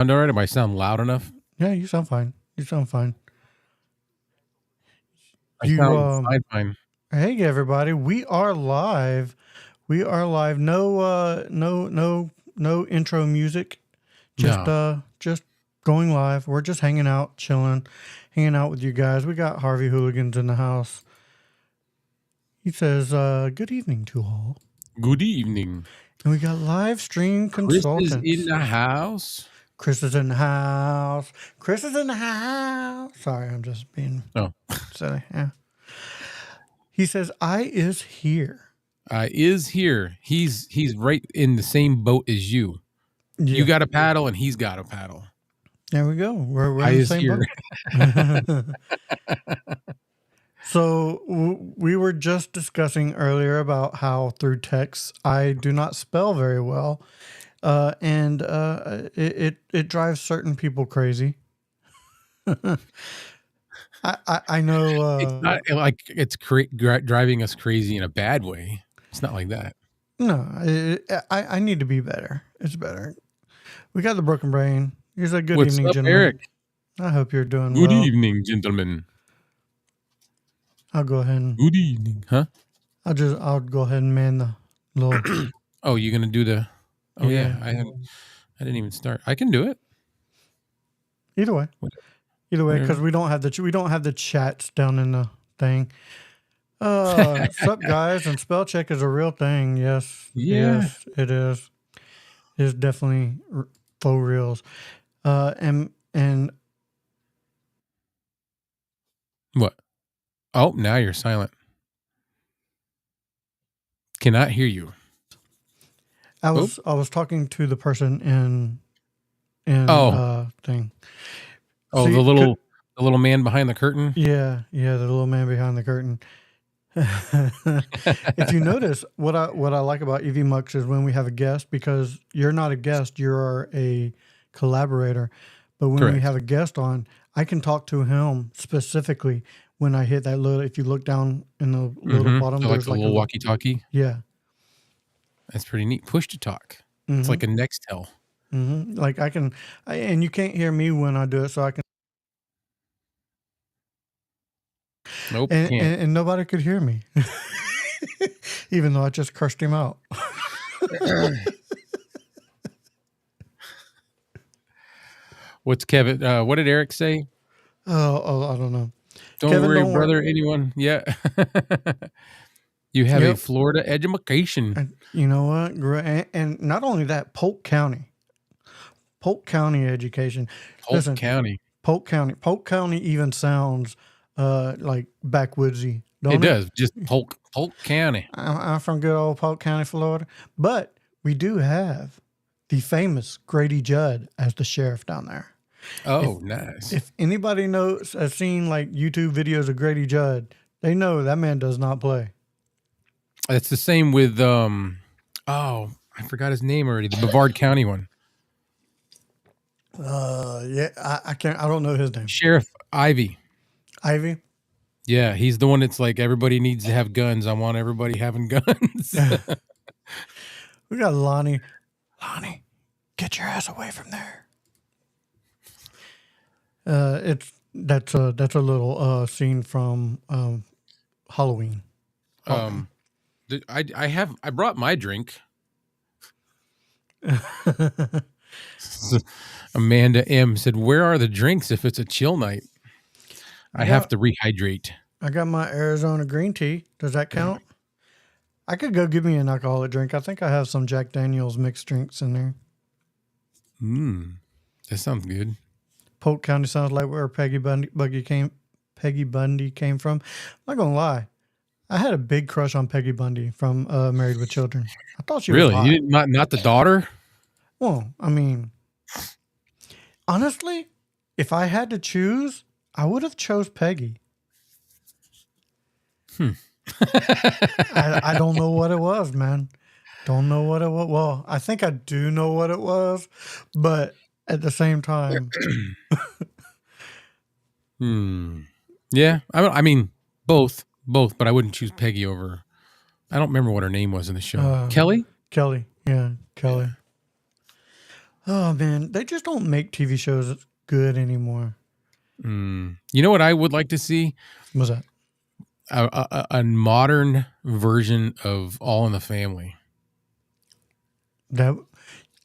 All right, am I sound loud enough? Yeah, you sound fine. You sound fine. I You sound fine. Hey everybody, we are live. We are live. No intro music. No. Just going live. We're just hanging out, chilling, hanging out with you guys. We got Harvey Hooligans in the house. He says, good evening to all. Good evening. And we got live stream Chris is consultants. in the house. Chris is in the house. Chris is in the house. Sorry, I'm just being silly. Yeah. He says, I is here. Is here. He's right in the same boat as you. Yeah. You got a paddle and he's got a paddle. There we go. We're in the same boat. So we were just discussing earlier about how through text I do not spell very well, and it drives certain people crazy. I know it's not like it's driving us crazy in a bad way. It's not like that. No, I need to be better. It's better. We got the broken brain. Here's a good What's evening, up, gentlemen. Eric? I hope you're doing good well. Good evening, gentlemen. I'll go ahead and. Good evening, huh? I'll go ahead and man the little. Oh, you're gonna do the? Oh yeah, I didn't even start. I can do it. Either way, because we don't have the chats down in the thing. Sup guys, and spell check is a real thing. Yes, yes, it is. It's definitely faux reals. And what? Oh, now you're silent. Cannot hear you. I was talking to the person in thing. Oh, see, the little man behind the curtain? Yeah, the little man behind the curtain. If you notice, what I like about EV Mux is when we have a guest, because you're not a guest, you're a collaborator. But when we have a guest on, I can talk to him specifically when I hit that little. If you look down in the little bottom, so there's like a little walkie-talkie. Yeah, that's pretty neat. Push to talk. It's like a Nextel. Like I can, and you can't hear me when I do it, so I can. Nope. And nobody could hear me, even though I just cursed him out. What's Kevin? What did Eric say? Oh, I don't know. Don't Kevin, worry, brother. Anyone? Yeah. You have a Florida education. And you know what? And not only that, Polk County education. Polk County. Polk County even sounds like backwoodsy. It does. Just Polk County. I'm from good old Polk County, Florida. But we do have the famous Grady Judd as the sheriff down there. Oh, nice. If anybody has seen like YouTube videos of Grady Judd, they know that man does not play. It's the same with I forgot his name already. The Brevard County one. Yeah, I can't. I don't know his name. Sheriff Ivy. Yeah, he's the one that's like, everybody needs to have guns. I want everybody having guns. We got Lonnie. Lonnie, get your ass away from there. That's a little scene from Halloween. I brought my drink. Amanda M said, "Where are the drinks if it's a chill night? I have to rehydrate." I got my Arizona green tea. Does that count? I could go give me an alcoholic drink. I think I have some Jack Daniels mixed drinks in there. That sounds good. Polk County sounds like where Peggy Bundy came from. I'm not gonna lie. I had a big crush on Peggy Bundy from Married with Children. I thought she was hot. You not the daughter? Well, I mean, honestly, if I had to choose, I would have chose Peggy. I don't know what it was, man. Don't know what it was. Well, I think I do know what it was, but at the same time. Yeah, I mean, both, but I wouldn't choose Peggy over. I don't remember what her name was in the show. Kelly? Yeah, Kelly. Oh man, they just don't make TV shows good anymore. You know what I would like to see? What's that? A modern version of All in the Family. That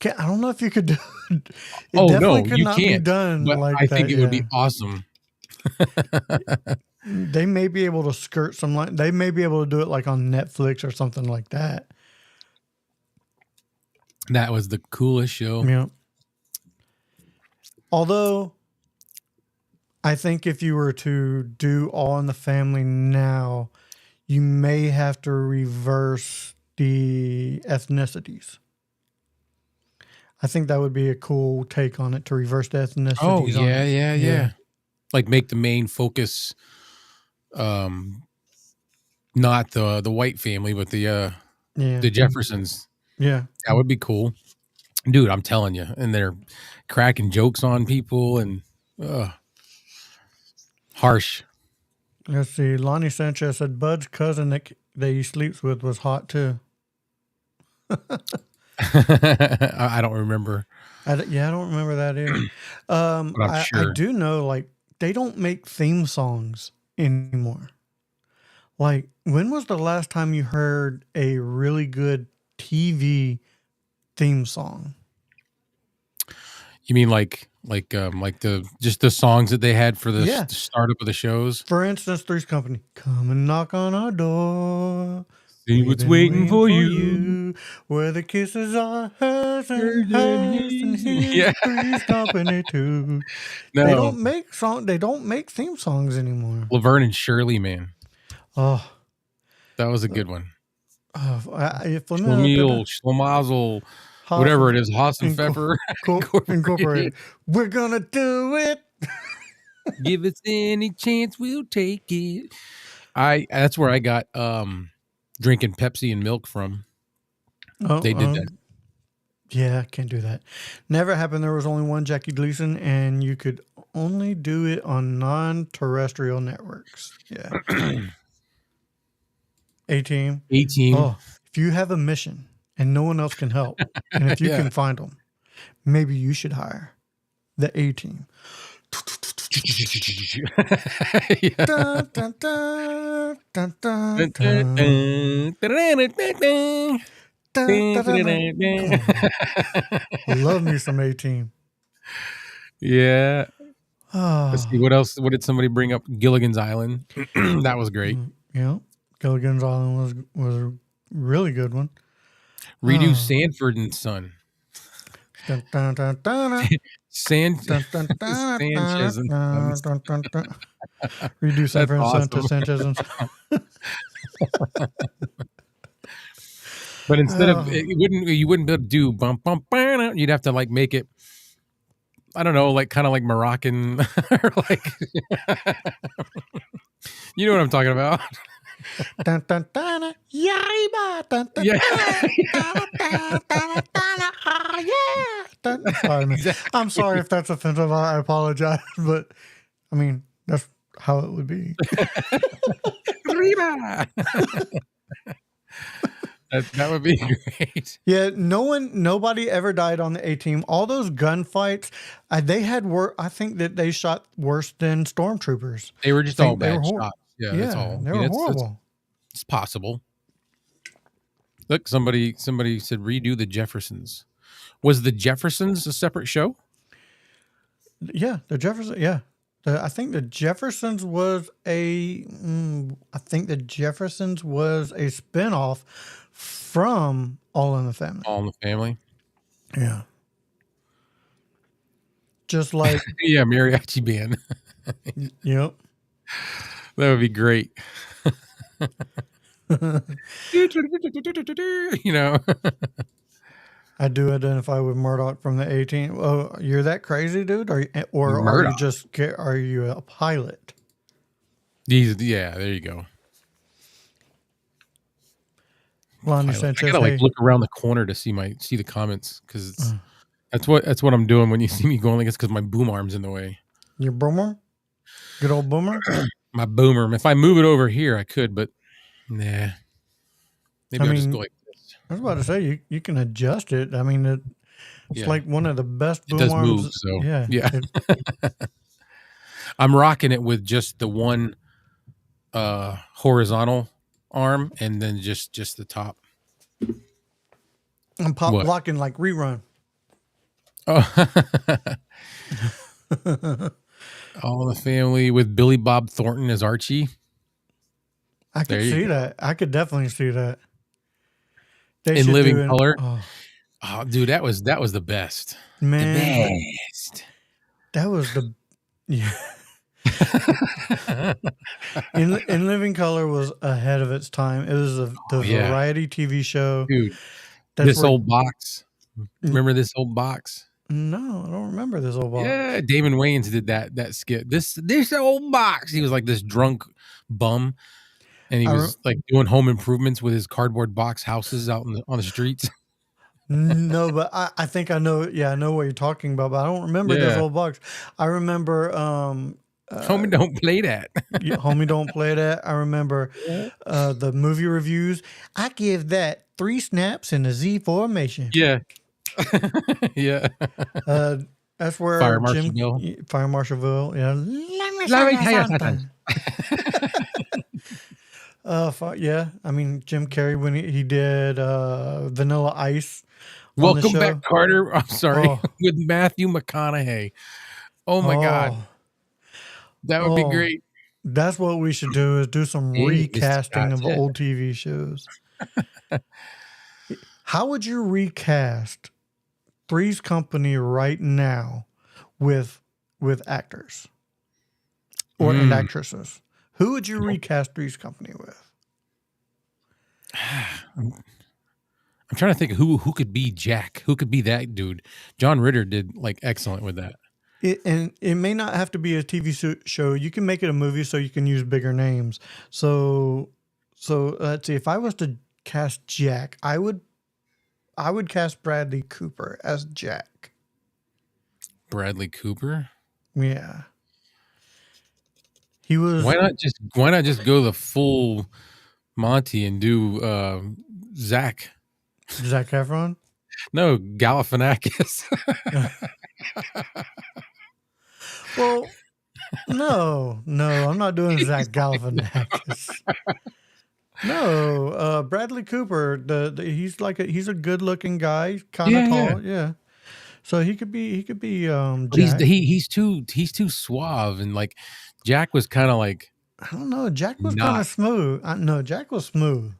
I don't know if you could do it. It Oh definitely no, could you not be can't. done But like I that. think it would be awesome. They may be able to skirt some line. They may be able to do it like on Netflix or something like that. That was the coolest show. Yeah. Although, I think if you were to do All in the Family now, you may have to reverse the ethnicities. I think that would be a cool take on it, to reverse the ethnicities. Oh on it. yeah. Like make the main focus, not the white family, but the Jeffersons. Yeah. That would be cool, dude. I'm telling you, and they're cracking jokes on people and harsh. Let's see. Lonnie Sanchez said Bud's cousin that he sleeps with was hot too. I don't remember. I don't remember that either. But I'm sure. I do know, like, they don't make theme songs anymore. Like, when was the last time you heard a really good TV theme song? You mean like the songs that they had for the startup of the shows? For instance, Three's Company. Come and knock on our door. See what's waiting for you. Where the kisses are hers and hers and his. Three's Company too. No. They don't make theme songs anymore. Laverne and Shirley, man. Oh, that was a good one. Schlemazel, whatever it is, Haas and Pfeffer Incorporated. We're gonna do it. Give us any chance, we'll take it. That's where I got drinking Pepsi and milk from. They did that. Yeah, can't do that. Never happened. There was only one Jackie Gleason, and you could only do it on non-terrestrial networks. Yeah. A-Team. Oh, if you have a mission and no one else can help, and if you can find them, maybe you should hire the A-Team. Love me some A-Team. Yeah. Let's see what else. What did somebody bring up? Gilligan's Island. That was great. Yeah, Gilligan's Island was a really good one. Redo Sanford and Son. Sanchez and Son. Redo Sanford and Son to Sanchez and Son. But instead of you wouldn't be able to do bump bump. You'd have to like make it. I don't know, like kind of like Moroccan, or like you know what I'm talking about. Sorry, man. I'm sorry if that's offensive. I apologize, but I mean that's how it would be. That would be great. Yeah, nobody ever died on the A-Team. All those gunfights, they had I think that they shot worse than stormtroopers. They were just all bad shots. Yeah, that's all. They were horrible. It's possible. Look, somebody said redo the Jeffersons. Was the Jeffersons a separate show? Yeah, the Jeffersons. Yeah, I think the Jeffersons was a spinoff from All in the Family. All in the Family. Yeah. Just like yeah, mariachi band. Yep. That would be great. You know. I do identify with Murdoch from the A-Team. Oh, you're that crazy, dude? Are you a pilot? Yeah, there you go. Lonnie Sanchez. I gotta like look around the corner to see the comments, because that's what I'm doing when you see me going like this, because my boom arm's in the way. Your boomer? Good old boomer? My boomer. If I move it over here, I could, but nah. Maybe I'll just go like this. I was about to say you can adjust it. I mean, It's like one of the best It boom does move, arms. so Yeah. yeah. I'm rocking it with just the one horizontal arm and then just the top. I'm pop What? locking like rerun. Oh. All in the Family with Billy Bob Thornton as Archie. I could see that. I could definitely see that. They In should living do color. Oh, dude, that was the best. Man, The best. that was the yeah. In Living Color was ahead of its time. It was the variety TV show. Dude, That's this old box. Remember this old box? No, I don't remember this old box. Yeah, Damon Wayans did that skit. This old box. He was like this drunk bum, and he was like doing home improvements with his cardboard box houses out on the streets. No, but I think I know. Yeah, I know what you're talking about, but I don't remember this old box. I remember. Homie, don't play that. Homie, don't play that. I remember the movie reviews. I give that 3 snaps in a Z formation. Yeah. Yeah. That's where Fire Marshal Marshallville. Yeah. Let me tell you something. Yeah. I mean, Jim Carrey when he did Vanilla Ice. Welcome back, Carter. I'm sorry, with Matthew McConaughey. Oh my God, that would be great. That's what we should do. Is do some recasting of old TV shows. How would you recast Three's Company right now with actors and actresses? Who would you recast Three's Company with? I'm trying to think who could be Jack. Who could be that dude? John Ritter did like excellent with that. It may not have to be a TV show. You can make it a movie, so you can use bigger names. So let's see. If I was to cast Jack, I would cast Bradley Cooper as Jack. Bradley Cooper? Yeah. He was. Why not just go the full Monty and do Zac Efron? No, Galifianakis. Well, no, I'm not doing Zach Galifianakis. No, Bradley Cooper. He's he's a good looking guy, kind of tall. Yeah. So he could be Jack. He's too suave, and like Jack was kind of like, I don't know. Jack was kind of smooth. No, Jack was smooth.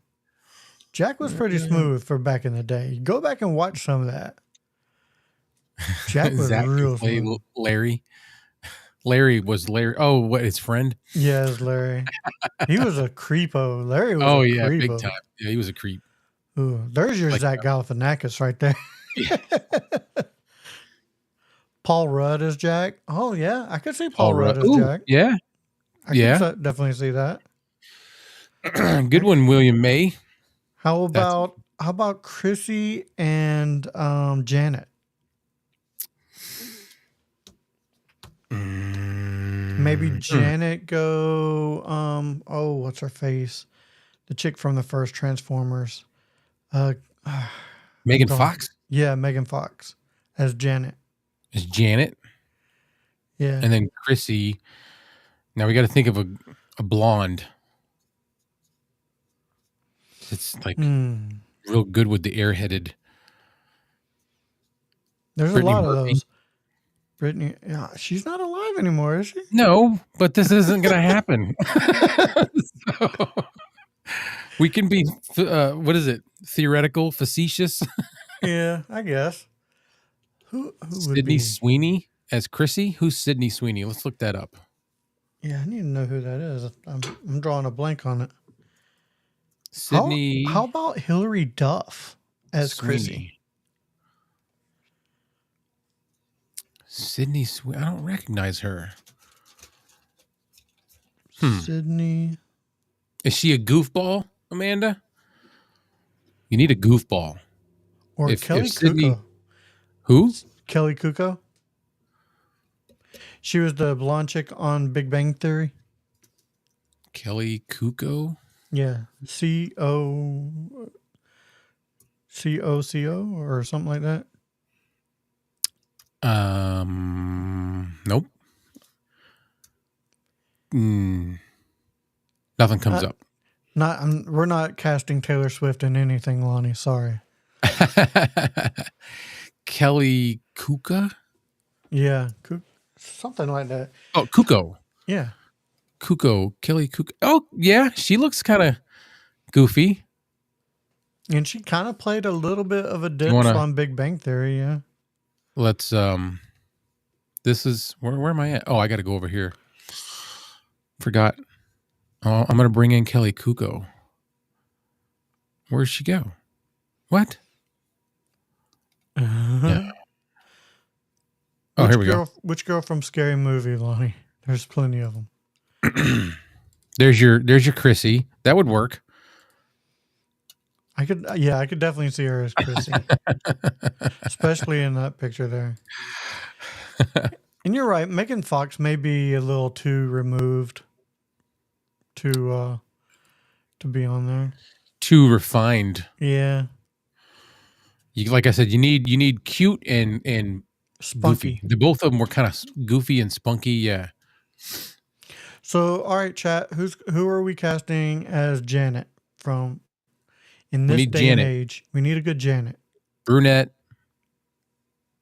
Jack was pretty smooth for back in the day. Go back and watch some of that. Jack was real smooth. Larry was Larry. Oh, what, his friend? Yeah, it's Larry. He was a creepo. Larry was creepo. Big time. Yeah, he was a creep. Ooh, there's your Zach Galifianakis right there. Yeah. Paul Rudd as Jack. Oh, yeah. I could see Paul Rudd as Jack. Yeah. I could definitely see that. Good one, William May. How about Chrissy and Janet? Maybe Janet go what's her face? The chick from the first Transformers. Megan Fox? Yeah, Megan Fox as Janet. As Janet? Yeah. And then Chrissy. Now we got to think of a blonde. It's like real good with the airheaded. There's Brittany a lot Murphy. Of those. Brittany, yeah, she's not alive anymore, is she? No, but this isn't going to happen. So, we can be, what is it? Theoretical, facetious? Yeah, I guess. Who Sydney Sweeney as Chrissy? Who's Sydney Sweeney? Let's look that up. Yeah, I need to know who that is. I'm drawing a blank on it. Sydney. How about Hilary Duff as Sweeney. Chrissy? Sydney Sweeney. I don't recognize her. Sydney. Is she a goofball, Amanda? You need a goofball. Or Kelly Kuko. Who? Kelly Kuko. She was the blonde chick on Big Bang Theory. Kelly Kuko? Yeah. C-O-C-O or something like that. Nope. Nothing comes up. We're not casting Taylor Swift in anything, Lonnie. Sorry. Kelly Kuka? Yeah, something like that. Oh, Kuko. Yeah. Kelly Kuko. Oh, yeah, she looks kind of goofy. And she kind of played a little bit of a ditch on Big Bang Theory, yeah. Let's this is where am I at? Oh, I got to go over here. Forgot. Oh, I'm going to bring in Kelly Kuko. Where'd she go? What? Yeah. Oh, here we go. Which girl from Scary Movie, Lonnie? There's plenty of them. There's your Chrissy. That would work. I could definitely see her as Chrissy, especially in that picture there. And you're right, Megan Fox may be a little too removed to be on there. Too refined. Yeah. Like I said, you need cute and spunky. Goofy. Both of them were kind of goofy and spunky. Yeah. So, all right, chat. Who are we casting as Janet from? In this day and age, we need a good Janet. Brunette.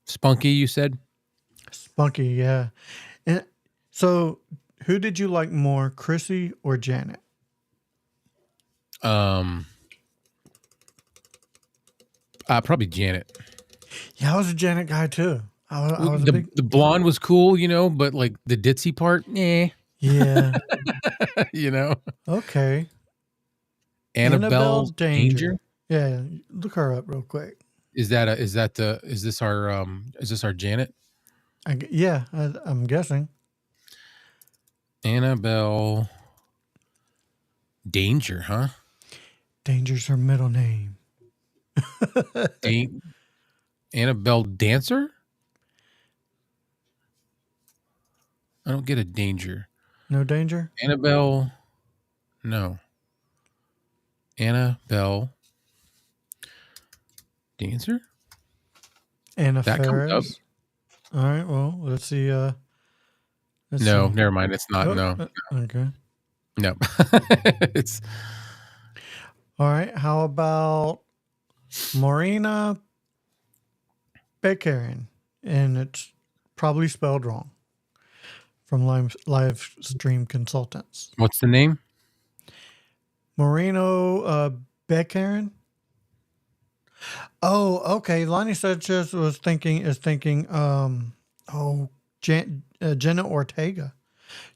Spunky, you said? Spunky, yeah. And so, who did you like more, Chrissy or Janet? Probably Janet. Yeah, I was a Janet guy too. The blonde was cool, but like the ditzy part, Yeah. Okay. Annabelle Danger. Yeah, look her up real quick. Is this our Janet? I'm guessing. Annabelle Danger, huh? Danger's her middle name. Annabelle Dancer? I don't get a Danger. No Danger? Annabelle. No. Annabelle Dancer? Anna Faris. All right, well, let's see. Never mind. It's not. No. Okay. No. It's. All right. How about Marina Bakarin? And it's probably spelled wrong. From live stream consultants. What's the name? Moreno Bakarin. Oh, okay. Lonnie Sanchez is thinking Jenna Ortega.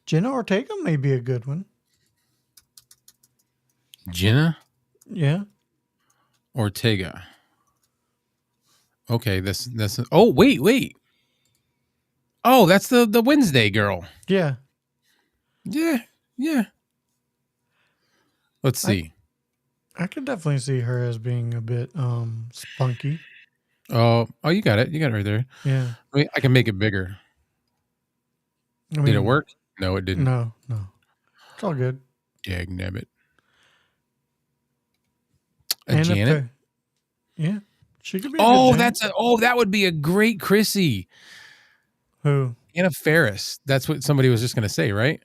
Jenna Ortega may be a good one. Jenna? Yeah. Ortega. Okay, that's oh, wait. Oh, that's the Wednesday girl. Yeah. Yeah. Let's see. I could definitely see her as being a bit spunky. Oh, you got it. You got it right there. Yeah. I can make it bigger. Did it work? No, it didn't. No. It's all good. Dagnabbit. Janet? Yeah. She could be that would be a great Chrissy. Who? Anna Faris. That's what somebody was just going to say, right?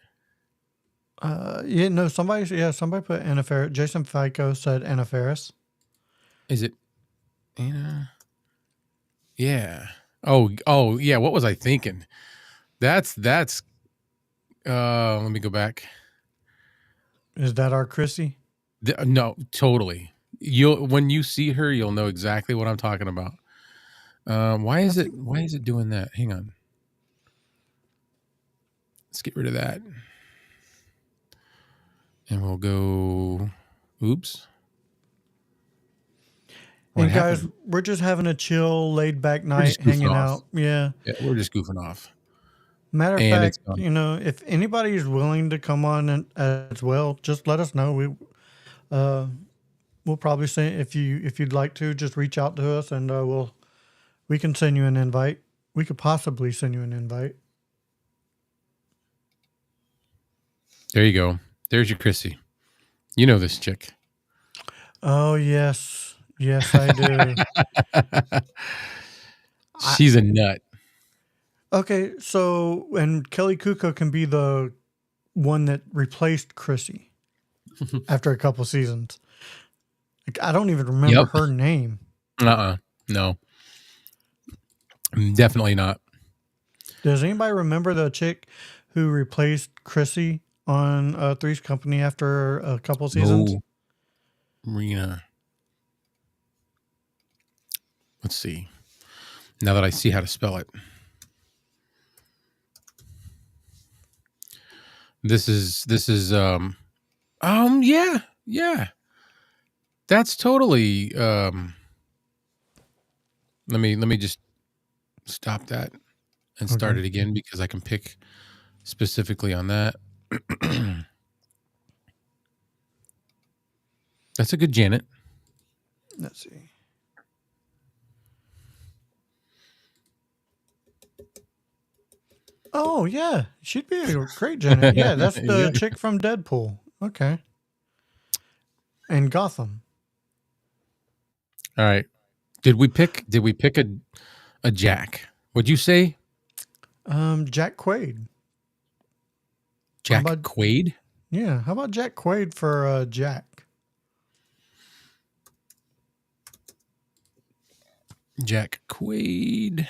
Somebody put Anna Faris. Jason Fico said Anna Faris. Is it Anna? Yeah. Oh, yeah. What was I thinking? That's let me go back. Is that our Chrissy? No, totally. When you see her, you'll know exactly what I'm talking about. Why is it doing that? Hang on. Let's get rid of that. And we'll go, oops. And guys, we're just having a chill, laid back night, hanging out. Yeah. We're just goofing off. Matter of fact, if anybody is willing to come on as well, just let us know. We'll probably say if you'd like to, just reach out to us and we can send you an invite. We could possibly send you an invite. There you go. There's your Chrissy. You know this chick. Oh, yes. Yes, I do. She's a nut. Okay, so and Kelly Kuko can be the one that replaced Chrissy after a couple seasons. Like, I don't even remember Yep. her name. No. Definitely not. Does anybody remember the chick who replaced Chrissy on Three's Company after a couple seasons? No. Rena. Let's see. Now that I see how to spell it. This is yeah. That's totally let me just stop that and start it again because I can pick specifically on that. That's a good Janet. Let's see. Oh yeah, she'd be a great Janet. Yeah, that's the chick from Deadpool. Okay. And Gotham. All right. Did we pick a Jack? What'd you say? Jack Quaid. Jack Quaid? Yeah, how about Jack Quaid for Jack? Jack Quaid.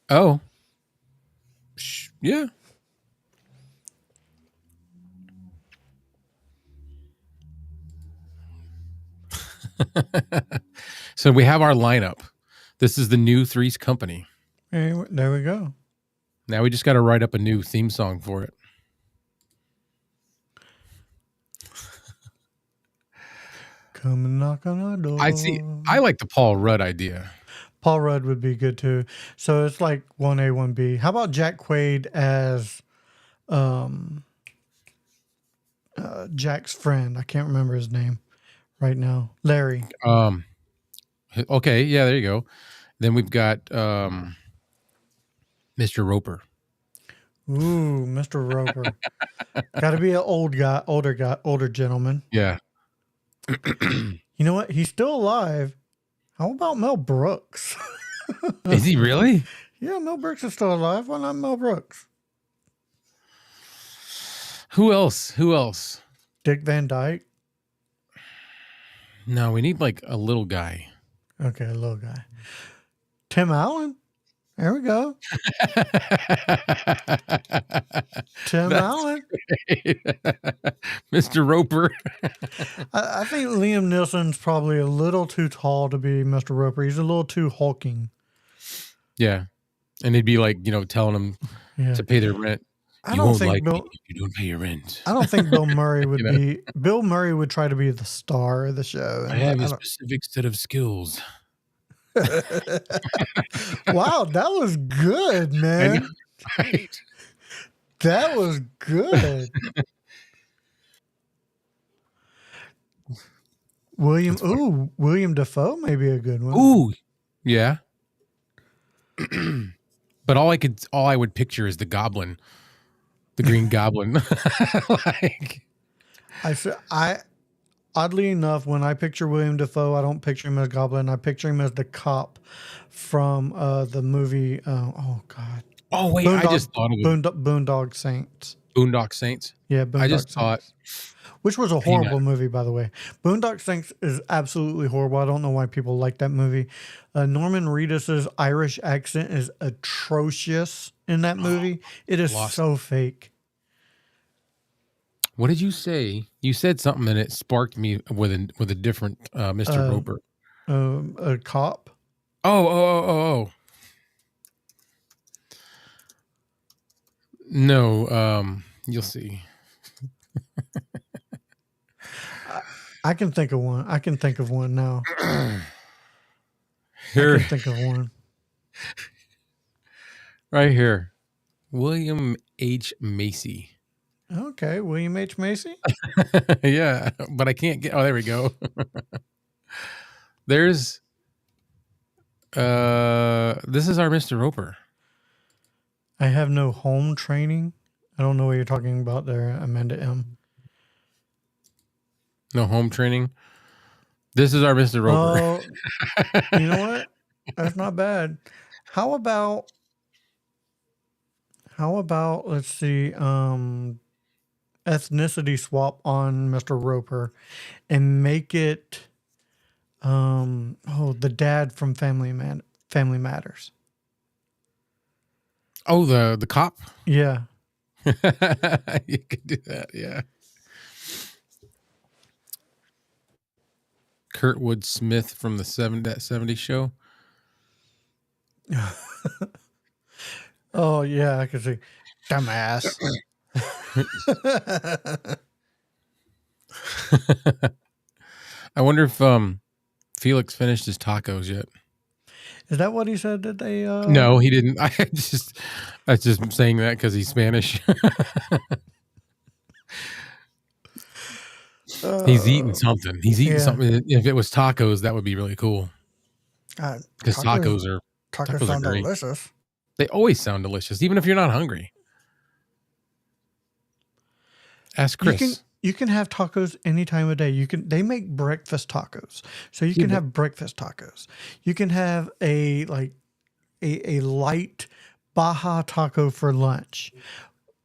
Oh. Yeah. So we have our lineup. This is the new Three's Company. Hey, there we go. Now we just got to write up a new theme song for it. Come and knock on our door. I like the Paul Rudd idea. Paul Rudd would be good too. So it's like 1A, 1B. How about Jack Quaid as Jack's friend? I can't remember his name right now. Larry. Okay, yeah, there you go. Then we've got Mr. Roper. Ooh, Mr. Roper. Got to be an older gentleman. Yeah. You know what? He's still alive. How about Mel Brooks? Is he really? Yeah, Mel Brooks is still alive. Why not Mel Brooks? Who else? Dick Van Dyke? No, we need like a little guy. Okay, a little guy. Tim Allen? There we go. Tim Allen. Mr. Roper. I think Liam Neeson's probably a little too tall to be Mr. Roper. He's a little too hulking. Yeah. And they'd be like, telling them to pay their rent. I don't think me if you don't pay your rent. I don't think Bill Murray would be. Bill Murray would try to be the star of the show. I have a specific set of skills. Wow, that was good, man. Right. That was good. William Dafoe may be a good one. Ooh, yeah. But all I would picture is the Goblin, the Green Goblin. Oddly enough, when I picture William Dafoe, I don't picture him as Goblin. I picture him as the cop from the movie. Oh God. Oh wait, I just thought of it. Boondock Saints. Boondock Saints. Yeah, Boondock I just Saints. thought, which was a horrible movie, by the way. Boondock Saints is absolutely horrible. I don't know why people like that movie. Norman Reedus's Irish accent is atrocious in that movie. It is so fake. What did you say? You said something and it sparked me with a different Mr. Roper. A cop. Oh. No, you'll see. I can think of one. I can think of one now. Here. I can think of one. Right here. William H. Macy. Okay, William H. Macy? Yeah, but I can't get... Oh, there we go. There's... this is our Mr. Roper. I have no home training. I don't know what you're talking about there, Amanda M. No home training? This is our Mr. Roper. You know what? That's not bad. How about How about, let's see, ethnicity swap on Mr. Roper and make it the dad from Family Matters. Oh, the cop. Yeah. You could do that. Yeah. Kurtwood Smith from the 70s show. Oh yeah, I can see. Dumbass. I wonder if Felix finished his tacos yet. Is that what he said that they No, he didn't. I just saying that because he's Spanish. He's eating something. He's eating something. If it was tacos, that would be really cool. Because tacos sound great. delicious. They always sound delicious, even if you're not hungry. Ask Chris. You can have tacos any time of day. They make breakfast tacos. So you can have breakfast tacos. You can have a light Baja taco for lunch.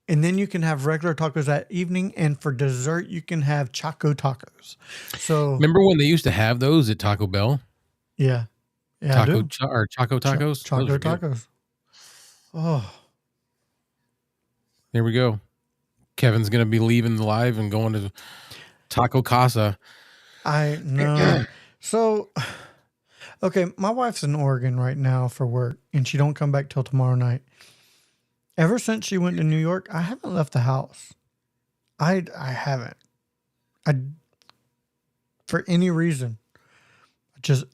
And then you can have regular tacos that evening, and for dessert you can have Choco tacos. So remember when they used to have those at Taco Bell? Yeah. Choco tacos? Choco tacos. Good. Oh. There we go. Kevin's going to be leaving the live and going to Taco Casa. I know. So, okay, my wife's in Oregon right now for work, and she don't come back till tomorrow night. Ever since she went to New York, I haven't left the house. I haven't. For any reason.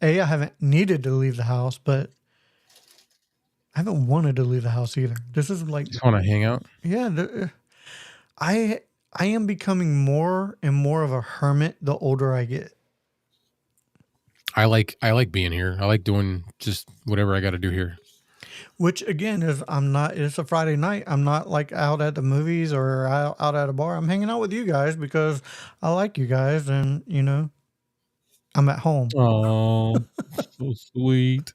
I haven't needed to leave the house, but I haven't wanted to leave the house either. This is like... Just want to hang out? Yeah. I am becoming more and more of a hermit the older I get. I like being here. I like doing just whatever I got to do here. Which again it's a Friday night. I'm not like out at the movies or out at a bar. I'm hanging out with you guys because I like you guys, and I'm at home. Oh, so sweet.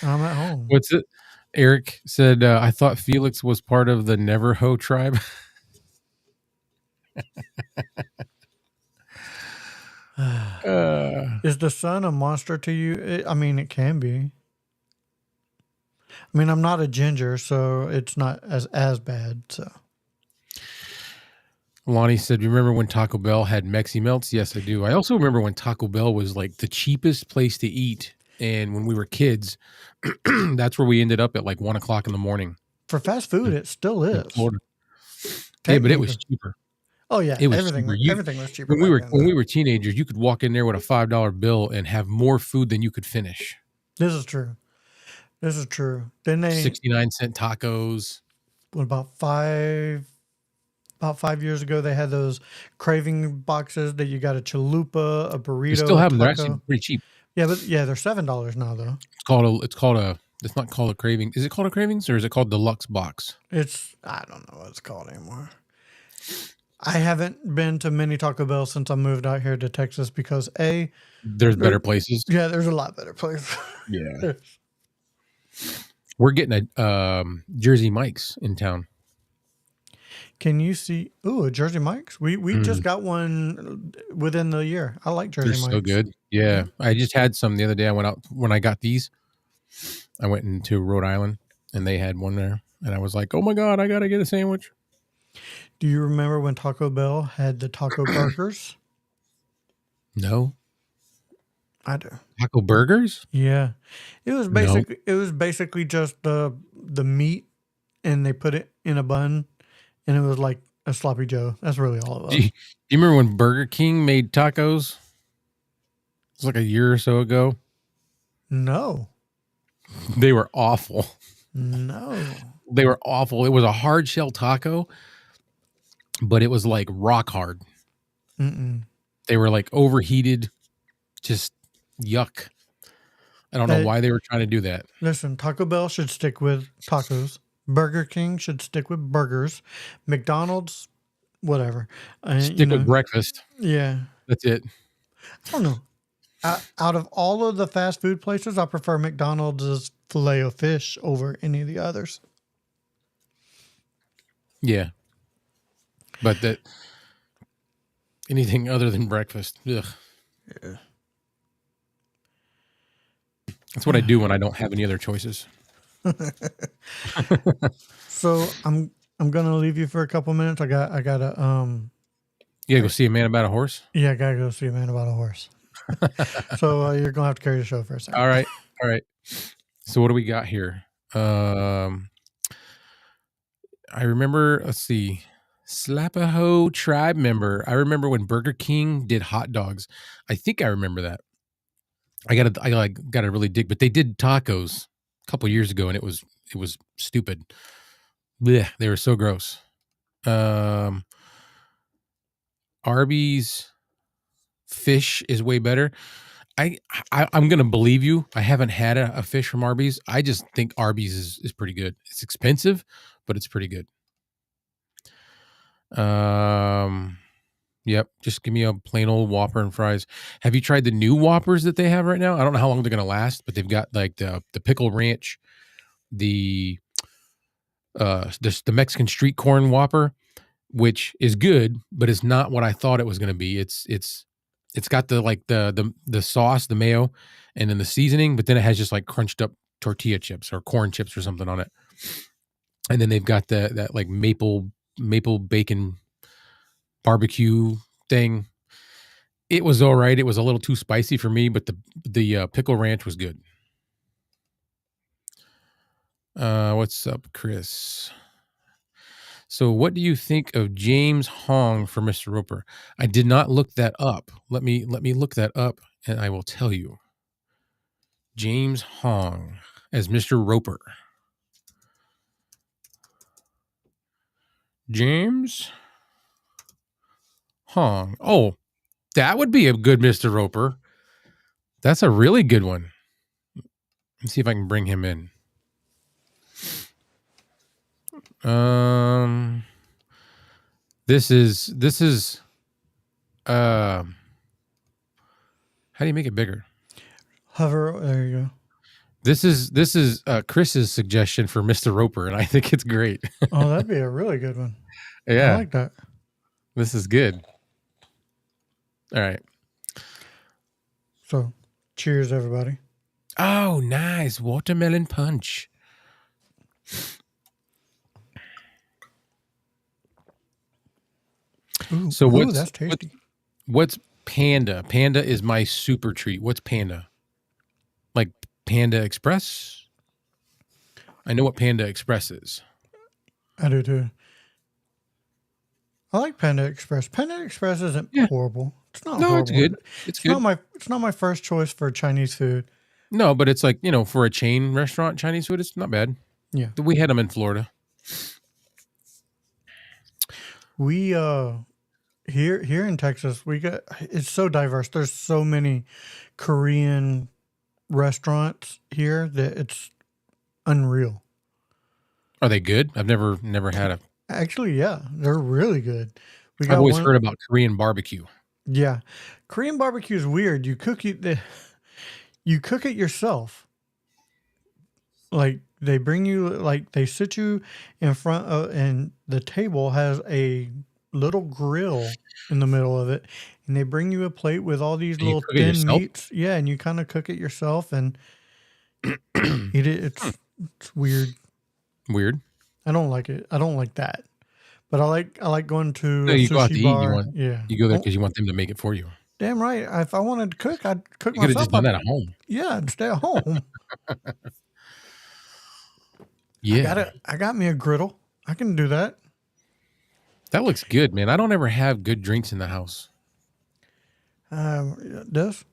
I'm at home. What's it? Eric said, I thought Felix was part of the Neverho tribe. Is the sun a monster to you? It can be. I'm not a ginger, so it's not as bad. So, Lonnie said, remember when Taco Bell had Mexi Melts? Yes, I do. I also remember when Taco Bell was like the cheapest place to eat. And when we were kids, that's where we ended up at like 1:00 in the morning. For fast food, it still is. Yeah, but it was cheaper. Oh yeah, it was everything was cheaper. When we were teenagers, you could walk in there with a $5 bill and have more food than you could finish. This is true. Then they 69-cent tacos. What about 5 years ago? They had those craving boxes that you got a chalupa, a burrito. You still have them. They're actually pretty cheap. Yeah, but they're $7 now though. It's not called a craving. Is it called a cravings or is it called deluxe box? I don't know what it's called anymore. I haven't been to many Taco Bell since I moved out here to Texas because there's better places. Yeah, there's a lot better places. Yeah. We're getting a Jersey Mike's in town. Can you see? Ooh, a Jersey Mike's. We just got one within the year. I like Jersey Mike's. They're so good. Yeah. I just had some the other day. I went out when I got these. I went into Rhode Island and they had one there. And I was like, oh my God, I got to get a sandwich. Do you remember when Taco Bell had the taco burgers? No. I do. Taco burgers? Yeah. It was basically just the meat, and they put it in a bun, and it was like a sloppy Joe. That's really all it was. Do you remember when Burger King made tacos? It was like a year or so ago. No. They were awful. No. They were awful. It was a hard shell taco, but it was like rock hard. Mm-mm. They were like overheated. Just yuck. I don't know why they were trying to do that. Listen, Taco Bell should stick with tacos. Burger King should stick with burgers. McDonald's, whatever. Stick with breakfast. Yeah. That's it. I don't know. Out of all of the fast food places, I prefer McDonald's filet of fish over any of the others. Yeah, but that anything other than breakfast, ugh. Yeah. That's what I do when I don't have any other choices. So I'm gonna leave you for a couple minutes. I gotta You gotta go see a man about a horse. I gotta go see a man about a horse. So you're gonna have to carry the show for a second. All right. So what do we got here? I remember. Let's see. Slapaho tribe member. I remember when Burger King did hot dogs. I think I remember that. I gotta really dig, but they did tacos a couple years ago, and it was stupid. Blech, they were so gross. Arby's fish is way better. I'm gonna believe you. I haven't had a fish from Arby's. I just think Arby's is pretty good. It's expensive, but it's pretty good. Yep. Just give me a plain old Whopper and fries. Have you tried the new Whoppers that they have right now? I don't know how long they're gonna last, but they've got like the pickle ranch, the Mexican street corn Whopper, which is good, but it's not what I thought it was gonna be. It's got the sauce, the mayo, and then the seasoning, but then it has just like crunched up tortilla chips or corn chips or something on it. And then they've got that like maple bacon barbecue thing. It was all right. It was a little too spicy for me, but the pickle ranch was good. What's up, Chris? So what do you think of James Hong for Mr. Roper? I did not look that up. Let me look that up and I will tell you. James Hong as Mr. Roper. James Hong. Oh, that would be a good Mr. Roper. That's a really good one. Let's see if I can bring him in. This is how do you make it bigger? Hover. There you go. This is Chris's suggestion for Mr. Roper, and I think it's great. Oh, that'd be a really good one. Yeah, I like that. This is good. All right. So, cheers, everybody. Oh, nice watermelon punch. Ooh, So what's that's tasty. What's Panda? Panda is my super treat. What's Panda? Like Panda Express? I know what Panda Express is. I do too. I like Panda Express. Panda Express isn't horrible. It's not horrible. It's good. It's good. It's not my first choice for Chinese food. No, but it's like, for a chain restaurant Chinese food, it's not bad. Yeah. We had them in Florida. We here in Texas, it's so diverse. There's so many Korean restaurants here that it's unreal. Are they good? I've never had a. Actually, yeah, they're really good. I've always heard about Korean barbecue. Yeah, Korean barbecue is weird. You cook it yourself. Like they bring you, like they sit you in front of, and the table has a little grill in the middle of it, and they bring you a plate with all these little thin meats. Yeah, and you kind of cook it yourself and eat it. It's weird. Weird. I don't like it. I don't like that. But I like going to No, you go out to bar. eat. You go there because you want them to make it for you. Damn right. If I wanted to cook, I'd cook you myself. You could have just done that at home. Yeah, I'd stay at home. Yeah. I got me a griddle. I can do that. That looks good, man. I don't ever have good drinks in the house. It does?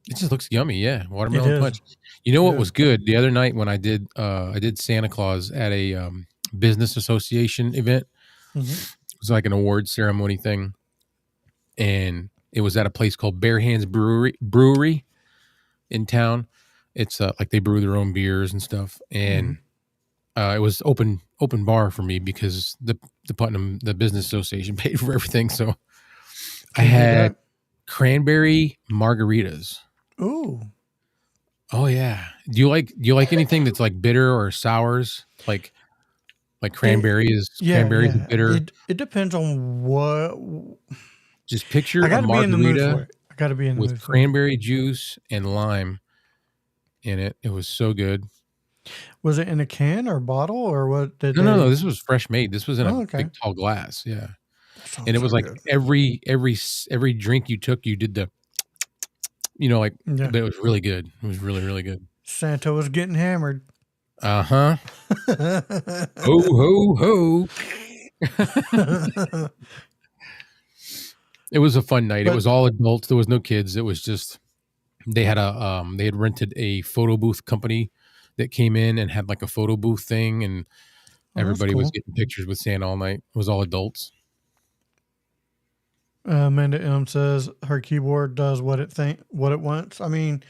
It just looks yummy, yeah. Watermelon punch. You know what was good? The other night when I did Santa Claus at a business association event. Mm-hmm. It was like an award ceremony thing. And it was at a place called Bare Hands Brewery in town. It's like they brew their own beers and stuff. And it was open bar for me because the Putnam, the business association, paid for everything. So I had cranberry margaritas. Ooh. Oh yeah. Do you like anything that's like bitter or sours? Like Like cranberry is bitter. It depends on what. Just picture I got a to be in the mood for margarita it. I got to be in the mood with for it. cranberry juice and lime in it. It was so good. Was it in a can or bottle or what? No. This was fresh made. This was in a okay. big tall glass. Yeah, Sounds and it was so like good. every drink you took, you did the, like. Yeah. But it was really good. It was really, really good. Santa was getting hammered. Ho ho ho. It was a fun night. It was all adults. There was no kids. It was just they had rented a photo booth company that came in and had like a photo booth thing, and everybody was getting pictures with Santa all night. It was all adults. Amanda M says her keyboard does what it wants. I mean,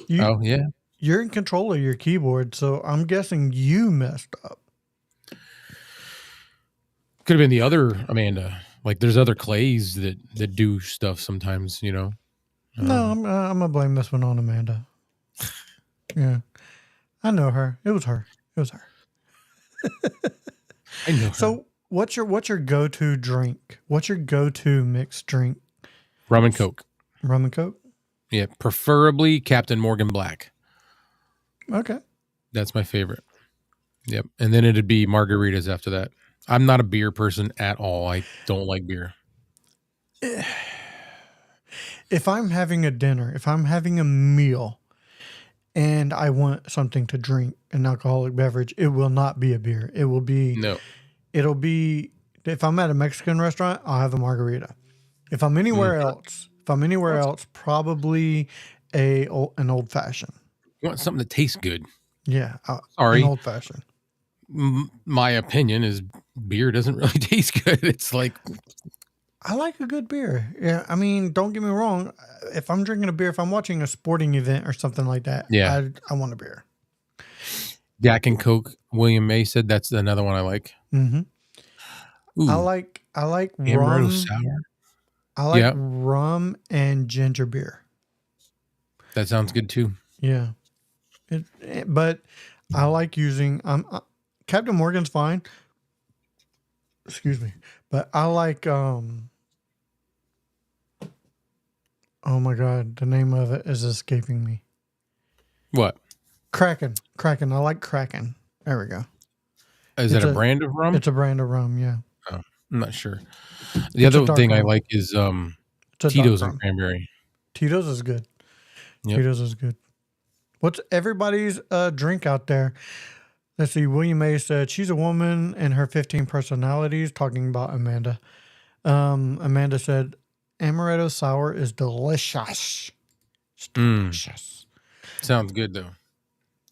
you're in control of your keyboard, so I'm guessing you messed up. Could have been the other Amanda. Like there's other Clays that do stuff sometimes, No, I'm gonna blame this one on Amanda. Yeah, I know her. It was her. I know her. So what's your go-to drink? What's your go-to mixed drink? Rum and Coke. Rum and Coke? Yeah, preferably Captain Morgan Black. Okay. That's my favorite. Yep. And then it'd be margaritas after that. I'm not a beer person at all. I don't like beer. If I'm having a dinner, if I'm having a meal, and I want something to drink, an alcoholic beverage, it will not be a beer. It will be It'll be, if I'm at a Mexican restaurant, I'll have a margarita. If I'm anywhere else, probably an old fashioned. You want something that tastes good. Yeah. Sorry. An old fashioned. My opinion is beer doesn't really taste good. It's like, I like a good beer. Yeah. I mean, don't get me wrong. If I'm drinking a beer, if I'm watching a sporting event or something like that, I want a beer. Jack and Coke. William May said that's another one I like. Mm-hmm. I like Amaretto rum. Sour. I like rum and ginger beer. That sounds good too. Yeah. But I like using Captain Morgan's fine. Excuse me. But I like oh my God, the name of it is escaping me. What? Kraken. I like Kraken. There we go. Is that a brand of rum? It's a brand of rum, yeah. Oh, I'm not sure. The other thing I like is Tito's and cranberry. Tito's is good. Yep. Tito's is good. What's everybody's drink out there? Let's see. William May said she's a woman and her 15 personalities, talking about Amanda. Amanda said Amaretto Sour is delicious. It's delicious. Sounds good, though.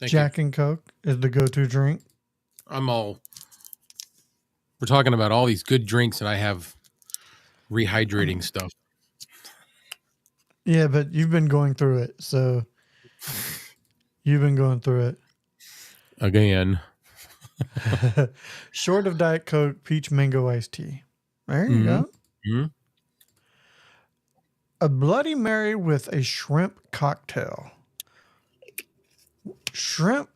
Jack and Coke is the go-to drink. We're talking about all these good drinks, and I have rehydrating stuff. Yeah, but you've been going through it, so you've been going through it. Again. Short of Diet Coke, peach mango iced tea. There you go. Mm-hmm. A Bloody Mary with a shrimp cocktail.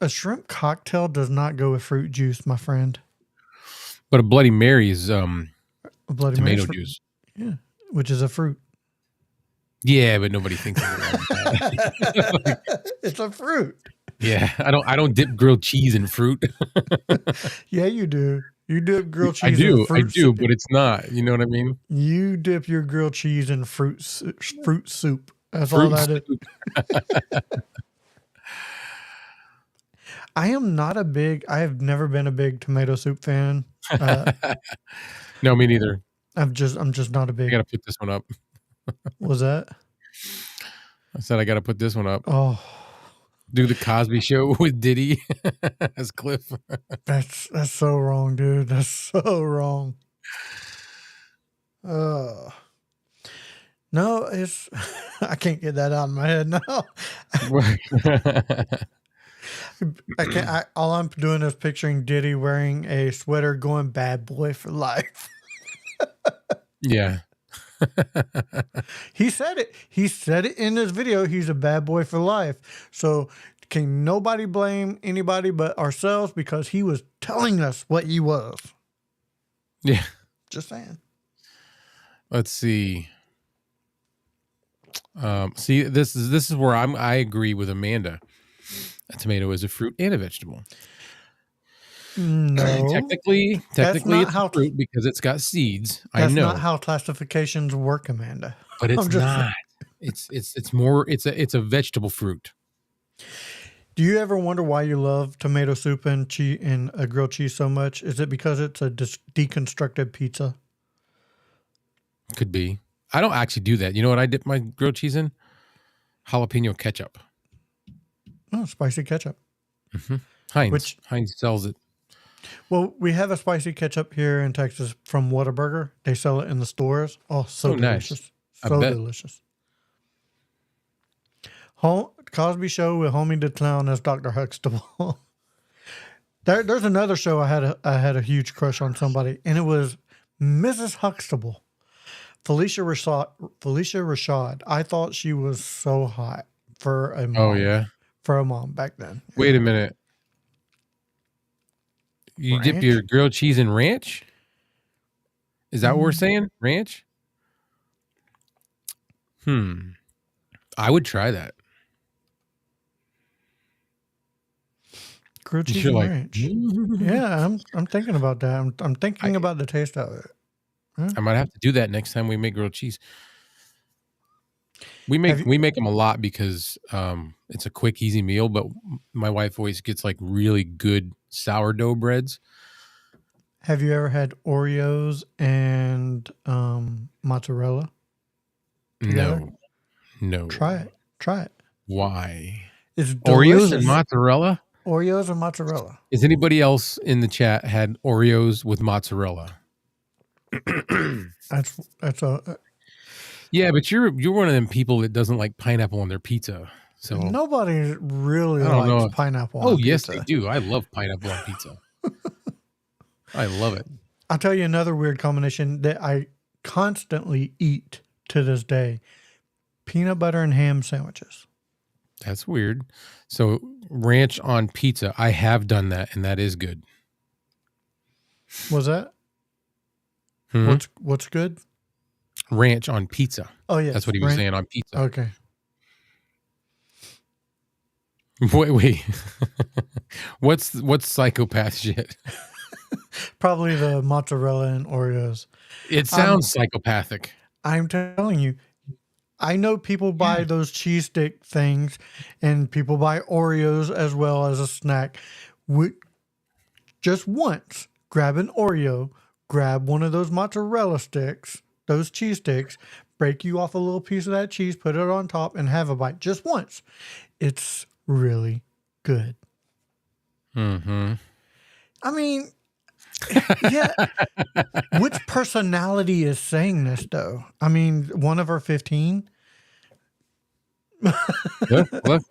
A shrimp cocktail does not go with fruit juice, my friend. But a Bloody Mary is tomato juice. Yeah, which is a fruit. Yeah, but nobody thinks of it like that. It's a fruit. Yeah, I don't dip grilled cheese in fruit. Yeah, you do. You dip grilled cheese in fruit. I do, but it's not. You know what I mean? You dip your grilled cheese in fruit soup. That's all that is. I have never been a big tomato soup fan. No, me neither. I'm just not a big. I gotta put this one up. Was that? I said I gotta put this one up. Oh. Do the Cosby Show with Diddy as Cliff. That's so wrong, dude. That's so wrong. No, it's I can't get that out of my head now. I can't. All I'm doing is picturing Diddy wearing a sweater, going "Bad boy for life." Yeah. He said it. He said it in his video. He's a bad boy for life. So Can nobody blame anybody but ourselves because he was telling us what he was. Yeah. Just saying. Let's see. See, this is where I agree with Amanda. A tomato is a fruit and a vegetable. No. Technically it's a fruit because it's got seeds. I know. That's not how classifications work, Amanda. But it's not. It's more. It's a vegetable fruit. Do you ever wonder why you love tomato soup and cheese and grilled cheese so much? Is it because it's a deconstructed pizza? Could be. I don't actually do that. You know what I dip my grilled cheese in? Jalapeno ketchup. Oh, spicy ketchup. Mm-hmm. Heinz sells it. Well, we have a spicy ketchup here in Texas from Whataburger. They sell it in the stores. Oh, so delicious. Nice. So delicious. Cosby Show with Homie the Clown as Dr. Huxtable. There's another show I had a huge crush on somebody, and it was Mrs. Huxtable. Felicia Rashad. I thought she was so hot for a mom. Oh, yeah? For a mom back then. Wait a minute. You dip your grilled cheese in ranch? Is that what we're saying? Ranch? I would try that. Grilled cheese and ranch. Yeah, I'm thinking about that. I'm thinking about the taste of it. Huh? I might have to do that next time we make grilled cheese. We make them a lot because it's a quick, easy meal. But my wife always gets like really good sourdough breads. Have you ever had Oreos and mozzarella together? No. Try it. Why? It's delicious. Oreos and mozzarella? Oreos and mozzarella. Is anybody else in the chat had Oreos with mozzarella? That's a yeah, but you're one of them people that doesn't like pineapple on their pizza. So nobody really likes pineapple on yes, pizza. they do. I love pineapple on pizza. I love it. I'll tell you another weird combination that I constantly eat to this day. Peanut butter and ham sandwiches. That's weird. So ranch on pizza. I have done that, and that is good. Was that? What's good? Ranch on pizza. Oh, yeah. That's what he was saying on pizza. Okay. Wait. What's psychopath shit? Probably the mozzarella and Oreos. It sounds psychopathic. I'm telling you. I know people buy those cheese stick things, and people buy Oreos as well as a snack. Just once, grab an Oreo, grab one of those mozzarella sticks, those cheese sticks, break you off a little piece of that cheese, put it on top, and have a bite just once. It's really good. Mm-hmm. I mean, yeah. Which personality is saying this, though? I mean, one of our 15? What?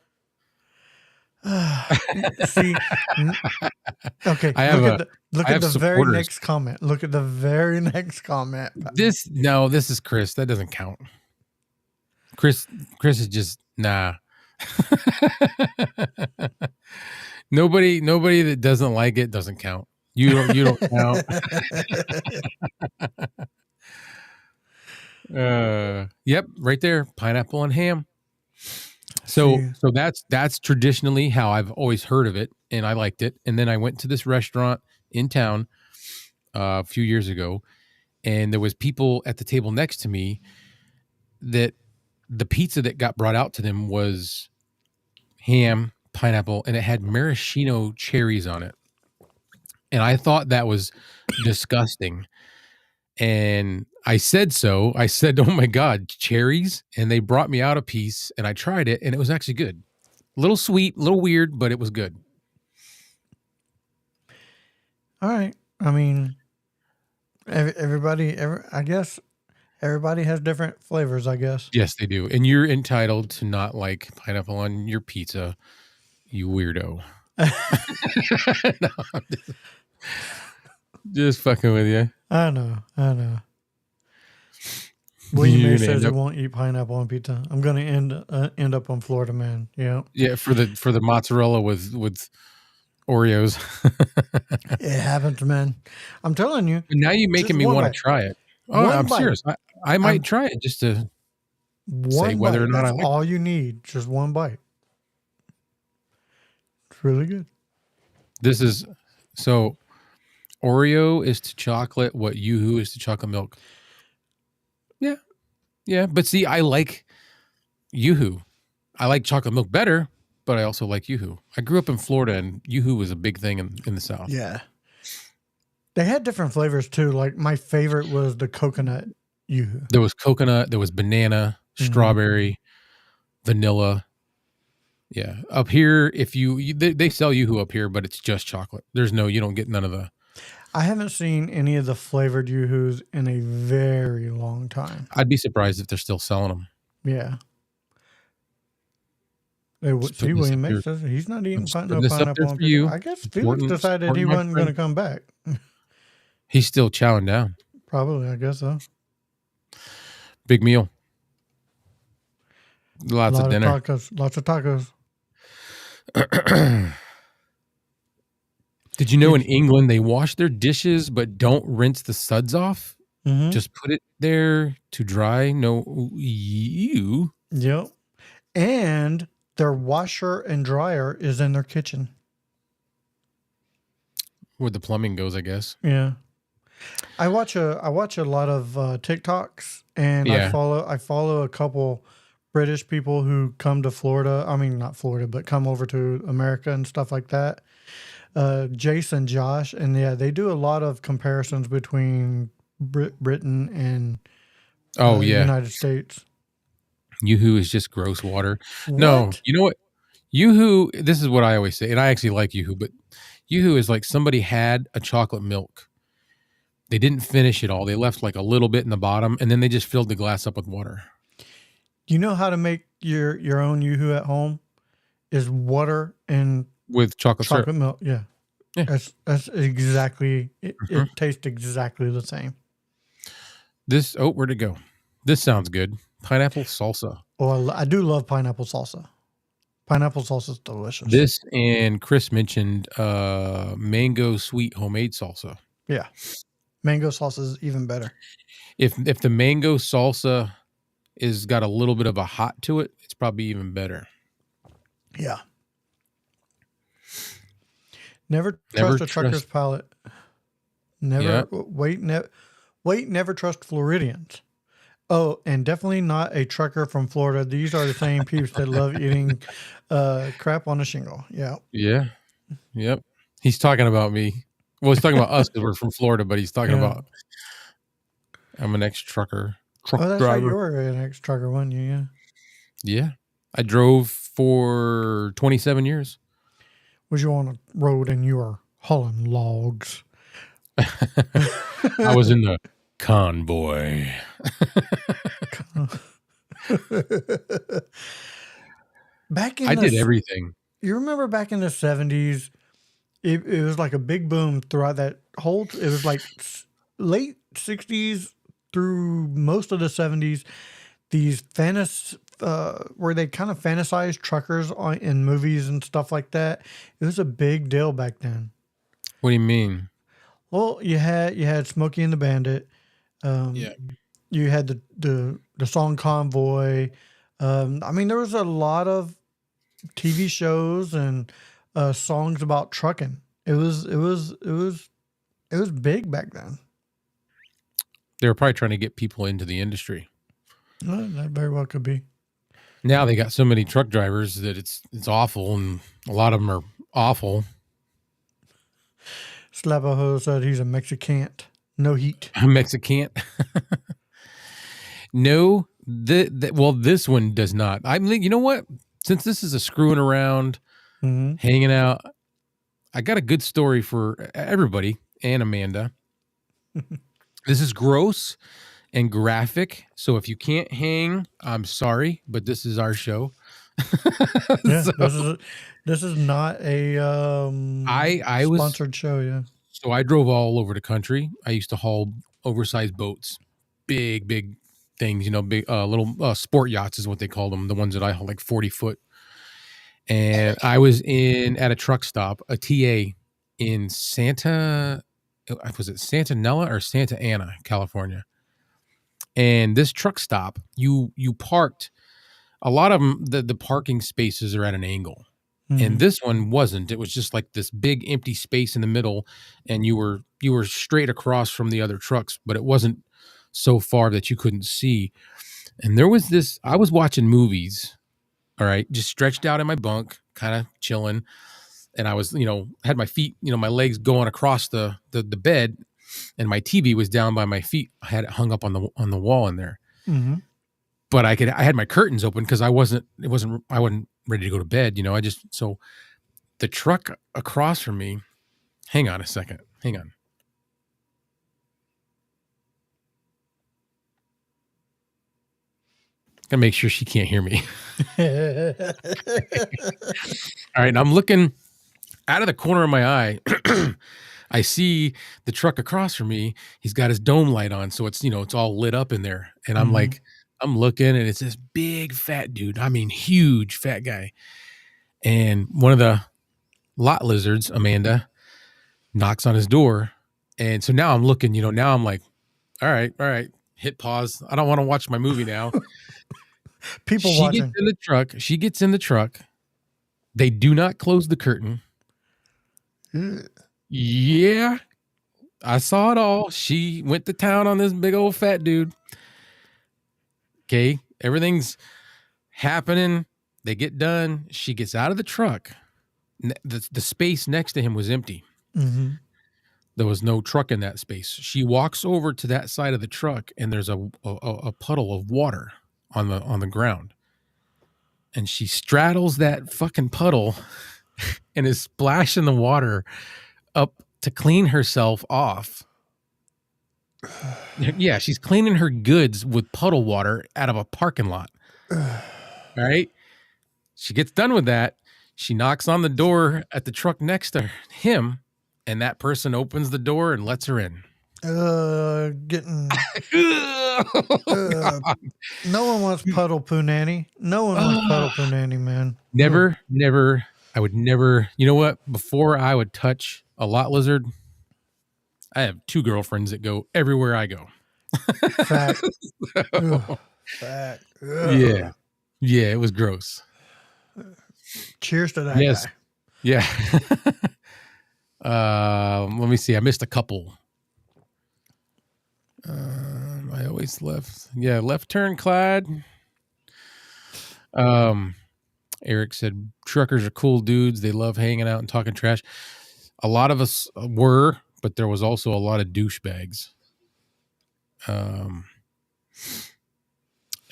See, okay. Look at the very next comment. Look at the very next comment. This is Chris. That doesn't count. Chris is just nah. Nobody that doesn't like it doesn't count. You don't count. Yep, right there, pineapple and ham. So that's traditionally how I've always heard of it, and I liked it. And then I went to this restaurant in town a few years ago, and there was people at the table next to me that the pizza that got brought out to them was ham, pineapple, and it had maraschino cherries on it. And I thought that was disgusting. And I said so. I said, "Oh my God, cherries!" And they brought me out a piece, and I tried it, and it was actually good. A little sweet, a little weird, but it was good. All right. I mean, I guess everybody has different flavors, I guess. Yes, they do. And you're entitled to not like pineapple on your pizza, you weirdo. No, I'm just fucking with you. I know. William You're May gonna says end he up, won't eat pineapple on pizza. I'm gonna end up on Florida Man. Yeah, for the mozzarella with Oreos. it happens, man. I'm telling you, Now you're just making me one want to bite. try it. Oh, One I'm bite. serious. I might I'm try it just to say one whether or bite. not I That's like it. all you need. Just one bite. It's really good. This is so Oreo is to chocolate what Yoo-hoo is to chocolate milk. Yeah. Yeah. But see, I like Yoo-hoo. I like chocolate milk better, but I also like Yoo-hoo. I grew up in Florida and Yoo-hoo was a big thing in the South. Yeah. They had different flavors too. Like my favorite was the coconut Yoo-hoo. There was coconut, there was banana, strawberry, vanilla. Yeah. Up here, if they sell Yoo-hoo up here, but it's just chocolate. You don't get none of the. I haven't seen any of the flavored Yoo-hoos in a very long time. I'd be surprised if they're still selling them. Yeah. See, William May says he's not eating pineapple on pizza. I guess Felix decided he wasn't going to come back. He's still chowing down. Probably, I guess so. Big meal. Lots of dinner. Lots of tacos. Did you know in England they wash their dishes but don't rinse the suds off? Mm-hmm. Just put it there to dry. No, you. Yep. And their washer and dryer is in their kitchen. Where the plumbing goes, I guess. Yeah. I watch a lot of TikToks, and I follow a couple British people who come to Florida. I mean, not Florida, but come over to America and stuff like that. Jason, Josh, and yeah, they do a lot of comparisons between Britain and United States. Yoo-hoo is just gross water. What? No, you know what? Yoo-hoo, this is what I always say, and I actually like Yoo-hoo, but Yoo-hoo is like somebody had a chocolate milk. They didn't finish it all. They left like a little bit in the bottom, and then they just filled the glass up with water. You know how to make your own Yoo-hoo at home? Is water and with chocolate milk. Yeah. That's exactly it. It tastes exactly the same. Where'd it go? This sounds good. Pineapple salsa. Oh, I do love pineapple salsa. Pineapple salsa is delicious. This, and Chris mentioned mango sweet homemade salsa. Yeah. Mango salsa is even better. If the mango salsa is got a little bit of a hot to it, it's probably even better. Yeah. Never trust a trucker's palate. Never never trust Floridians. Oh, and definitely not a trucker from Florida. These are the same peeps that love eating crap on a shingle. Yeah. Yeah. Yep. He's talking about me. Well, he's talking about us because we're from Florida, but he's talking about I'm an ex-trucker. That's right. You were an ex-trucker, weren't you? Yeah. Yeah. I drove for 27 years. Was you on a road and you were hauling logs? I was in the convoy. I did everything. You remember back in the 70s, it was like a big boom throughout that whole, it was like late 60s through most of the 70s, these where they kind of fantasized truckers in movies and stuff like that. It was a big deal back then. What do you mean? Well, you had Smokey and the Bandit. You had the song Convoy. I mean, there was a lot of TV shows and songs about trucking. It was big back then. They were probably trying to get people into the industry. That very well could be. Now they got so many truck drivers that it's awful, and a lot of them are awful. Slavaho said he's a Mexican. No heat. A Mexican. No, well, this one does not. I mean, you know what? Since this is a screwing around, hanging out, I got a good story for everybody and Amanda. This is gross and graphic, so if you can't hang, I'm sorry, but this is our show. Yeah, this is not a sponsored show. Yeah. So I drove all over the country. I used to haul oversized boats, big things, big little sport yachts is what they call them, the ones that I hold, like 40-foot. And I was at a truck stop, a TA in was it Santa Nella or Santa Ana, California? And this truck stop, you parked. A lot of them, the parking spaces are at an angle. And this one wasn't. It was just like this big empty space in the middle, and you were straight across from the other trucks, but it wasn't so far that you couldn't see. And there was this. I was watching movies, all right, just stretched out in my bunk, kind of chilling, and I was, had my feet, my legs going across the bed, and my TV was down by my feet. I had it hung up on the wall in there. Mm-hmm. But I had my curtains open because I wasn't ready to go to bed. So the truck across from me, hang on a second. Hang on. Gotta make sure she can't hear me. All right. And I'm looking out of the corner of my eye. I see the truck across from me. He's got his dome light on. So it's, it's all lit up in there. And I'm like, I'm looking, and it's this big fat dude. I mean, huge fat guy. And one of the lot lizards, Amanda, knocks on his door. And so now I'm looking, now I'm like, all right, hit pause. I don't want to watch my movie now. People watching. She gets in the truck. They do not close the curtain. Yeah. I saw it all. She went to town on this big old fat dude. Okay, everything's happening. They get done. She gets out of the truck. The space next to him was empty. Mm-hmm. There was no truck in that space. She walks over to that side of the truck, and there's a puddle of water on the ground. And she straddles that fucking puddle and is splashing the water up to clean herself off. Yeah, she's cleaning her goods with puddle water out of a parking lot. All right. She gets done with that. She knocks on the door at the truck next to him, and that person opens the door and lets her in. Getting. No one wants puddle poo nanny. No one wants puddle poo nanny, man. Never. I would never. You know what? Before I would touch a lot lizard, I have 2 girlfriends that go everywhere I go. Fact. Fact. Yeah. Yeah, it was gross. Cheers to that guy. Yeah. Let me see. I missed a couple. I always left. Yeah, left turn, Clyde. Eric said, truckers are cool dudes. They love hanging out and talking trash. A lot of us were, but there was also a lot of douchebags.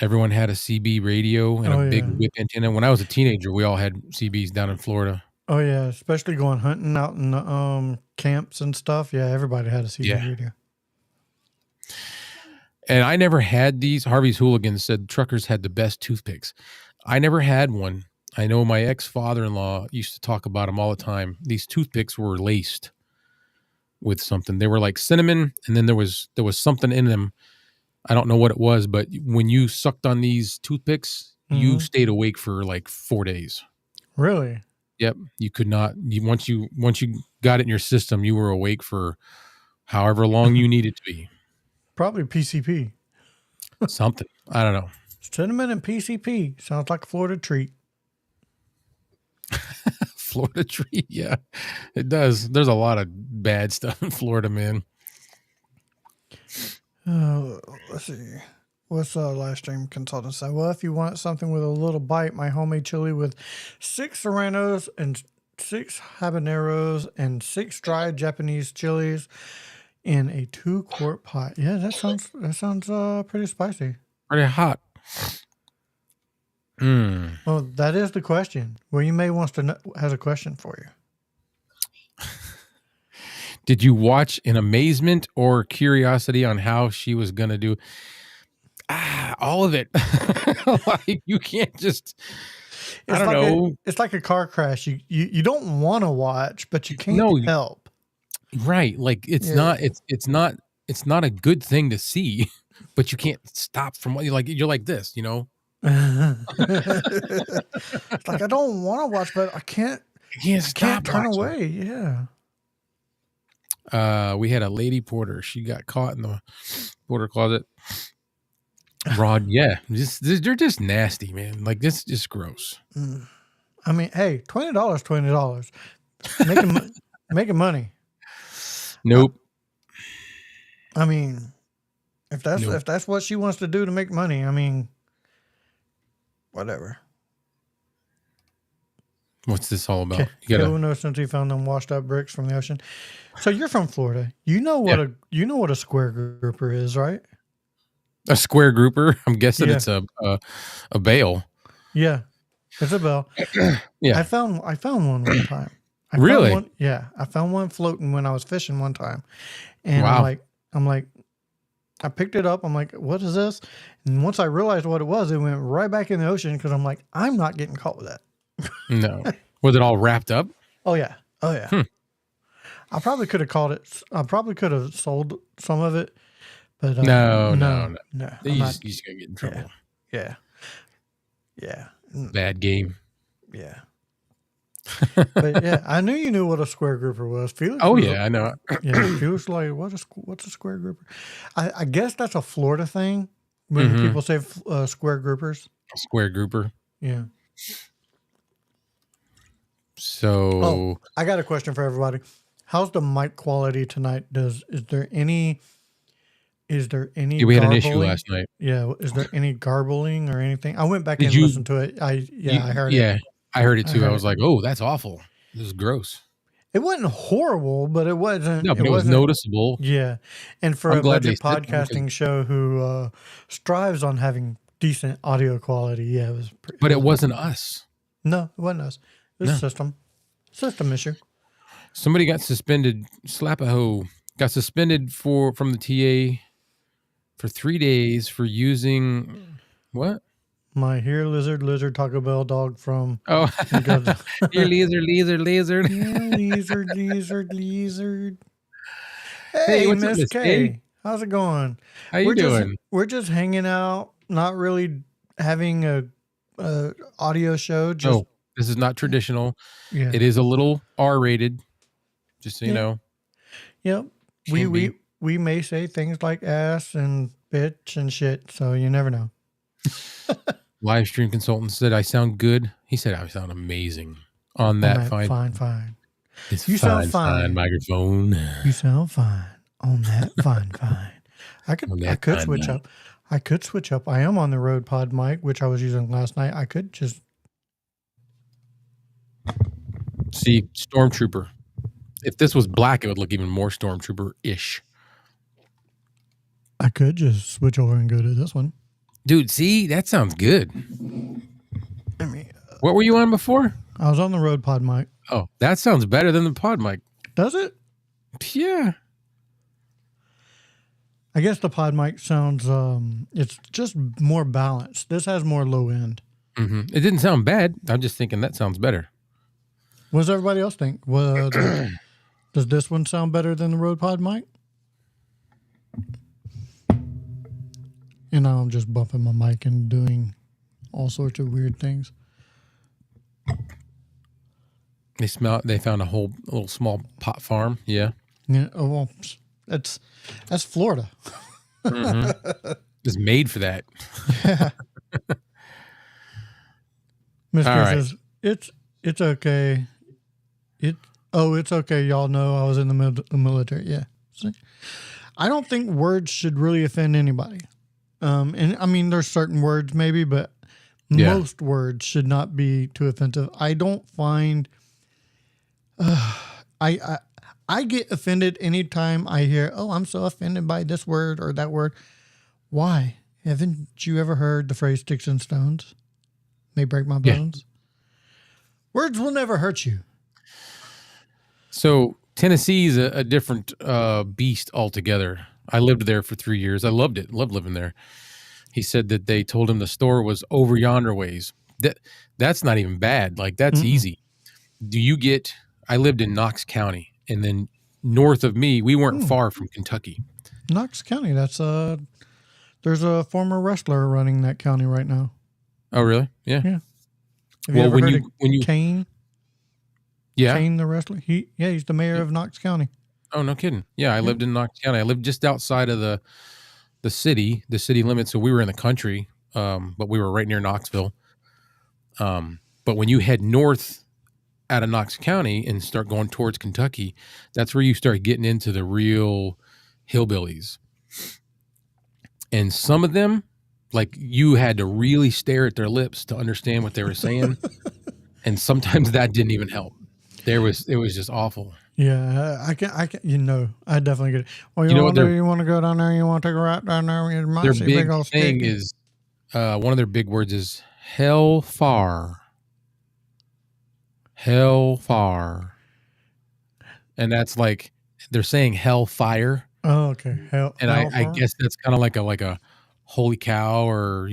Everyone had a CB radio and a big whip antenna. When I was a teenager, we all had CBs down in Florida. Oh yeah, especially going hunting out in the camps and stuff. Yeah, everybody had a CB radio. And I never had these. Harvey's Hooligans said truckers had the best toothpicks. I never had one. I know my ex-father-in-law used to talk about them all the time. These toothpicks were laced with something. They were like cinnamon, and then there was something in them. I don't know what it was, but when you sucked on these toothpicks, you stayed awake for like 4 days. Really? Yep. You could not. Once you got it in your system, you were awake for however long you needed to be. Probably PCP. Something. I don't know. Cinnamon and PCP. Sounds like a Florida treat. Florida treat, yeah. It does. There's a lot of bad stuff in Florida, man. Let's see. What's live stream consultant say? Well, if you want something with a little bite, my homemade chili with 6 serranos and 6 habaneros and 6 dried Japanese chilies in a 2-quart pot. Yeah, that sounds pretty spicy. Pretty hot. Well, that is the question. William May has a question for you. Did you watch in amazement or curiosity on how she was going to do? All of it. Like, you can't just, I don't know. It's like a car crash. You don't want to watch, but you can't help. Right. Like it's not a good thing to see. but you can't stop from what you're like this, you know. It's like I don't want to watch, but I can't stop turn watching. away. Yeah. We had a lady porter. She got caught in the porter closet. Rod, yeah, they're just nasty, man. Like, this is just gross. I mean, hey, $20, making money. Nope. I mean, if that's what she wants to do to make money, I mean, whatever. What's this all about? Who knows since he found them washed up bricks from the ocean. So you're from Florida. You know what a square grouper is, right? A square grouper. I'm guessing it's a bale. Yeah, it's a bale. Yeah, I found one time. Really? I found one floating when I was fishing one time, and wow. I'm like, I picked it up. I'm like, what is this? And once I realized what it was, it went right back in the ocean because I'm like, I'm not getting caught with that. No. Was it all wrapped up? Oh yeah. I probably could have caught it. I probably could have sold some of it, but no. You just gonna get in trouble. Yeah. Bad game. Yeah. But yeah, I knew you knew what a square grouper was. Felix. Oh yeah, I know. Yeah, Felix like, what's a square grouper? I guess that's a Florida thing when people say square groupers. A square grouper. Yeah. So I got a question for everybody. How's the mic quality tonight? Is there any yeah, we had an issue last night. Yeah, is there any garbling or anything? I went back and listened to it. I heard it. Yeah, I heard it too. I was like, oh, that's awful. This is gross. It wasn't horrible, but it wasn't. No, but it was noticeable. Yeah, and for a budget podcasting show who strives on having decent audio quality, yeah, it was. But it wasn't us. No, it wasn't us. It was system issue. Somebody got suspended. Slap-a-hoe got suspended from the TA for 3 days for using what? My here lizard Taco Bell dog from. Oh, here lizard. Yeah, lizard. Hey, what's Miss up, K? How's it going? How you doing? We're just hanging out, not really having a audio show. This is not traditional. Yeah. It is a little R-rated, just so you know. Yep. We may say things like ass and bitch and shit, so you never know. Live stream consultant said I sound good. He said I sound amazing on that fine. You sound fine microphone. You sound fine on that fine. I could switch up. I could switch up. I am on the Rode Pod mic, which I was using last night. I could just see Stormtrooper. If this was black, it would look even more Stormtrooper-ish. I could just switch over and go to this one. Dude, see? That sounds good. I mean, what were you on before? I was on the Rode Pod mic. Oh, that sounds better than the Pod mic. Does it? Yeah. I guess the Pod mic sounds, it's just more balanced. This has more low end. Mm-hmm. It didn't sound bad. I'm just thinking that sounds better. What does everybody else think? Does this one sound better than the Rode Pod mic? And now I'm just bumping my mic and doing all sorts of weird things. They found a little small pot farm. Yeah. Yeah. Oh, well, that's Florida. Mm-hmm. It's made for that. Yeah. Miss says it's okay. It's okay. Y'all know I was in the military. Yeah. See? I don't think words should really offend anybody. And I mean, there's certain words maybe, but most words should not be too offensive. I don't find, I get offended anytime I hear, oh, I'm so offended by this word or that word. Why? Haven't you ever heard the phrase sticks and stones may break my bones? Yeah. Words will never hurt you. So Tennessee is a different beast altogether. I lived there for 3 years. I loved it. Loved living there. He said that they told him the store was over yonder ways. That's not even bad. Like, that's easy. I lived in Knox County, and then north of me, we weren't far from Kentucky. Knox County, that's There's a former wrestler running that county right now. Oh, really? Yeah. Yeah. Have Well, you ever when heard you of when you Kane? yeah. Kane the wrestler? He's the mayor of Knox County. Oh, no kidding. Yeah, I Yeah. lived in Knox County. I lived just outside of the city limits. So we were in the country, but we were right near Knoxville. But when you head north out of Knox County and start going towards Kentucky, that's where you start getting into the real hillbillies. And some of them, like, you had to really stare at their lips to understand what they were saying. And sometimes that didn't even help. It was just awful. Yeah, I can, I definitely get it. Well, You know what you want to go down there, you want to take a right down there, you might their see a big big old thing sticky. is, one of their big words is hellfire. Hellfire. And that's like, they're saying hellfire. Oh, okay. And I hellfire? guess that's kind of like a holy cow or,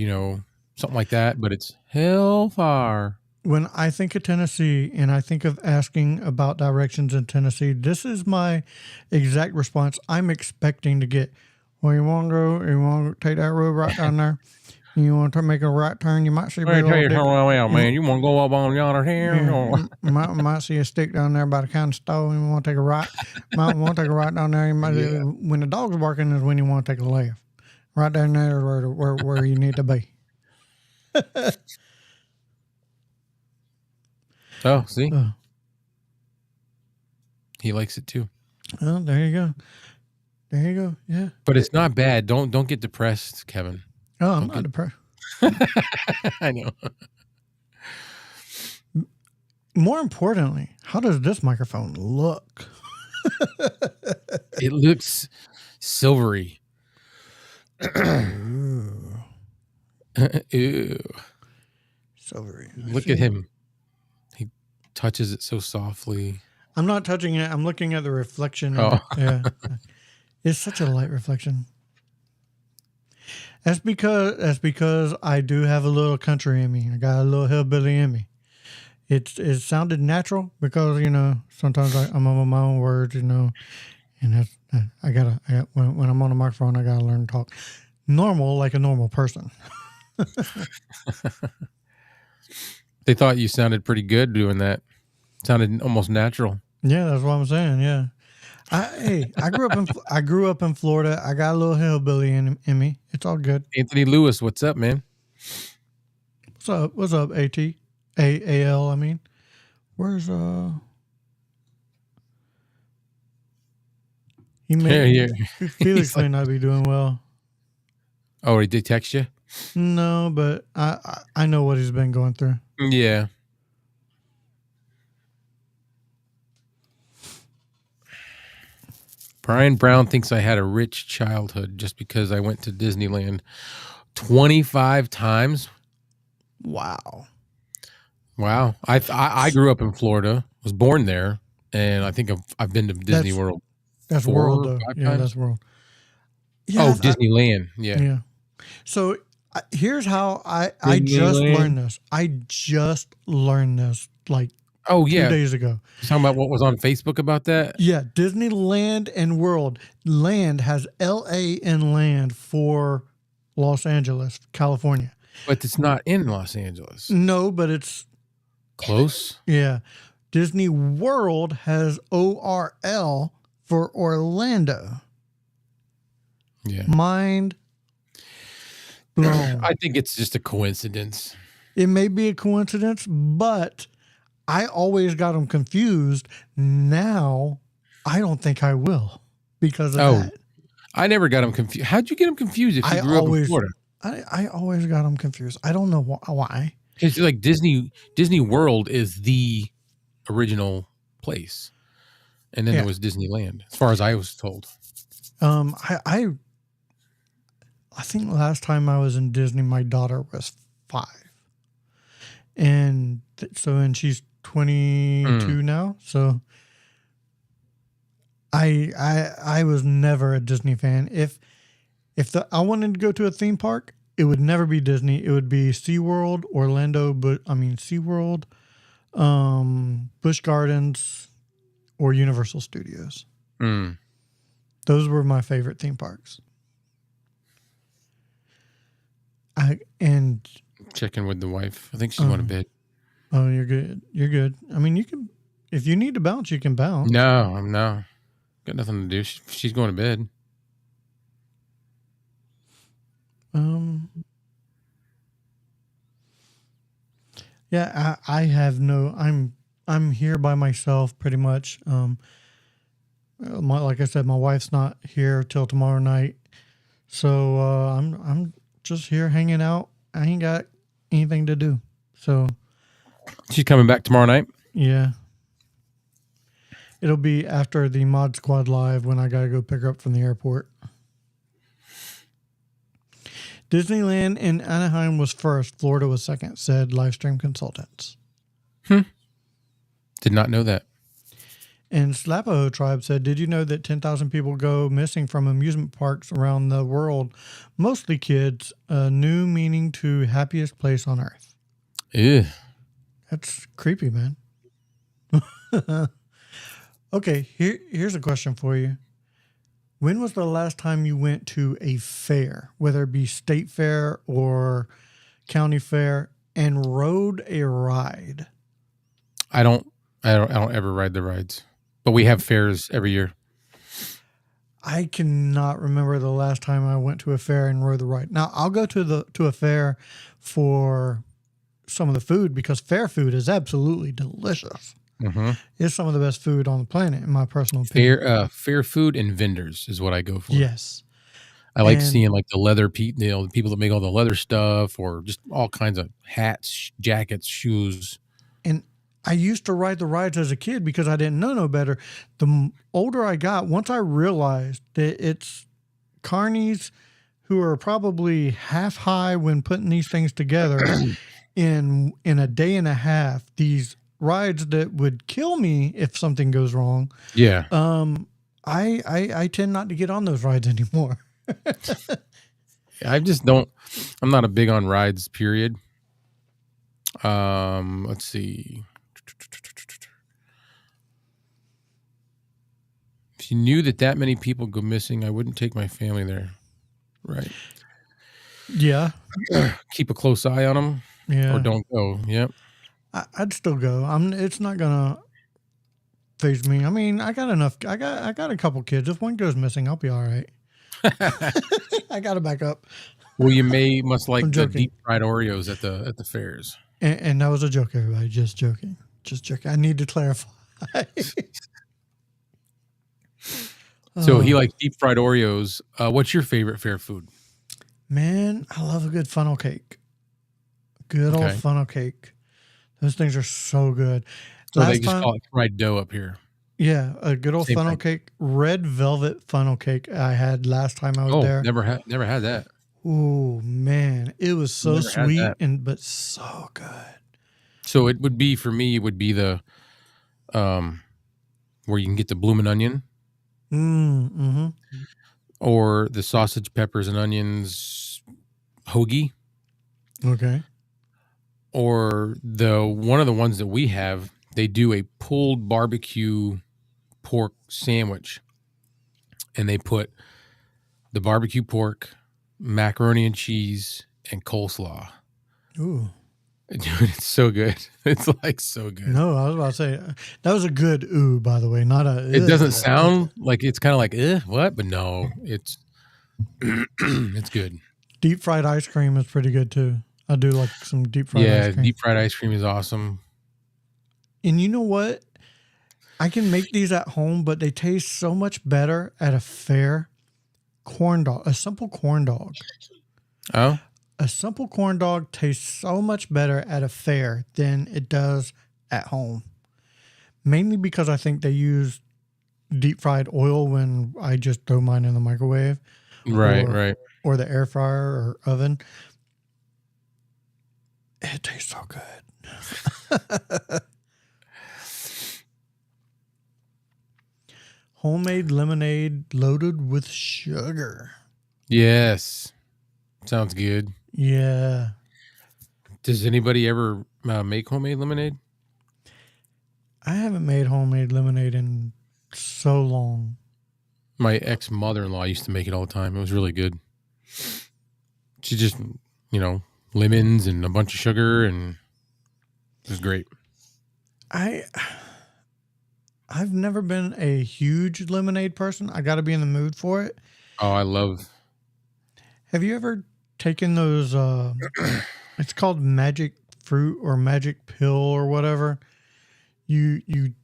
something like that, but it's hellfire. When I think of Tennessee and I think of asking about directions in Tennessee, this is my exact response. I'm expecting to get, well, you want to go, you want to take that road right down there, you want to make a right turn, you might see a big old dick. Man, you want to go up on yonder here? Yeah, might see a stick down there by the county store. You want to take a right. Might want to take a right down there. You might, when the dog's barking is when you want to take a left. Right down there is where you need to be. Oh, see? He likes it too. Oh, there you go. There you go. Yeah. But it's not bad. Don't get depressed, Kevin. Oh, I'm not depressed. I know. More importantly, how does this microphone look? It looks silvery. Ew. Silvery. Look at him. He touches it so softly. I'm not touching it. I'm looking at the reflection. Oh. Yeah. It's such a light reflection. That's because I do have a little country in me. I got a little hillbilly in me. It sounded natural because, sometimes I'm on my own words, and that's, when I'm on the microphone, I got to learn to talk normal, like a normal person. They thought you sounded pretty good doing that. Sounded almost natural. Yeah, that's what I'm saying. Yeah. I grew up in Florida. I got a little hillbilly in me. It's all good. Anthony Lewis, what's up, man? What's up? What's up, AL? I mean, where's Felix may not be doing well. Oh, he did text you? No, but I know what he's been going through. Yeah. Brian Brown thinks I had a rich childhood just because I went to Disneyland 25 times. Wow. I grew up in Florida, was born there, and I think I've been to Disney World. That's World, though. Yeah, that's World. Yeah, Disneyland. Yeah. So here's how I just learned this. I just learned this like 2 days ago. You're talking about what was on Facebook about that? Yeah, Disneyland and World. Land has LA and land for Los Angeles, California. But it's not in Los Angeles. No, but it's close. Yeah. Disney World has ORL for Orlando. Yeah. Mind blown. I think it's just a coincidence. It may be a coincidence, but I always got them confused. Now, I don't think I will because of that. I never got them confused. How'd you get them confused if you grew up in Florida? I always got them confused. I don't know why. It's like Disney World is the original place. And then there was Disneyland, as far as I was told. I think last time I was in Disney, my daughter was 5. And she's 22 now. So I was never a Disney fan. If I wanted to go to a theme park, it would never be Disney. It would be SeaWorld, SeaWorld, Busch Gardens, or Universal Studios. Those were my favorite theme parks. And Checking with the wife. I think she's going to bed. oh, you're good. You're good. I mean, you can, if you need to bounce, you can bounce. No, I'm no. Got nothing to do. She's going to bed. Yeah, I have no. I'm here by myself pretty much. Like I said, my wife's not here till tomorrow night, so I'm just here hanging out. I ain't got anything to do, so She's coming back tomorrow night. yeah. It'll be after the Mod Squad live when I gotta go pick her up from the airport. Disneyland in Anaheim was first, Florida was second, said Livestream Consultants. Did not know that. And Slapaho Tribe said, did you know that 10,000 people go missing from amusement parks around the world? Mostly kids. A new meaning to happiest place on earth. Ew. That's creepy, man. Okay, here's a question for you. When was the last time you went to a fair, whether it be state fair or county fair, and rode a ride? I don't ever ride the rides, but we have fairs every year. I cannot remember the last time I went to a fair and rode the ride. Now I'll go to a fair for some of the food because fair food is absolutely delicious. Mm-hmm. It's some of the best food on the planet, in my personal opinion. Fair food and vendors is what I go for. Yes. I like seeing like the leather the people that make all the leather stuff, or just all kinds of hats, jackets, shoes. And I used to ride the rides as a kid because I didn't know no better. The older I got, once I realized that it's carnies who are probably half high when putting these things together in a day and a half, these rides that would kill me if something goes wrong. Yeah. I tend not to get on those rides anymore. I just don't. I'm not a big on rides. Period. Let's see. If you knew that many people go missing, I wouldn't take my family there. Right. Yeah. Keep a close eye on them. Yeah. Or don't go. Yep. I'd still go. It's not gonna phase me. I mean, I got enough. I got a couple kids. If one goes missing, I'll be all right. I got to back up. Well, you must like the deep fried Oreos at the fairs. And that was a joke, everybody. Just joking. Just joking. I need to clarify. So he likes deep fried Oreos. What's your favorite fair food? Man, I love a good funnel cake. Good old funnel cake. Those things are so good. So they just call it fried dough up here. Yeah, a good old funnel cake, red velvet funnel cake I had last time I was there. Never had that. Oh man, it was so sweet but so good. So it would be for me. It would be the where you can get the bloomin' onion, or the sausage, peppers, and onions hoagie. Okay. Or one of the ones that we have, they do a pulled barbecue pork sandwich, and they put the barbecue pork, macaroni and cheese, and coleslaw. Ooh. Dude, it's so good. It's like so good. No, I was about to say that was a good ooh, by the way, not a. It doesn't sound like it's kind of like what, but no, it's it's good. Deep fried ice cream is pretty good too. I do like some deep fried ice cream. Yeah, deep fried ice cream is awesome. And you know what? I can make these at home, but they taste so much better at a fair. Corn dog, a simple corn dog. Oh? A simple corn dog tastes so much better at a fair than it does at home. Mainly because I think they use deep fried oil when I just throw mine in the microwave. Right. Or the air fryer or oven. It tastes so good. Homemade lemonade loaded with sugar. Yes. Sounds good. Yeah. Does anybody ever make homemade lemonade? I haven't made homemade lemonade in so long. My ex-mother-in-law used to make it all the time. It was really good. She just lemons and a bunch of sugar, and it was great. I've never been a huge lemonade person. I got to be in the mood for it. Oh, I love. Have you ever taken those? It's called magic fruit or magic pill or whatever. Depending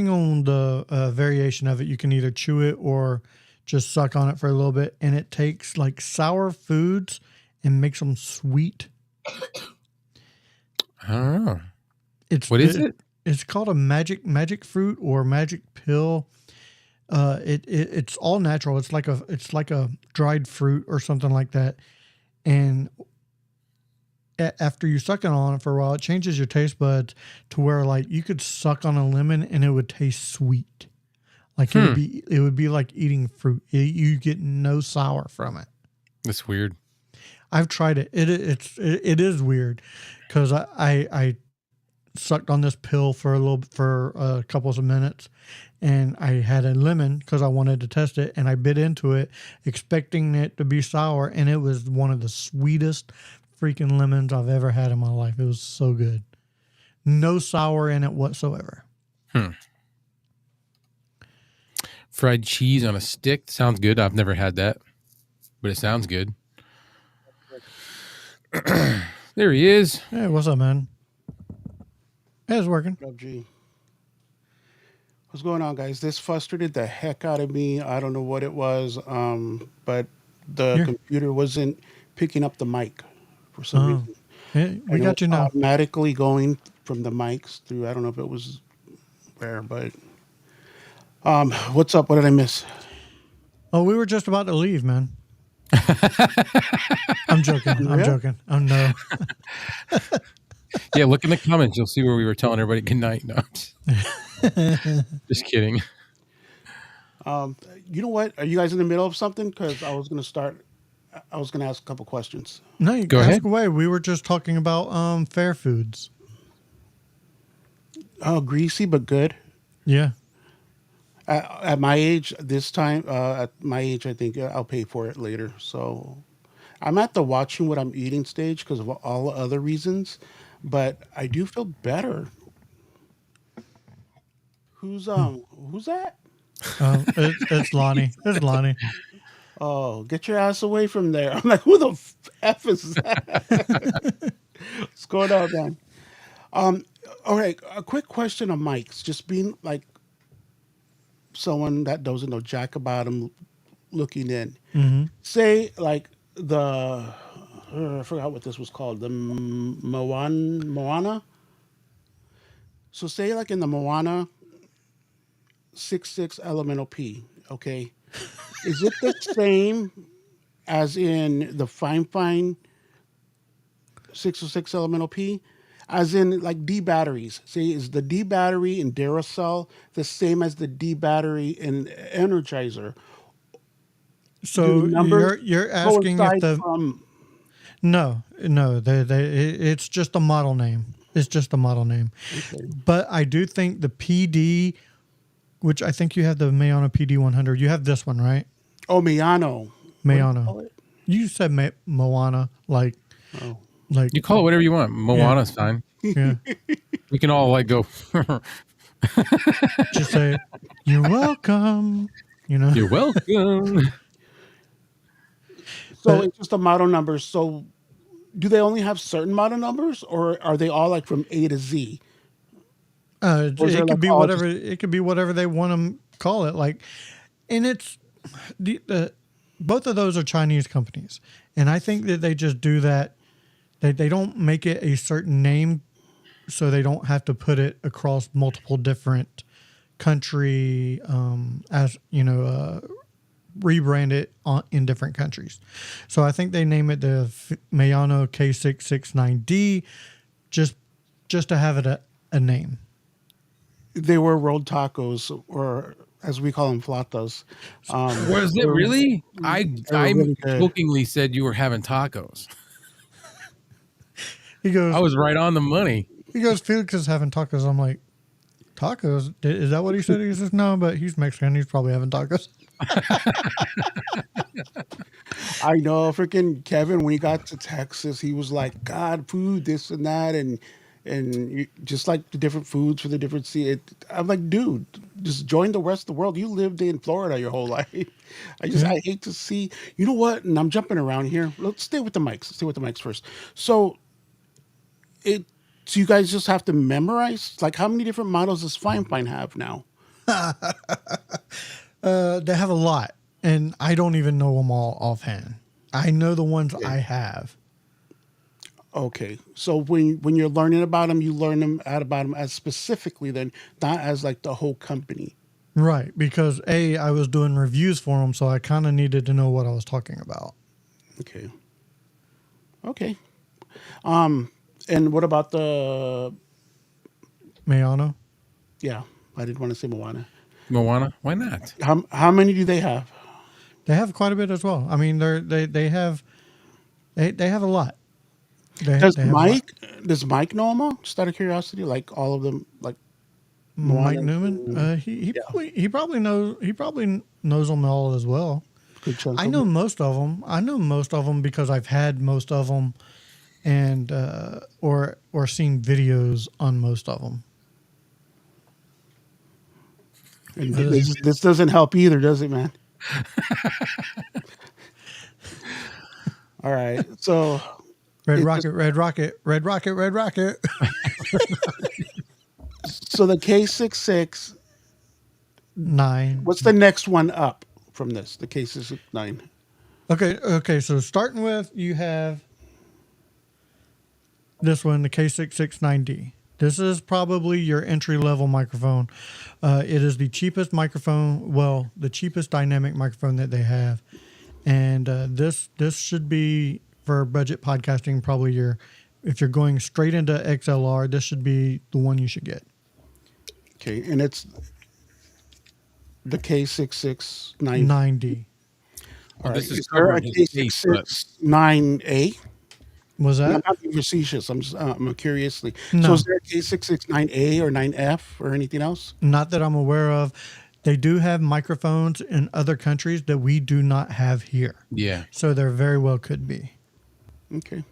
on the variation of it, you can either chew it or just suck on it for a little bit, and it takes like sour foods and makes them sweet. I don't know. What is it? It's called a magic fruit or magic pill. It's all natural. It's like a dried fruit or something like that. And after you suck on it for a while, it changes your taste buds to where like you could suck on a lemon and it would taste sweet. Like it would be like eating fruit. You get no sour from it. That's weird. I've tried it. It is weird because I sucked on this pill for a couple of minutes, and I had a lemon because I wanted to test it, and I bit into it expecting it to be sour, and it was one of the sweetest freaking lemons I've ever had in my life. It was so good. No sour in it whatsoever. Fried cheese on a stick sounds good. I've never had that, but it sounds good. There he is. Hey, what's up, man? Hey, it's working. G. What's going on, guys? This frustrated the heck out of me. I don't know what it was, but the computer wasn't picking up the mic for some reason. Yeah, we got you now. Automatically going from the mics through. I don't know if it was where, but what's up? What did I miss? Oh, we were just about to leave, man. I'm joking. I'm joking. Oh no. Yeah, look in the comments. You'll see where we were telling everybody good night. No, just kidding. You know what? Are you guys in the middle of something? Because I was going to ask a couple questions. No, you go ask ahead. away. We were just talking about fair foods. Oh, greasy but good. Yeah. At my age, I think I'll pay for it later. So I'm at the watching what I'm eating stage because of all the other reasons, but I do feel better. Who's that? It's Lonnie. It's Lonnie. Oh, get your ass away from there. I'm like, who the F is that? What's going on, man? All right, a quick question on mics. Just being like someone that doesn't know jack about them looking in. Mm-hmm. Say like I forgot what this was called, the Moana. So say like in the Moana 6.6 elemental P, okay? Is it the same as in the fine 606 elemental P? As in like D batteries. Say, is the D battery in Duracell the same as the D battery in Energizer? So you're asking if the no, it's just a model name. It's just a model name. Okay. But I do think the PD, which I think you have the Mayano PD 100. You have this one, right? Oh, Mayano. You said Moana, like. Oh. Like you call it whatever you want. Moana's fine. Yeah. We can all like go. Just say, "You're welcome." You're welcome. So it's just a model number. So do they only have certain model numbers, or are they all like from A to Z? It could be whatever. It could be whatever they want to call it. Like, and it's both of those are Chinese companies, and I think that they just do that. They don't make it a certain name, so they don't have to put it across multiple different country, rebrand it in different countries. So I think they name it the Mayano K669D, just to have it a name. They were rolled tacos, or as we call them, flatas. Was it really? I really jokingly said you were having tacos. He goes, I was right on the money. He goes, Felix is having tacos. I'm like, tacos? Is that what he said? He says, no, but he's Mexican. He's probably having tacos. I know, freaking Kevin. When he got to Texas, he was like, "God, food, this and that," and just like the different foods for the different I'm like, dude, just join the rest of the world. You lived in Florida your whole life. Yeah. I hate to see. You know what? And I'm jumping around here. Let's stay with the mics. Let's stay with the mics first. So it. So you guys just have to memorize. Like, how many different models does Fine Fine have now? They have a lot, and I don't even know them all offhand. I know the ones Okay. I have. Okay, so when you're learning about them, you learn them out about them as specifically, then not as like the whole company. Right, because I was doing reviews for them, so I kind of needed to know what I was talking about. Okay. Okay. And what about the? Mayano, Yeah, I didn't want to say Moana. Moana? Why not? How many do they have? they have quite a bit as well. I mean, they have they have a lot. Does They have a lot. Mike know them all? Just out of curiosity, like all of them, like Mike Moana. Newman, Yeah, he probably knows them all as well. good chunk I of know them. most of them. I know most of them because I've had most of them, and or seen videos on most of them. And this doesn't help either, does it, man? All right, so Red it just Rocket, Red Rocket, Red Rocket, Red Rocket. so the K66. 9. What's the next one up from this? The K69. Okay. So starting with, you have this one, the K669D. This is probably your entry level microphone. It is the cheapest microphone, well, the cheapest dynamic microphone that they have, and this should be for budget podcasting. Probably if you're going straight into XLR, this should be the one you should get. Okay, and it's the K669. 9D. All Well, right. this is Is there a covered in space, but K669A? Was I'm that? not being facetious. I'm just curiously. So No, is there a K669A or 9F or anything else? not that I'm aware of. They do have microphones in other countries that we do not have here. yeah, So there very well could be. Okay.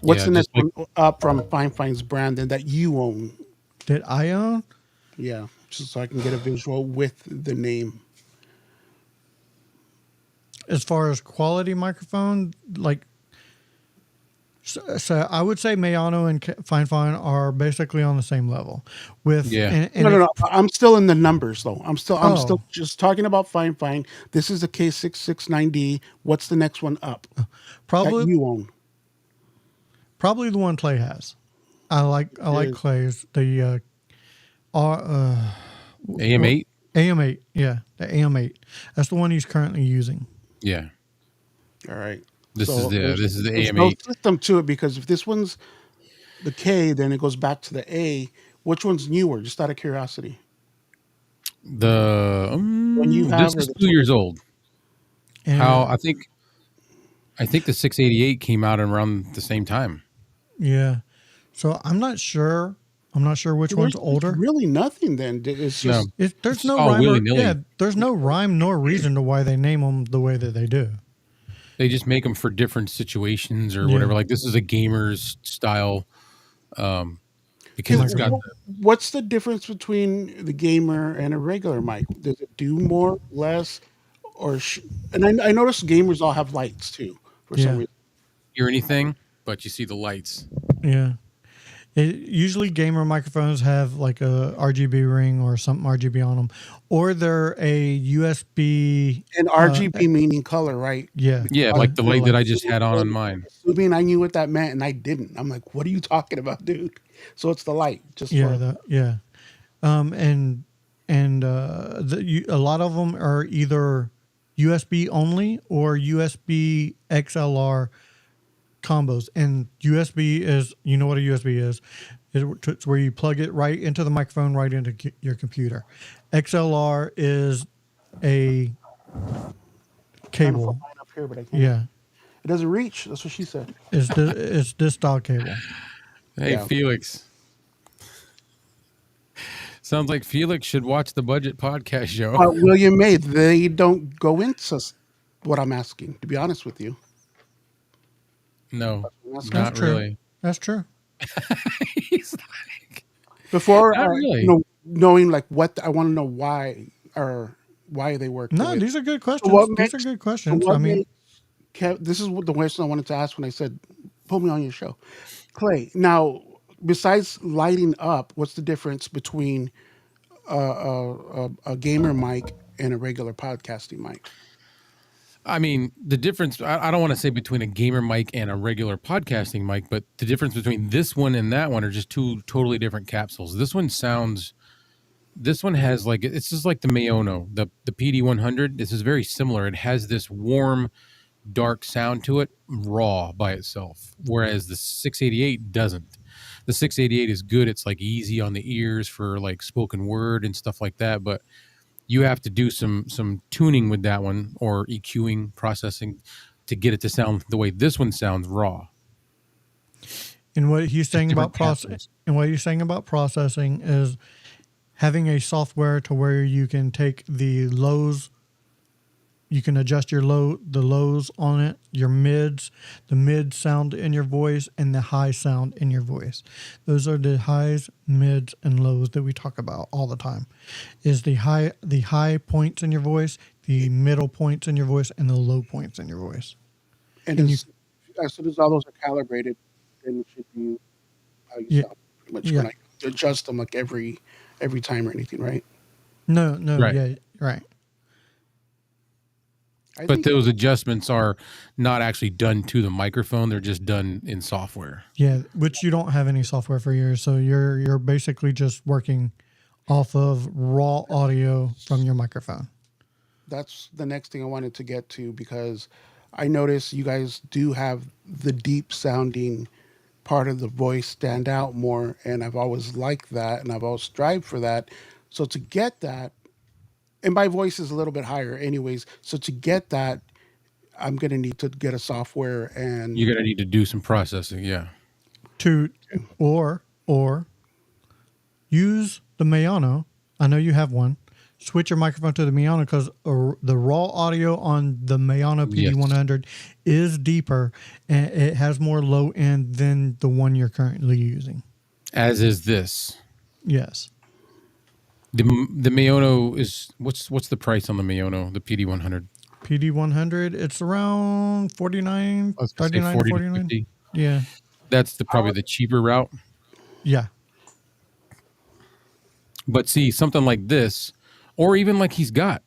What's yeah, the just next like one up from Fine Fine's brand then that you own? That I own? Yeah, just so I can get a visual with the name. As far as quality microphone, like, so I would say Mayano and Fine are basically on the same level. With yeah. and No, no, if, no. I'm still in the numbers though. I'm still oh, just talking about Fine Fine. This is the K669D. What's the next one up that probably you own? probably the one Clay has. I like Is Clay's the AM8. AM8. Yeah, the AM8. That's the one he's currently using. Yeah, all right. this So is the there's no AM8. system to it because if this one's the K, then it goes back to the A. Which one's newer? Just out of curiosity. The When you this have or is the 2 years old. How And I think the 688 came out around the same time. yeah, so I'm not sure. I'm not sure which one's There's older. really nothing then. It's No, just There's it's no all rhyme willy or yeah, nilly. there's no rhyme nor reason to why they name them the way that they do. They just make them for different situations or Yeah, whatever. Like this is a gamer's style because it's got microphone. what's the difference between the gamer and a regular mic? Does it do more, less, or and I noticed gamers all have lights too for some Yeah, reason. hear anything, but you see the lights. yeah. Usually gamer microphones have like a RGB ring or something RGB on them, or they're a USB. And RGB meaning color, right? Yeah, Yeah, I was like the they're light that like I just had on mine. assuming I knew what that meant, and I didn't. I'm like, what are you talking about, dude? So it's the light, just yeah, for yeah. And a lot of them are either USB only or USB XLR combos. And USB is, you know what a USB is? It's where you plug it right into the microphone, right into your computer. XLR is a trying to find cable. mine up here, but I can't. Yeah, It doesn't reach. That's what she said. it's this style cable. Hey, Yeah. Felix. Sounds like Felix should watch the Budget Podcast show. William May, they don't go into what I'm asking, to be honest with you. No, That's not true. really. That's true. He's like, before not really. knowing like what I want to know why they work. the No, way. these are good So questions. what These are makes good so questions. what I mean, makes this is what the question I wanted to ask when I said put me on your show, Clay. Now, besides lighting up, what's the difference between a gamer mic and a regular podcasting mic? I mean, the difference, I don't want to say between a gamer mic and a regular podcasting mic, but the difference between this one and that one are just two totally different capsules. This one has like, it's just like the Mayono, the PD100. This is very similar. It has this warm, dark sound to it, raw by itself, whereas the 688 doesn't. The 688 is good. It's like easy on the ears for like spoken word and stuff like that, but you have to do some tuning with that one, or EQing, processing, to get it to sound the way this one sounds, raw. and what he's saying Different about capsules. processing is having a software to where you can take the lows, you can adjust the lows on it, your mids, the mid sound in your voice, and the high sound in your voice. Those are the highs, mids, and lows that we talk about all the time. Is the high points in your voice, the middle points in your voice, and the low points in your voice. And And as soon as all those are calibrated, then it should be how you Yeah. sound. Pretty much Yeah. when I adjust them like every time or anything, right? No, Right. yeah, right. I But think those adjustments are not actually done to the microphone. They're just done in software. Yeah, which you don't have any software for yours, so you're basically just working off of raw audio from your microphone. that's the next thing I wanted to get to, because I notice you guys do have the deep sounding part of the voice stand out more, and I've always liked that, and I've always strived for that. So to get that, and my voice is a little bit higher anyways, so to get that, I'm gonna need to get a software and You're going to need to do some processing. Yeah. To or use the Mayano. I know you have one. Switch your microphone to the Mayano, because the raw audio on the Mayano PD100 is deeper and it has more low end than the one you're currently using. As is this. Yes. The Mayono is, what's the price on the Mayono, the PD100? PD100, it's around 49, I was going to say 39, 40 to 49. 50. Yeah. That's probably the cheaper route. Yeah. But see, something like this, or even like he's got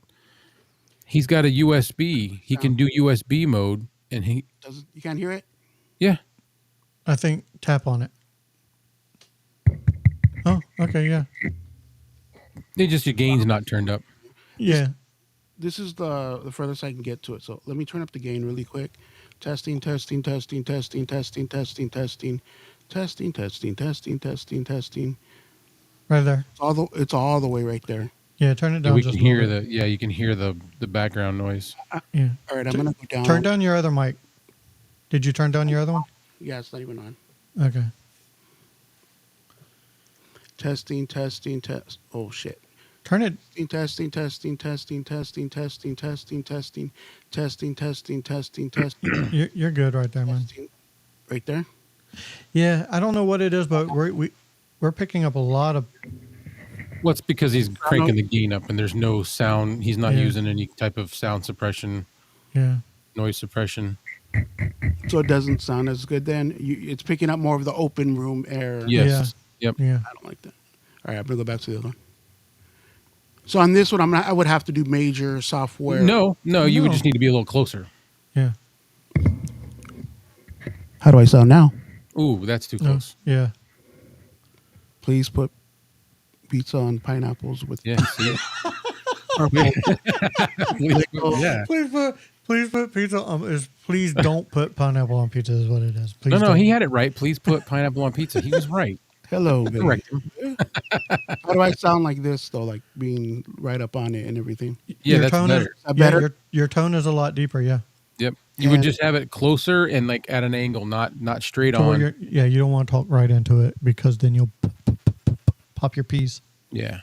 a USB. He can do USB mode, and you can't hear it. yeah. I think tap on it. Oh, okay, yeah. It's just your gain's not turned up. Yeah. This is the furthest I can get to it. So let me turn up the gain really quick. Testing, testing, testing, testing, testing, testing, testing, testing, testing, testing, testing, testing. Right there. It's all the way right there. Yeah, turn it Yeah, down we just can a hear little bit. you can hear the background noise. Yeah. All right, I'm gonna go down. Turn down your other mic. Did you turn down your other one? Yeah, it's not even on. Okay. Testing, testing, test. Oh shit. Turn it. Testing, testing, testing, testing, testing, testing, testing, testing, testing, testing, testing. You're good right there, man. Right there. Yeah, I don't know what it is, but we're picking up a lot of. Well, it's because he's cranking the gain up, and there's no sound. He's not Yeah. using any type of sound suppression, Yeah. noise suppression. So it doesn't sound as good then. It's picking up more of the open room air. Yes. Yep. Yeah. I don't like that. All right, I'm gonna go back to the other one. So on this one, I would have to do major software. No, you would No. just need to be a little closer. Yeah. How do I sound now? Ooh, that's too No. close. Yeah. Please put pizza on pineapples with Yeah. See it? Yeah. Please put pizza on. Please don't put pineapple on pizza. Is what it is. Please. No, don't. he had it right. Please put pineapple on pizza. He was right. hello, baby. Correct. How do I sound like this though? Like being right up on it and everything. Yeah, Your that's tone better. Is, Is that yeah, better? your tone is a lot deeper. Yeah. Yep. You would And- just have it closer and like at an angle, not straight To where on. you don't want to talk right into it, because then you'll pop your piece. Yeah.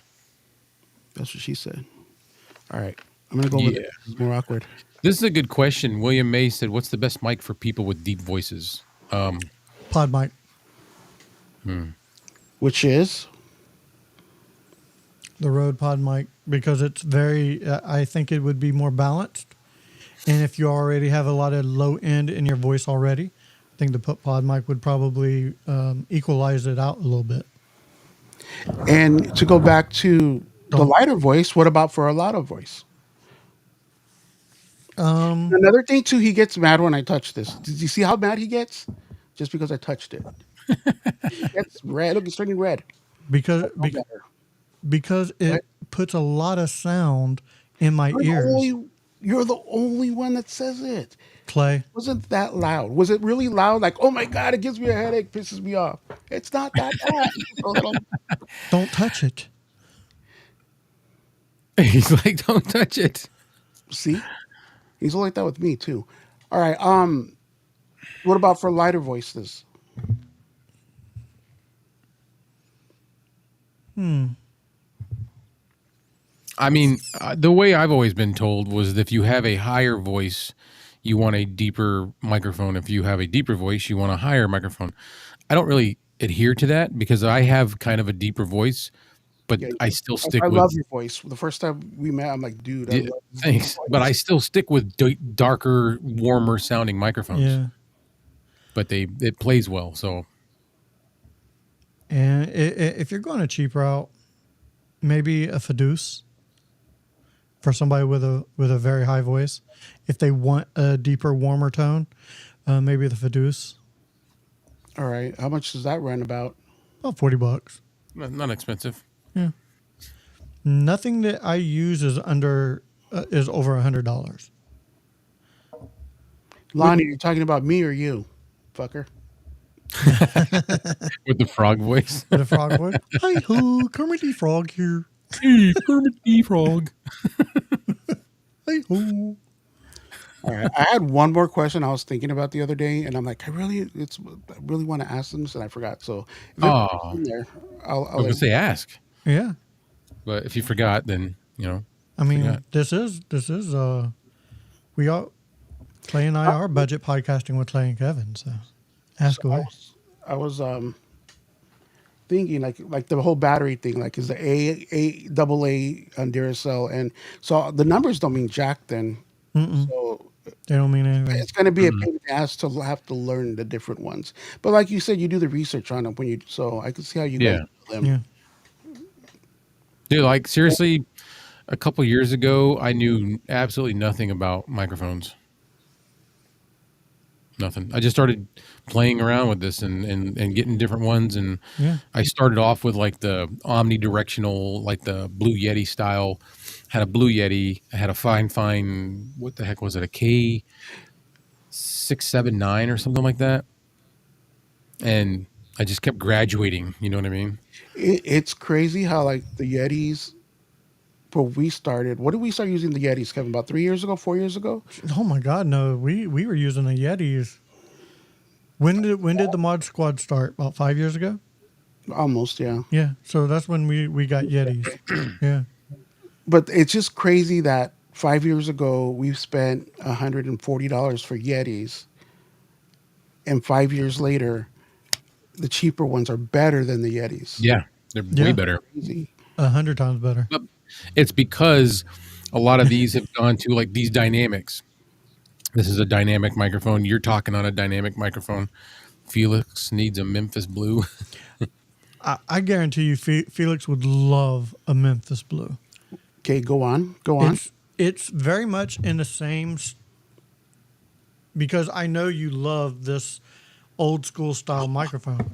That's what she said. All right, I'm gonna go with it. It's more awkward. This is a good question. William May said, "What's the best mic for people with deep voices?" Pod mic. Which is The Rode Pod mic, because it's very. I think it would be more balanced, and if you already have a lot of low end in your voice already, I think the Pod mic would probably equalize it out a little bit. and to go back to the lighter voice. What about for a louder voice? Another thing too, he gets mad when I touch this. Did you see how mad he gets? Just because I touched it. He gets red. Look, it's turning red. because No bec- better. because it puts a lot of sound in my ears. You're the only one that says it. Clay, Wasn't that loud? Was it really loud? Like, oh my god, it gives me a headache, pisses me off. It's not that bad. It's a little. don't touch it. He's like, don't touch it. See, he's like that with me too. All right. What about for lighter voices? I mean, the way I've always been told was that if you have a higher voice, you want a deeper microphone. If you have a deeper voice, you want a higher microphone. I don't really adhere to that because I have kind of a deeper voice, but Yeah, I still stick I with. love your voice. The first time we met, I'm like, dude, I Yeah, love this thanks, voice. but I still stick with darker, warmer sounding microphones. Yeah, But it plays well. So and if you're going a cheap route, maybe a Fiduce for somebody with a very high voice. If they want a deeper, warmer tone, maybe the Fiduce. All right, how much does that run about? About $40. not expensive. Nothing that I use is over $100. Lonnie, you're talking about me or you, fucker? With the frog voice. With a frog voice. Hi ho, Kermit the Frog here. Hey, Kermit the Frog. Hi ho. All right, I had one more question I was thinking about the other day, and I'm like, I really want to ask them this, and I forgot. So if Oh, in there, I'll I was gonna say ask, Yeah. but if you forgot, then I mean, Forgot. this is we are Clay and I are budget podcasting with Clay and Kevin, so ask away. I was thinking like the whole battery thing, like is the double A on Duracell, and so the numbers don't mean jack then. So They don't mean anything. it's going to be a pain in the ass to have to learn the different ones. But like you said, you do the research on them when you. So I can see how you Yeah. guys do them. Yeah. dude, like seriously, a couple years ago, I knew absolutely nothing about microphones. Nothing. I just started playing around with this and getting different ones, and Yeah. I started off with like the omnidirectional, like the Blue Yeti style. Had a Blue Yeti. I had a fine. What the heck was it? A K679 or something like that. And I just kept graduating. You know what I mean? It's crazy how like the Yetis. When we started, what did we start using the Yetis, Kevin? About 3 years ago, 4 years ago? Oh my God, no. We were using the Yetis. When did the Mod Squad start? About 5 years ago? Almost, yeah. Yeah. So that's when we got Yetis. Yeah. But it's just crazy that 5 years ago we spent $140 for Yetis, and 5 years later, the cheaper ones are better than the Yetis. Yeah, they're way better. Crazy. 100 times better. But it's because a lot of these have gone to like these dynamics. This is a dynamic microphone. You're talking on a dynamic microphone. Felix needs a Memphis Blue. I guarantee you, Felix would love a Memphis Blue. Okay, go on. Go on. It's very much in the same. Because I know you love this old school style microphone.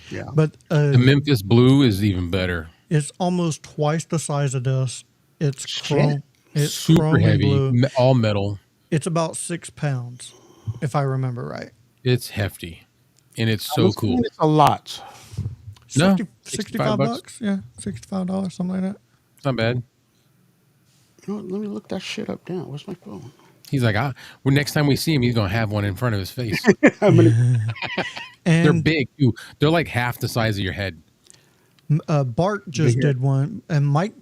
Yeah. But The Memphis Blue is even better. it's almost twice the size of this. It's Shit. chrome. It's Super chrome and heavy, blue. all metal. It's about 6 pounds, if I remember right. It's hefty, and it's I'm so assuming cool. It's a lot. No, 65 bucks. Yeah, $65, something like that. It's not bad. You know what, let me look that shit up now. Where's my phone? He's like, well, next time we see him, he's gonna have one in front of his face. I'm gonna, And They're big too. They're like half the size of your head. Bart just Bigger. did one, and Mike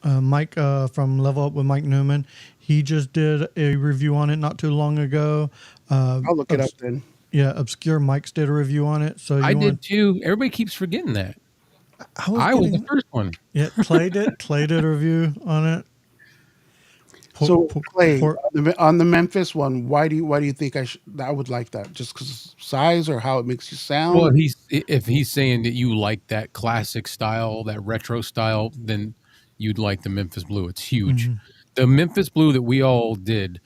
from Level Up with Mike Newman, he just did a review on it not too long ago. I'll look it up then. Obscure Mics did a review on it. So I you did want? too. Everybody keeps forgetting that. I was I was the getting. first one. Yeah, Clay did a review on it. So Clay, Por- on the Memphis one, why do you think I would like that? Just because size or how it makes you Well, sound? if he's saying that you like that classic style, that retro style, then you'd like the Memphis Blue. It's huge. Mhm. The Memphis Blue that we all did,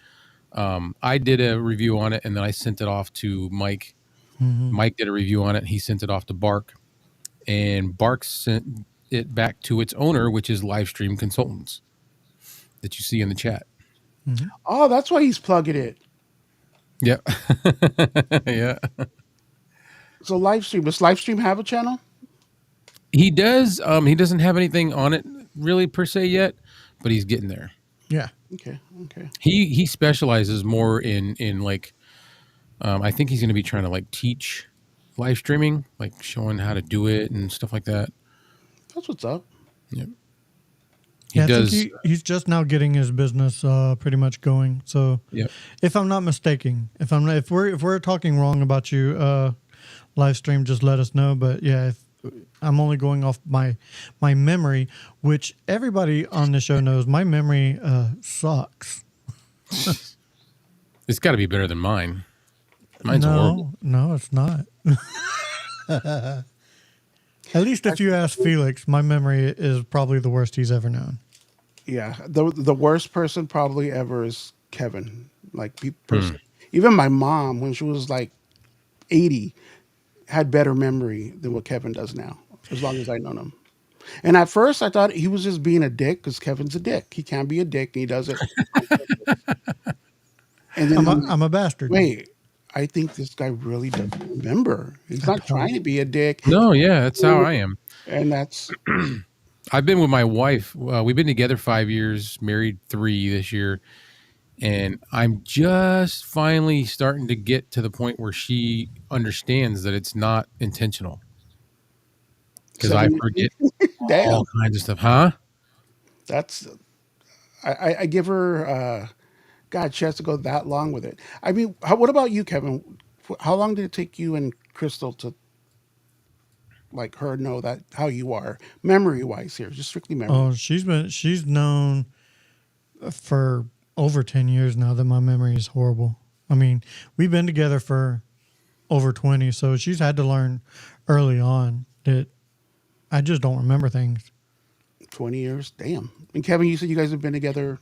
I did a review on it, and then I sent it off to Mike. Mhm. Mike did a review on it. He sent it off to Bark, and Bark sent it back to its owner, which is Livestream Consultants that you see in the chat. Mhm. Oh, that's why he's plugging it. Yeah. Yeah. So Livestream, does Livestream have a channel? He does. He doesn't have anything on it really per se yet, but he's getting there. Yeah. Okay. He specializes more in like I think he's going to be trying to like teach live streaming, like showing how to do it and stuff like that. That's what's up. Yeah. I think he's just now getting his business pretty much going. So Yeah. if I'm not mistaken, if we're talking wrong about you, live stream, just let us know. But yeah, if I'm only going off my memory, which everybody on the show knows, my memory sucks. It's got to be better than mine. Mine's horrible. No, it's not. At least if you ask Felix, my memory is probably the worst he's ever known. Yeah, the worst person probably ever is Kevin. Like even my mom, when she was like 80, had better memory than what Kevin does now. As long as I known him. And at first, I thought he was just being a dick because Kevin's a dick. He can't be a dick, and he does it. And then I'm a bastard. Wait, I think this guy really doesn't remember. He's not trying to be a dick. No, yeah, that's how I am. And that's I've been with my wife. We've been together 5 years, married 3 this year, and I'm just finally starting to get to the point where she understands that it's not intentional. Because I forget all kinds of stuff, huh? That's I give her God, she has to go that long with it. I mean, what about you, Kevin? How long did it take you and Crystal to like her know that how you are memory wise here, just strictly memory? Oh, she's known for over 10 years now that my memory is horrible. I mean, we've been together for over 20, so she's had to learn early on that I just don't remember things. 20 years, damn. And Kevin, you said you guys have been together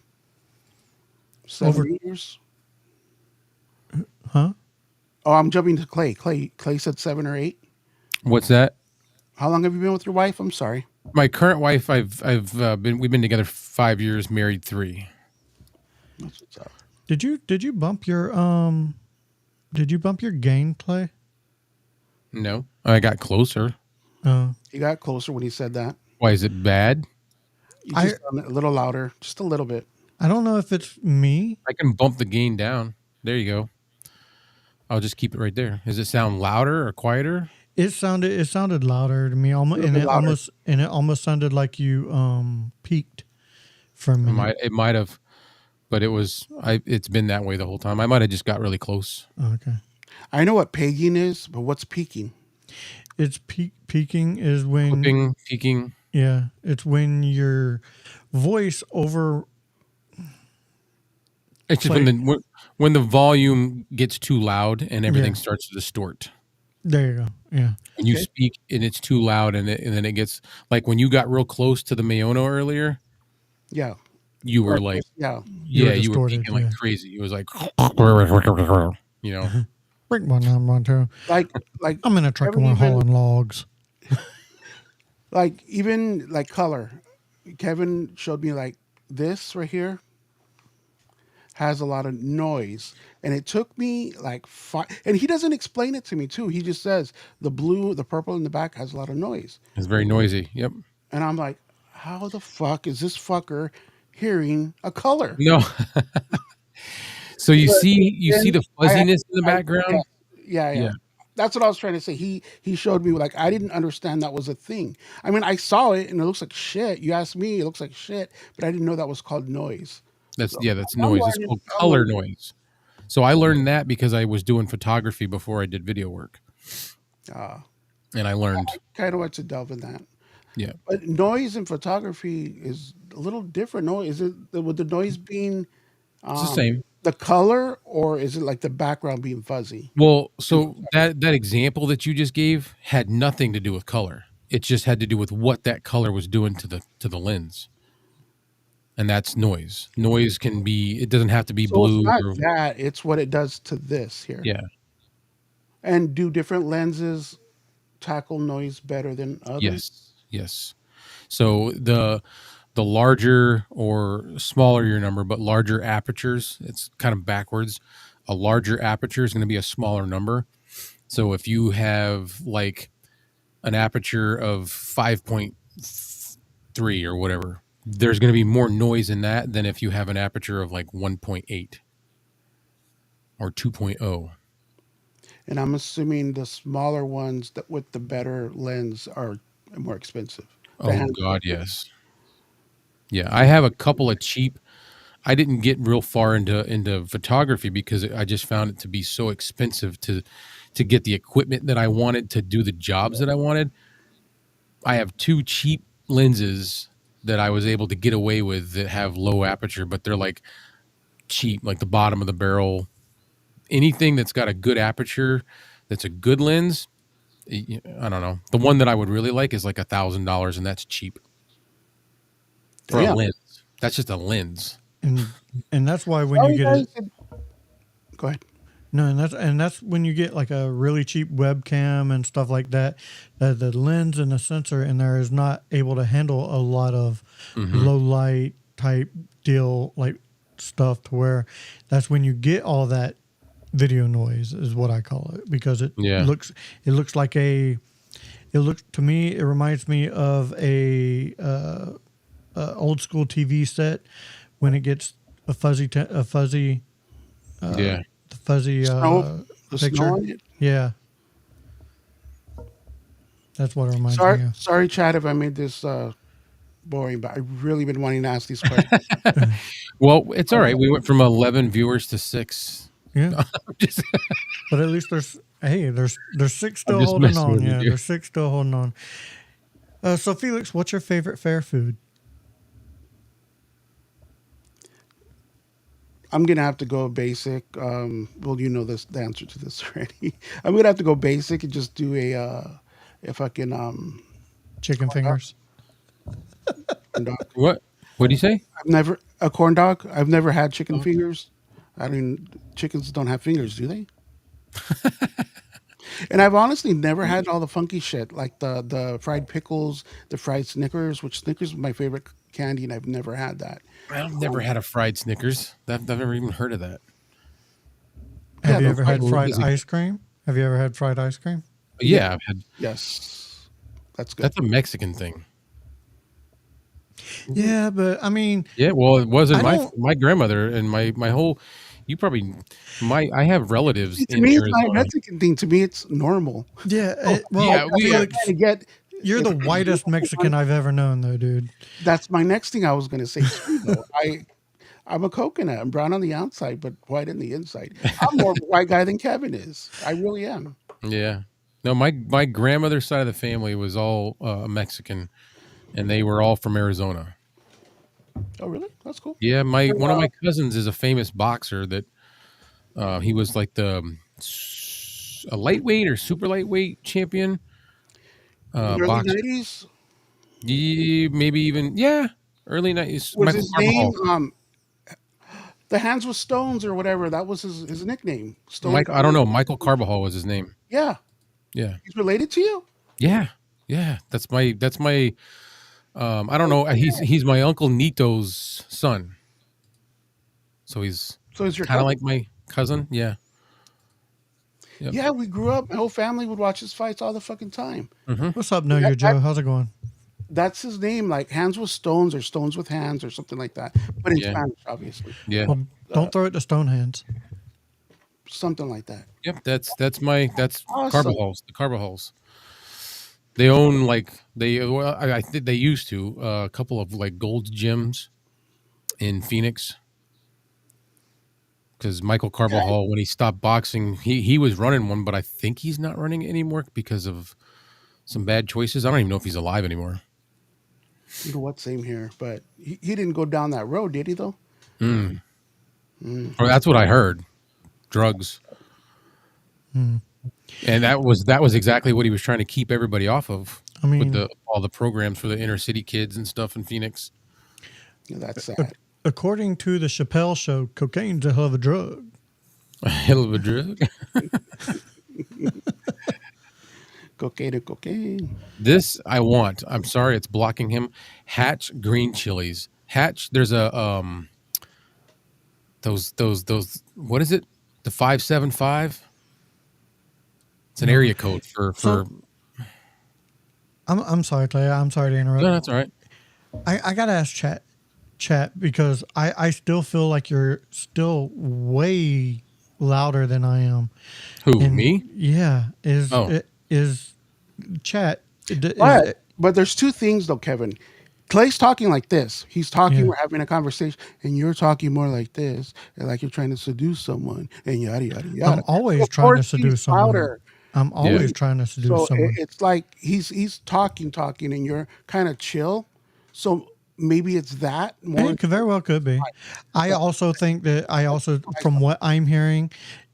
7 years. Huh? Oh, I'm jumping to Clay. Clay said 7 or 8. What's that? How long have you been with your wife? I'm sorry. My current wife, we've been together 5 years, married 3. That's what's up. Did you bump your gain, Clay? No, I got closer. He got closer when he said that. Why is it bad? You just sound a little louder, just a little bit. I don't know if it's me. I can bump the gain down. There you go. I'll just keep it right there. Does it sound louder or quieter? It sounded louder to me, almost, and it almost sounded like you peaked for a minute. It might have, but it's been that way the whole time. I might have just got really close. Okay. I know what pegging is, but what's peaking? It's peaking is when peaking. Yeah, it's when your voice over. It's just when the volume gets too loud and everything starts to distort. There you go. Yeah. When you speak and it's too loud and then it gets like when you you got close to the Mayono earlier. Yeah. You were like, you were peaking like crazy. It was like, you know. Break 1, 2. Like I'm in a truck and we're hauling logs. Like even like color. Kevin showed me like this right here has a lot of noise. And it took me like 5, and he doesn't explain it to me too. He just says the blue, the purple in the back has a lot of noise. It's very noisy. Yep. And I'm like, how the fuck is this fucker hearing a color? No. So you see the fuzziness in the background? Yeah. That's what I was trying to say. He showed me like I didn't understand that was a thing. I mean, I saw it and it looks like shit. You asked me, it looks like shit, but I didn't know that was called noise. That's noise. It's called color noise. So I learned that because I was doing photography before I did video work, Uh, and I learned. kind of want to delve in that. Yeah, But noise in photography is a little different. No, is it with the noise being it's the um, same. the color, or is it like the background being fuzzy? Well, In so photography? that example that you just gave had nothing to do with color. It just had to do with what that color was doing to the lens, and that's noise. Noise can be. It doesn't have to be So it's blue not or that; it's what it does to this here. yeah. And do different lenses tackle noise better than others? Yes, yes. So the larger or smaller your number, but larger apertures, it's kind of backwards. A larger aperture is going to be a smaller number. So if you have like an aperture of 5.3 or whatever, there's going to be more noise in that than if you have an aperture of like 1.8 or 2.0. And I'm assuming the smaller ones that with the better lens are more expensive. The Oh hand God, yes. Yeah, I have a couple of cheap. I didn't get real far into photography because I just found it to be so expensive to get the equipment that I wanted to do the jobs that I wanted. I have two cheap lenses that I was able to get away with that have low aperture, but they're like cheap, like the bottom of the barrel. Anything that's got a good aperture, that's a good lens. I don't know. The one that I would really like is like $1,000, and that's cheap for a damn. lens. That's just a lens. and that's why when you Sorry, get guys. it. Go ahead. No, and that's when you get like a really cheap webcam and stuff like that. The lens and the sensor in there is not able to handle a lot of Hmm. low light type deal like stuff to where that's when you get all that video noise is what I call it because Yeah. it looks like a it looks to me it reminds me of old school TV set when it gets a fuzzy Yeah. the fuzzy Snow, the snow picture. on it. Yeah, that's what it reminds me of. Sorry, Chad, if I made this boring, but I've really been wanting to ask these questions. Well, it's all right. We went from 11 viewers to 6. Yeah, I'm just, but at least there's six I'm still just holding messing on. with you, Yeah, dude. there's six still holding on. So Felix, what's your favorite fair food? I'm gonna have to go basic. Well, you know the answer to this already. I'm gonna have to go basic and just do if I can Chicken corn dog. fingers. Corn dog. What? What do you say? I've never a corn dog. I've never had chicken Oh. fingers. I mean, chickens don't have fingers, do they? And I've honestly never had all the funky shit like the fried pickles, the fried Snickers, which Snickers is my favorite candy, and I've never had that. I've never had a fried Snickers. I've never even heard of that. Have Yeah, you the ever fried. had What fried is it? ice cream? Have you ever had fried ice cream? Yeah, Yeah, I've had. yes, that's good. That's a Mexican thing. Yeah, but I mean, Yeah, well, it wasn't I don't. my grandmother and my whole. You probably I have relatives See, to in me, it's not a Arizona. Mexican thing. To me, it's normal. Yeah, Yeah, well, That's what I'm Felix, trying to get. you're If the you whitest Mexican I've ever known, though, dude. that's my next thing I was going to say too, though. I'm a coconut. I'm brown on the outside, but white on the inside. I'm more of a white guy than Kevin is. I really am. Yeah. No, my grandmother's side of the family was all Mexican, and they were all from Arizona. Oh, really? That's cool. Yeah, my one of Wow. my cousins is a famous boxer that he was like a lightweight or super lightweight champion In the early boxer. '90s, Maybe even early 90s. was Michael his name Carbajal. the Hands with Stones or whatever? That was his nickname. Stone Mike, I don't Cold. know. Michael Carbajal was his name. Yeah, Yeah, he's related to you. yeah, yeah. That's my. I don't know. He's my uncle Nito's son, so he's So is your kind of cousin? like my cousin. Yeah. Yep. Yeah, we grew up. My whole family would watch his fights all the fucking time. Hmm. What's up, Know Your Joe? How's it going? That's his name, like Hands with Stones or Stones with Hands or something like that. But in Yeah. Spanish, obviously, Yeah. Well, don't throw it to stone hands. something like that. Yep. That's Awesome. Carbajals. The Carbajals. They own like I think they used to a couple of like gold gyms in Phoenix. because Michael Carvajal, when he stopped boxing, he was running one, but I think he's not running it anymore because of some bad choices. I don't even know if he's alive anymore. You know what? Same here. But he didn't go down that road, did he, though? Or that's what I heard. Drugs. And that was exactly what he was trying to keep everybody off of. I mean, with all the programs for the inner city kids and stuff in Phoenix. Yeah, that's sad. According to the Chappelle Show, cocaine's a hell of a drug. A hell of a drug. Cocaine. This I want. I'm sorry, it's blocking him. Hatch green chilies. Hatch. There's a those. What is it? The 575. It's an area code for. I'm sorry, Clay. I'm sorry to interrupt. No, that's all right. I gotta ask chat because I still feel like you're still way louder than I am. Who, And me? Yeah. Is chat? But there's two things though, Kevin. Clay's talking like this. He's talking. Yeah. We're having a conversation, and you're talking more like this, and like you're trying to seduce someone, and yada yada yada. I'm always Of trying to course he's seduce someone. louder. I'm always trying to seduce So someone. it's like he's talking, and you're kind of chill. So maybe it's that more. It could very well could be. I also think that from what I'm hearing,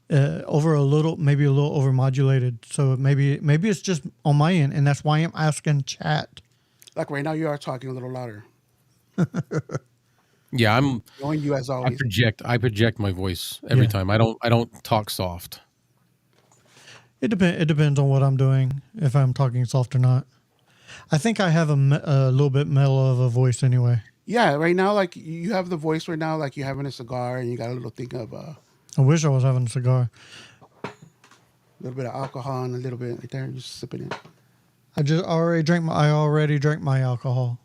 maybe a little overmodulated. So maybe it's just on my end, and that's why I'm asking chat. Like right now, you are talking a little louder. Yeah, Knowing you as I always. project my voice every time. I don't talk soft. It depends on what I'm doing, if I'm talking soft or not. I think I have a little bit mellow of a voice anyway. Yeah, right now, like you have the voice right now, like you're having a cigar, and you got a little thing of I wish I was having a cigar. a little bit of alcohol and a little bit right there, just sipping it. I already drank my alcohol.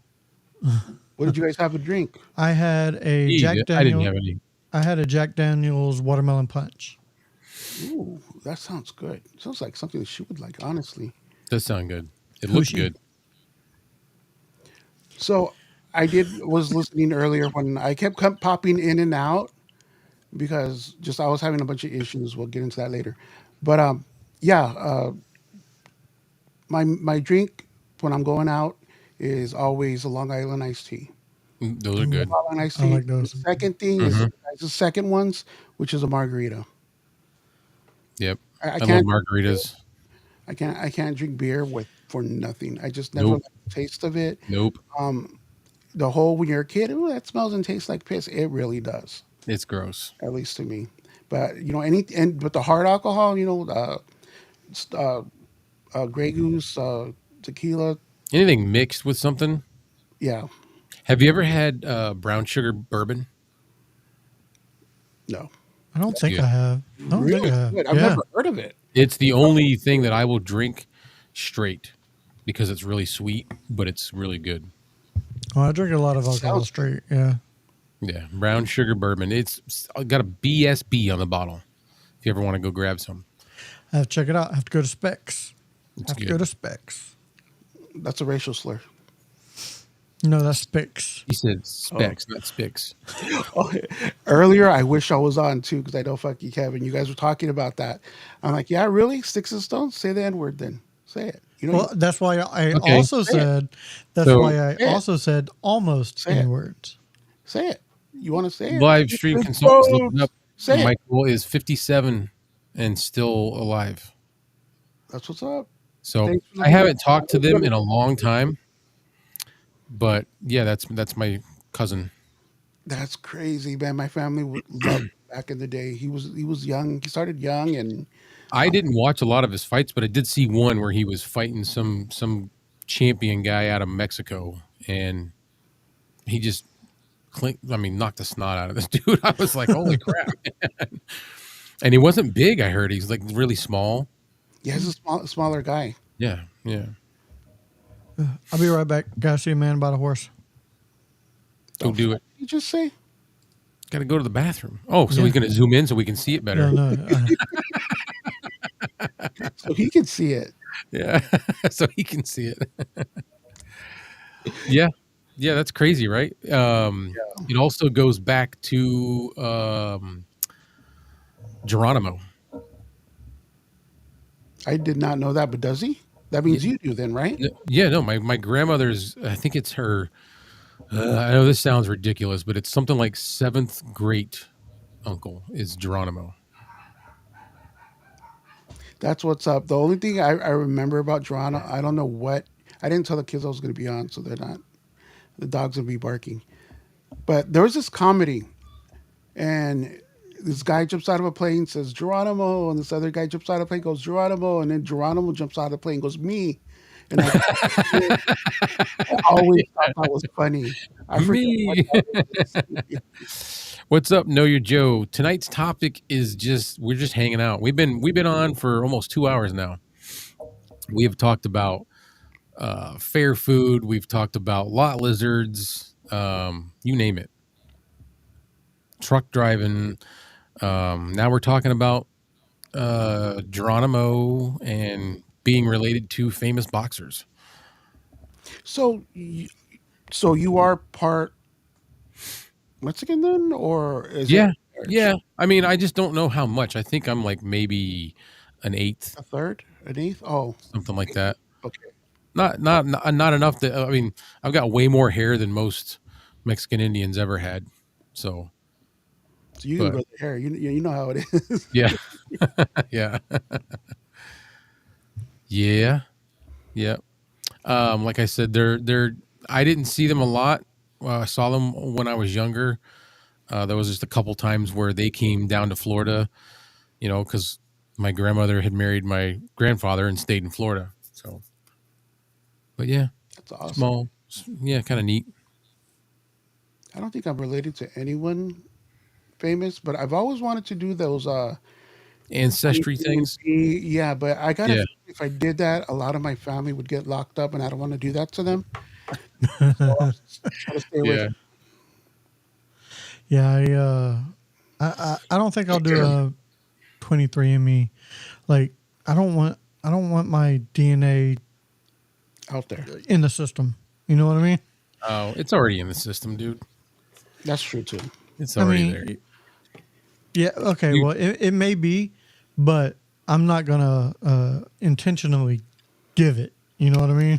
What did you guys have to drink? I had a Jack Daniels. I didn't have any. I had a Jack Daniels watermelon punch. Ooh, that sounds good. Sounds like something that she would like, honestly. Does sound good. It looks good. So I was listening earlier when I kept popping in and out because I was having a bunch of issues. We'll get into that later. But my drink when I'm going out is always a Long Island iced tea. Those are good. Long Island iced I tea. like those. The second thing is the second ones, which is a margarita. Yep. I I love can't margaritas. I can't drink beer for nothing. I just never Nope. like the taste of it. Nope. The whole when you're a kid, ooh, that smells and tastes like piss. It really does, It's gross. at least to me. But but the hard alcohol, Grey Goose, tequila, Anything mixed with something. yeah, Have you ever had brown sugar bourbon? no, I don't think good. I have. I don't think I have. good. I've Yeah. never heard of it. It's the only thing that I will drink straight because it's really sweet, but it's really good. Oh, I drink a lot of alcohol Sounds- straight. Yeah. Yeah, brown sugar bourbon. It's got a BSB on the bottle. If you ever want to go grab some, I have to check it out. I have to go to Specs. it's I have to good. go to Specs. That's a racial slur. No, that's Specs. He said specs, not spicks. Oh, earlier, I wish I was on too because I know fuck you, Kevin. You guys were talking about that. I'm like, yeah, really? Sticks and stones? Say the N word then. Say it. Well, that's why I Okay. also Say it. said. That's So- why I Say it. also said almost Say it. N words. say it. You want to say it? Live stream consultants looking up. Say it. Michael is 57 and still alive. That's what's up. So Thanks for I haven't listening. talked to them in a long time. But yeah, that's my cousin. That's crazy, man. My family would love back in the day. He was young. He started young, and I didn't watch a lot of his fights, but I did see one where he was fighting some champion guy out of Mexico, and he just knocked the snot out of this dude. I was like, holy crap, man. And he wasn't big. I heard he's like really small. yeah, he's a smaller guy. Yeah. I'll be right back. Gotta see a man about a horse. Go do it. You just say Got to go to the bathroom. Oh, so Yeah. he's going to zoom in so we can see it better. No. so he can see it. Yeah, so he can see it. yeah, that's crazy, right? It also goes back to Geronimo. I did not know that, but does he? That means you do then, right? Yeah, no, my grandmother's, I think it's her, I know this sounds ridiculous, but it's something like 7th great uncle is Geronimo. That's what's up. The only thing I remember about Geronimo, I don't know what, I didn't tell the kids I was going to be on, so they're not, the dog's going to be barking. But there was this comedy, and this guy jumps out of a plane, says Geronimo, and this other guy jumps out of a plane, goes Geronimo, and then Geronimo jumps out of the plane, goes me. And I always thought that was funny. I forget what Me. that is. What's up, Know Your Joe? Tonight's topic is we're just hanging out. We've been on for almost 2 hours now. We have talked about fair food. We've talked about lot lizards. You name it. Truck driving. Now we're talking about Geronimo and being related to famous boxers. So, so you are part Mexican then, or is Yeah, it yeah. I mean, I just don't know how much. I think I'm like maybe an eighth, a third, an eighth? Oh, something like that. okay. Not enough that I mean, I've got way more hair than most Mexican Indians ever had. So, So you can but grow the hair. You know how it is. yeah, yeah, yeah, yeah. Like I said, they're. I didn't see them a lot. I saw them when I was younger. There was just a couple times where they came down to Florida, because my grandmother had married my grandfather and stayed in Florida. So, but yeah, That's awesome. small, yeah, kind of neat. I don't think I'm related to anyone famous, but I've always wanted to do those Ancestry 23 things. Yeah, but I gotta Yeah. feel if I did that, a lot of my family would get locked up, and I don't want to do that to them. So I'll just try to stay away Yeah. from. Yeah, I don't think I'll do a 23andMe. Like I don't want my DNA Out there. in the system. You know what I mean? Oh, it's already in the system, dude. That's true too. It's I already mean, there. yeah, okay. You, Well, it may be, but I'm not gonna intentionally give it. You know what I mean?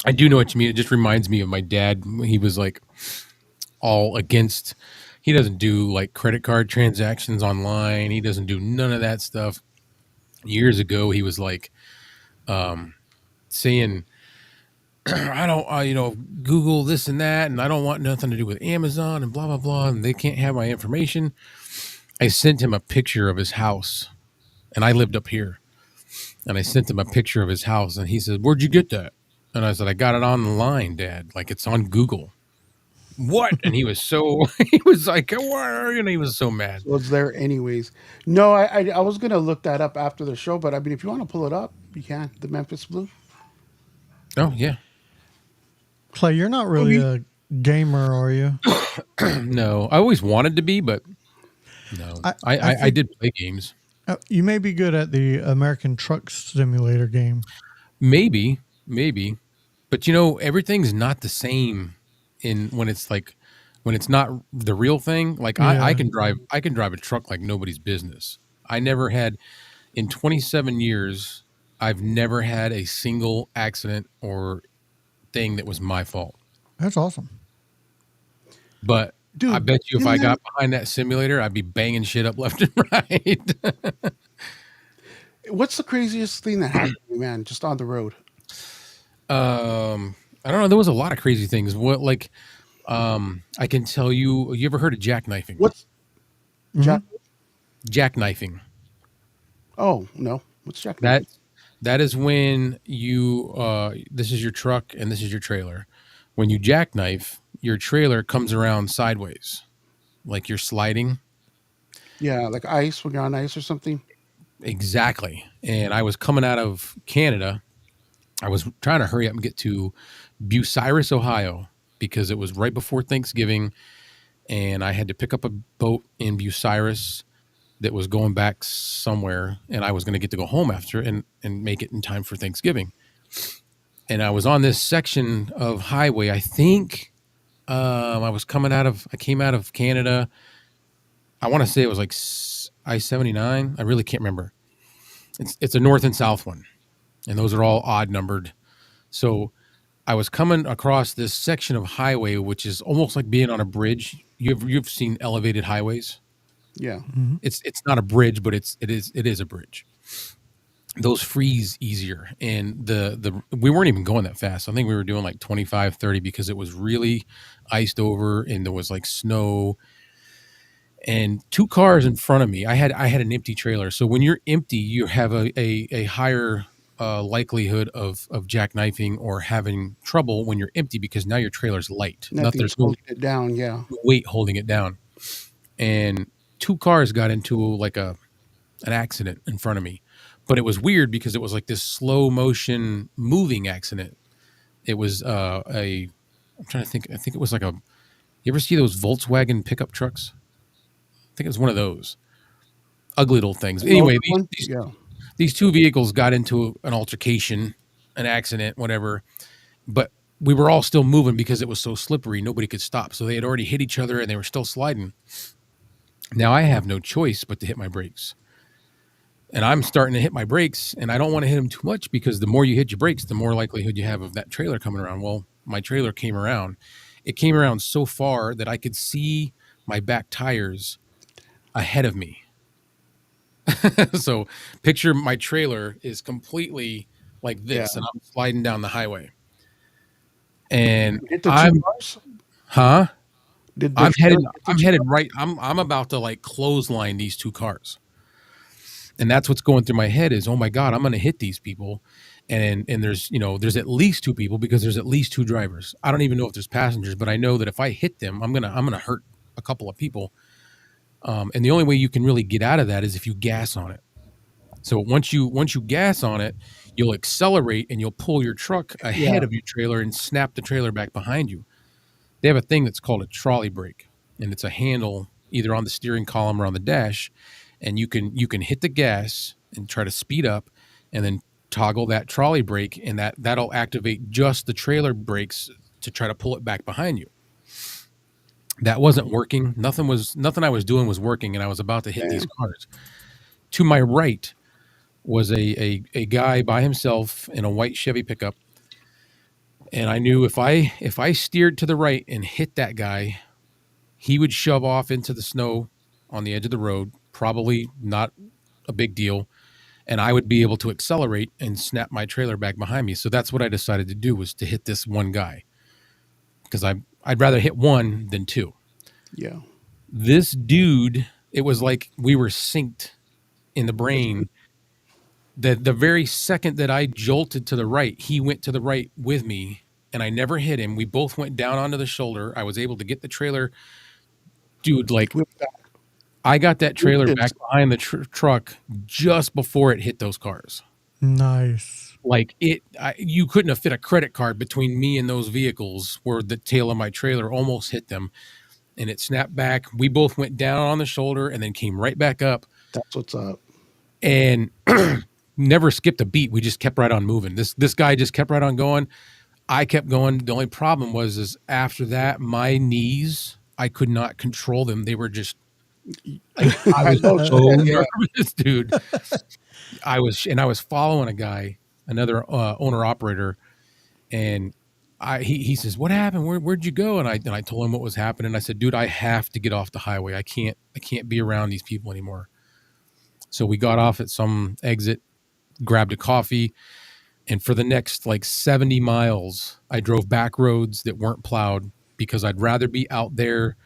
I do know what you mean. It just reminds me of my dad. He was like all against. He doesn't do like credit card transactions online. He doesn't do none of that stuff. Years ago, he was like saying, "I don't, Google this and that, and I don't want nothing to do with Amazon and blah blah blah, and they can't have my information." I sent him a picture of his house, and I lived up here, and I sent him a picture of his house, and he said, "Where'd you get that?" And I said, "I got it online, Dad. Like it's on Google." What? And he was so he was like, "What?" And he was so mad. So it's there anyways. No, I was gonna look that up after the show, but I mean, if you want to pull it up, you can. The Memphis Blue. Oh yeah, Clay, you're not really a gamer, are you? no, I always wanted to be, but no, I I think did play games. you may be good at the American Truck Simulator game. Maybe, but everything's not the same in when it's not the real thing. Like I Yeah, can drive a truck like nobody's business. I never had in 27 years. I've never had a single accident or thing that was my fault. that's awesome. But I Dude, bet you if isn't I that got behind that simulator, I'd be banging shit up left and right. what's the craziest thing that happened to you, man? Just on the road. I don't know. There was a lot of crazy things. What like I can tell you. You ever heard of jackknifing? What's Hmm. Jack? Jackknifing. Oh no, what's Jack? That that is when you this is your truck and this is your trailer. When you jackknife, your trailer comes around sideways, like you're sliding. Yeah, like ice when you're on ice or something. Exactly. And I was coming out of Canada. I was trying to hurry up and get to Bucyrus, Ohio, because it was right before Thanksgiving, and I had to pick up a boat in Bucyrus that was going back somewhere, and I was going to get to go home after and make it in time for Thanksgiving. And I was on this section of highway. I think I came out of Canada, I want to say it was like I-79. I really can't remember. It's a north and south one, and those are all odd numbered. So I was coming across this section of highway, which is almost like being on a bridge. You've seen elevated highways. Yeah. It's not a bridge, but it is a bridge. Those freeze easier, and the we weren't even going that fast. I think we were doing like 25, 30 because it was really iced over and there was like snow. And two cars in front of me. I had an empty trailer. So when you're empty, you have a higher likelihood of jackknifing or having trouble when you're empty because now your trailer's light. Nothing's There's no holding it down. Yeah. weight holding it down. And two cars got into like an accident in front of me. But it was weird because it was like this slow motion moving accident. It was I'm trying to think. I think it was like you ever see those Volkswagen pickup trucks? I think it was one of those ugly little things. Anyway, these two vehicles got into an altercation, an accident, whatever. But we were all still moving because it was so slippery. Nobody could stop. So they had already hit each other and they were still sliding. Now I have no choice but to hit my brakes. And I'm starting to hit my brakes, and I don't want to hit them too much because the more you hit your brakes, the more likelihood you have of that trailer coming around. Well, my trailer came around. It came around so far that I could see my back tires ahead of me. So picture my trailer is completely like this, and I'm sliding down the highway. And I'm headed right. I'm about to like clothesline these two cars. And that's what's going through my head is, oh my God, I'm going to hit these people. And there's at least two people because there's at least two drivers. I don't even know if there's passengers, but I know that if I hit them, I'm going to hurt a couple of people. And the only way you can really get out of that is if you gas on it. So once you gas on it, you'll accelerate and you'll pull your truck ahead of your trailer and snap the trailer back behind you. They have a thing that's called a trolley brake, and it's a handle either on the steering column or on the dash. And you can hit the gas and try to speed up and then toggle that trolley brake, and that'll activate just the trailer brakes to try to pull it back behind you. That wasn't working. Nothing I was doing was working, and I was about to hit these cars. To my right was a guy by himself in a white Chevy pickup. And I knew if I steered to the right and hit that guy, he would shove off into the snow on the edge of the road. Probably not a big deal. And I would be able to accelerate and snap my trailer back behind me. So that's what I decided to do, was to hit this one guy. Because I'd rather hit one than two. Yeah. This dude, it was like we were synced in the brain. The very second that I jolted to the right, he went to the right with me. And I never hit him. We both went down onto the shoulder. I was able to get the trailer. Dude, like... I got that trailer back behind the truck just before it hit those cars. Nice. Like you couldn't have fit a credit card between me and those vehicles where the tail of my trailer almost hit them, and it snapped back. We both went down on the shoulder and then came right back up. That's what's up. And never skipped a beat. We just kept right on moving. This guy just kept right on going. I kept going. The only problem was after that, my knees, I could not control them. They were just... I was so nervous, dude. I was following a guy, another owner operator, and he says, "What happened? Where'd you go?" And I told him what was happening. I said, "Dude, I have to get off the highway. I can't be around these people anymore." So we got off at some exit, grabbed a coffee, and for the next like 70 miles, I drove back roads that weren't plowed because I'd rather be out there,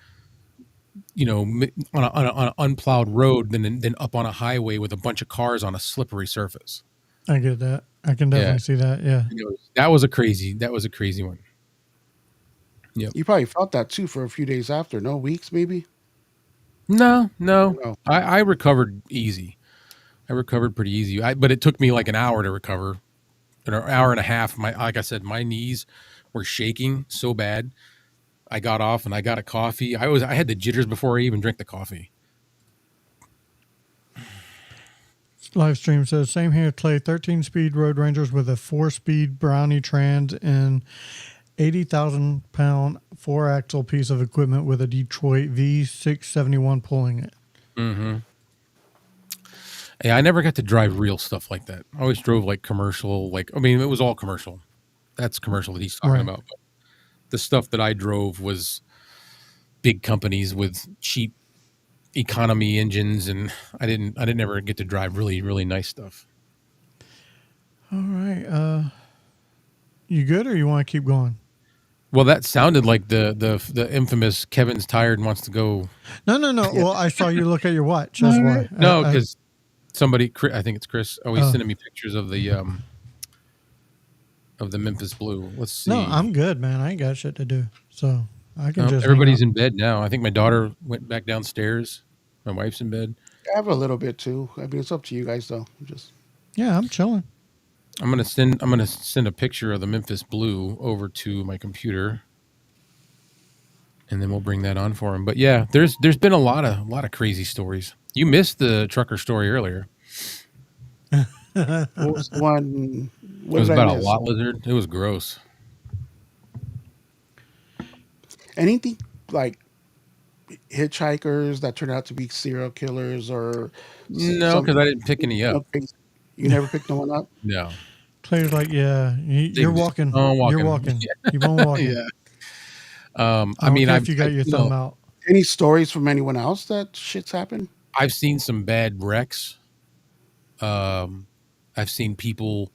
on an unplowed road than up on a highway with a bunch of cars on a slippery surface. I get that. I can definitely see that. Yeah. That was a crazy one. Yeah. You probably felt that too for a few days after, no weeks maybe? No. I recovered easy. I recovered pretty easy. But it took me like an hour to recover, an hour and a half. Like I said, my knees were shaking so bad. I got off and I got a coffee. I had the jitters before I even drank the coffee. Live stream says, same here, Clay. 13-speed Road Rangers with a 4-speed Brownie Trans and 80,000-pound 4-axle piece of equipment with a Detroit V671 pulling it. Mm-hmm. Yeah, I never got to drive real stuff like that. I always drove like commercial. Like, I mean, it was all commercial. That's commercial that he's talking Right. about. But the stuff that I drove was big companies with cheap economy engines, and I didn't ever get to drive really nice stuff. All right. You good, or you want to keep going? Well, that sounded like the infamous Kevin's tired and wants to go. No. Yeah. Well, I saw you look at your watch. That's why. No, because somebody, I think it's Chris. Oh, he's Oh. sending me pictures of the Memphis Blue. Let's see. No, I'm good, man. I ain't got shit to do, so I can just. Everybody's in bed now. I think my daughter went back downstairs. My wife's in bed. I have a little bit too. I mean, it's up to you guys though. Yeah, I'm chilling. I'm gonna send a picture of the Memphis Blue over to my computer, and then we'll bring that on for him. But yeah, there's been a lot of crazy stories. You missed the trucker story earlier. What was the one? It was about a lot lizard. It was gross. Anything like hitchhikers that turned out to be serial killers or No, because I didn't pick any up. You never picked no one up? No. Clay's like, yeah, you're walking. walking. You're walking. You've been walking. Yeah. I mean, if you got your thumb out. Any stories from anyone else that shit's happened? I've seen some bad wrecks. I've seen people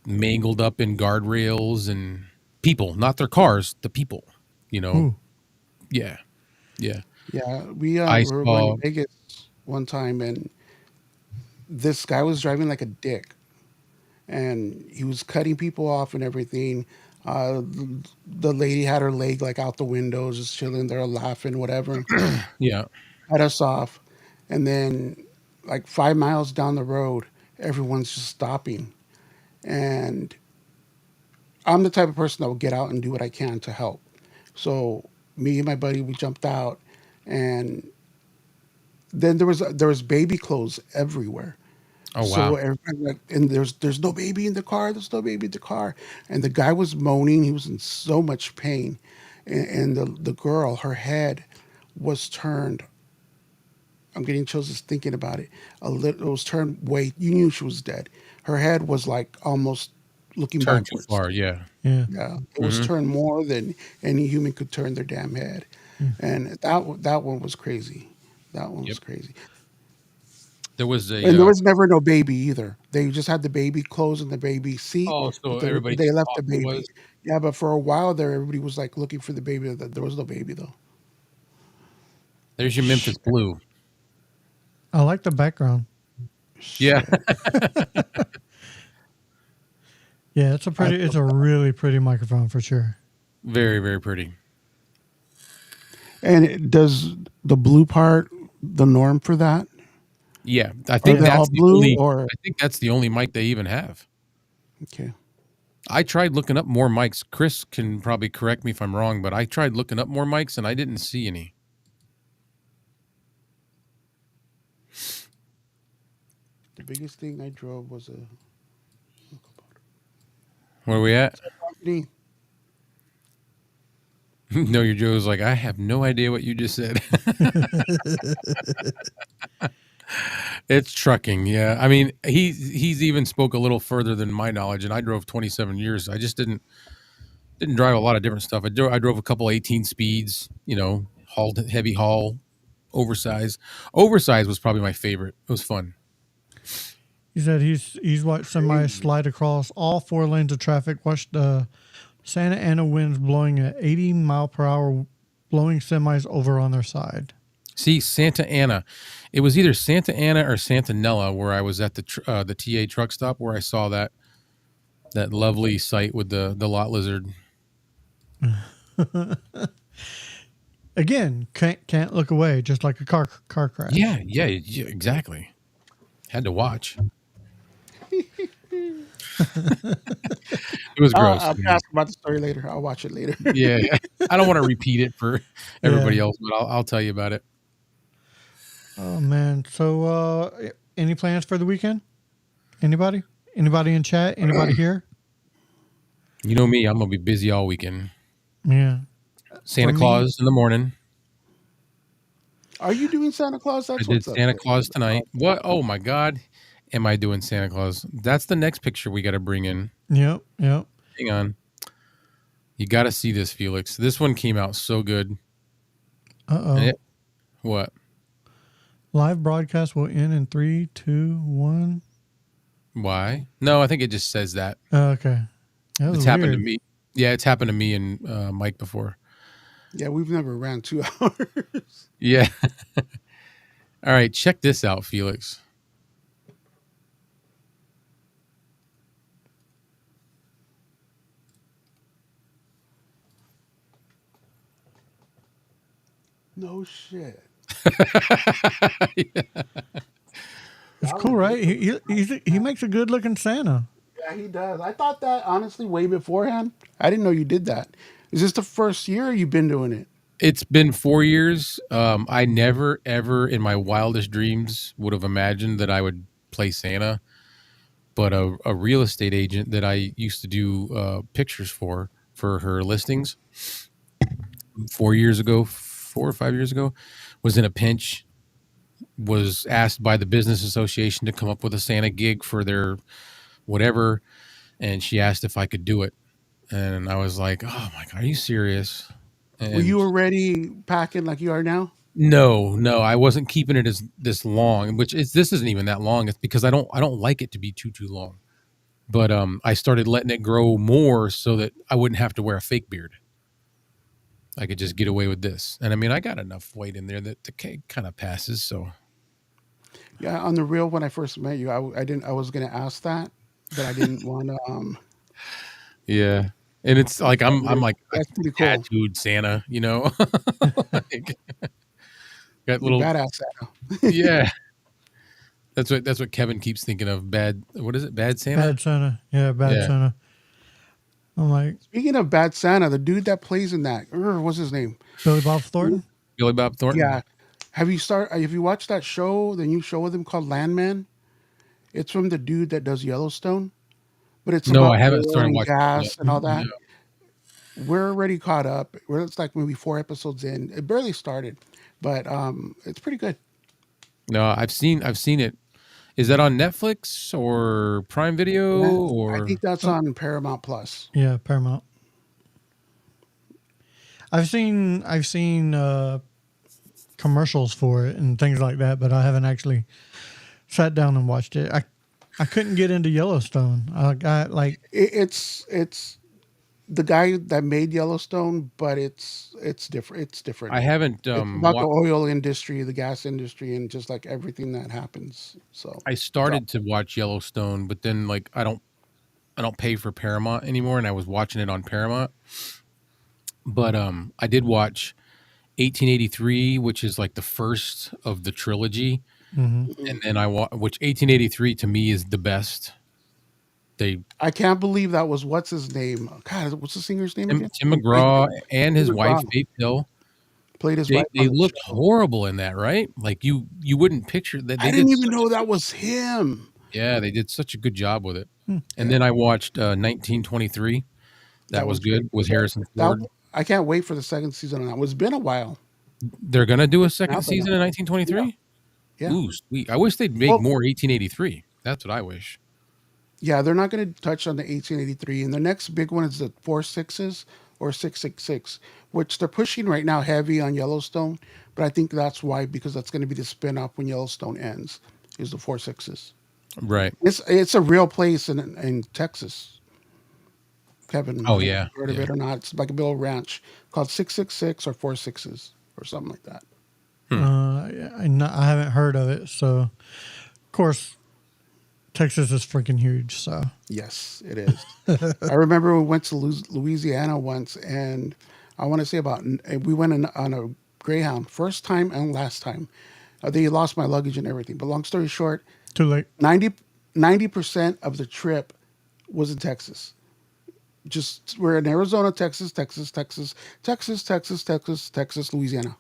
mangled up in guardrails and people, not their cars, the people, you know. Ooh. Yeah. Yeah, we I were saw- going to Vegas one time, and this guy was driving like a dick, and he was cutting people off and everything. The lady had her leg like out the window, just chilling there, laughing, whatever. Yeah. Cut us off, and then like 5 miles down the road, everyone's just stopping, and I'm the type of person that will get out and do what I can to help. So me and my buddy, we jumped out, and then there was baby clothes everywhere. Oh, So wow. everybody like, and there's no baby in the car. There's no baby in the car, and the guy was moaning. He was in so much pain, and the girl, her head was turned. I'm getting chills just thinking about it. It was turned way. You knew she was dead. Her head was like almost looking Turned too backwards. far. Yeah. Yeah. Yeah, it was turned more than any human could turn their damn head, and that one was crazy. That one was Yep. crazy, There was a. and there was never no baby either. They just had the baby clothes in the baby seat. Oh, so but everybody they just left the thought it baby. was? Yeah, but for a while there, everybody was like looking for the baby. There was no baby though. There's your Memphis Blue. I like the background. Yeah. Yeah, it's a really pretty microphone for sure. Very, very pretty. And does the blue part the norm for that? Yeah. I Are think they all that's the blue only. or I think that's the only mic they even have. okay? I tried looking up more mics. Chris can probably correct me if I'm wrong, but I tried looking up more mics and I didn't see any. The biggest thing I drove was a Where are we at? company. No, your Joe's like, I have no idea what you just said. It's trucking, yeah. I mean, he's even spoke a little further than my knowledge, and I drove 27 years. I just didn't drive a lot of different stuff. I drove a couple 18 speeds, hauled heavy haul, oversized. Oversized was probably my favorite. It was fun. He said he's watched semis slide across all 4 lanes of traffic. Watched Santa Ana winds blowing at 80 mile per hour, blowing semis over on their side. See, Santa Ana. It was either Santa Ana or Santa Nella where I was at the TA truck stop where I saw that lovely sight with the lot lizard. Again, can't look away, just like a car crash. Yeah, exactly. Had to watch. It was gross. I'll ask about the story later. I'll watch it later. Yeah, I don't want to repeat it for everybody else, but I'll tell you about it. Oh man! So, any plans for the weekend? Anybody? Anybody in chat? Anybody here? You know me, I'm gonna be busy all weekend. Yeah. Santa For me- Claus in the morning. Are you doing Santa Claus? I That's did what's up Santa there. Claus tonight. What? Oh my God. Am I doing Santa Claus? That's the next picture we got to bring in. Yep. Yep. Hang on. You got to see this, Felix. This one came out so good. Uh-oh. What? Live broadcast will end in 3, 2, 1. Why? No, I think it just says that. Okay. That was It's happened to weird. me. Yeah, it's happened to me and Mike before. Yeah, we've never ran 2 hours. Yeah. All right, check this out, Felix. No shit. It's cool, right? He makes a good looking Santa. Yeah, he does. I thought that honestly way beforehand. I didn't know you did that. Is this the first year you've been doing it? It's been 4 years. I never, ever in my wildest dreams would have imagined that I would play Santa. But a real estate agent that I used to do pictures for her listings 4 years ago, 4 or 5 years ago, was in a pinch, was asked by the business association to come up with a Santa gig for their whatever. And she asked if I could do it. And I was like, oh my God, are you serious? And Were you already packing like you are now? No, I wasn't keeping it as this long, which is this isn't even that long. It's because I don't like it to be too long. But I started letting it grow more so that I wouldn't have to wear a fake beard. I could just get away with this. And I mean, I got enough weight in there that the cake kind of passes. So Yeah, on the real when I first met you, I didn't. I was gonna ask that, but I didn't want to. yeah. And it's like I'm like a That's pretty cool. tattooed Santa, you know. Like, got You little badass Santa. yeah. That's what Kevin keeps thinking of. Bad. What is it? Bad Santa. Bad Santa. Yeah, bad Yeah. Santa. I'm like Speaking of bad Santa, the dude that plays in that, what's his name? Billy Bob Thornton. Billy Bob Thornton. Yeah. Have you watched that show, the new show with him called Landman? It's from the dude that does Yellowstone, but it's No, about I haven't oil started and watching it yet. gas and all that. No. We're already caught up. It's like maybe 4 episodes in. It barely started, but it's pretty good. No, I've seen it. Is that on Netflix or Prime Video I or think that's on Paramount Plus. Yeah, Paramount. I've seen commercials for it and things like that, but I haven't actually sat down and watched it. I couldn't get into Yellowstone. I got like It's the guy that made Yellowstone, but it's different. It's different. I haven't It's about the oil industry, the gas industry, and just like everything that happens. So I started to watch Yellowstone, but then like I don't pay for Paramount anymore, and I was watching it on Paramount. But I did watch 1883, which is like the first of the trilogy, and then which 1883 to me is the best. I can't believe that was what's his name? God, what's the singer's name again? Tim McGraw and his Tim wife McGraw Faith Hill. played his They wife. on the looked show. horrible in that, right? Like you wouldn't picture that. I didn't even know that was him. Yeah, they did such a good job with it. And then I watched 1923. That was good. Was Harrison Ford. I can't wait for the second season on that. It's been a while. They're gonna do a second Now, season in 1923. Yeah. Ooh, sweet! I wish they'd make more 1883. That's what I wish. Yeah, they're not going to touch on the 1883. And the next big one is the 46s or 666, which they're pushing right now heavy on Yellowstone. But I think that's why, because that's going to be the spin-off when Yellowstone ends, is the 46s. Right. It's a real place in Texas. Kevin, Oh, I don't know yeah, if you've heard of it or not. It's like a little ranch called 666 or 46s or something like that. I haven't heard of it. So, of course, Texas is freaking huge. So Yes, it is. I remember we went to Louisiana once, and I want to say we went on a Greyhound, first time and last time. They lost my luggage and everything. But long story short, too late. 90% of the trip was in Texas. Just we're in Arizona, Texas, Louisiana,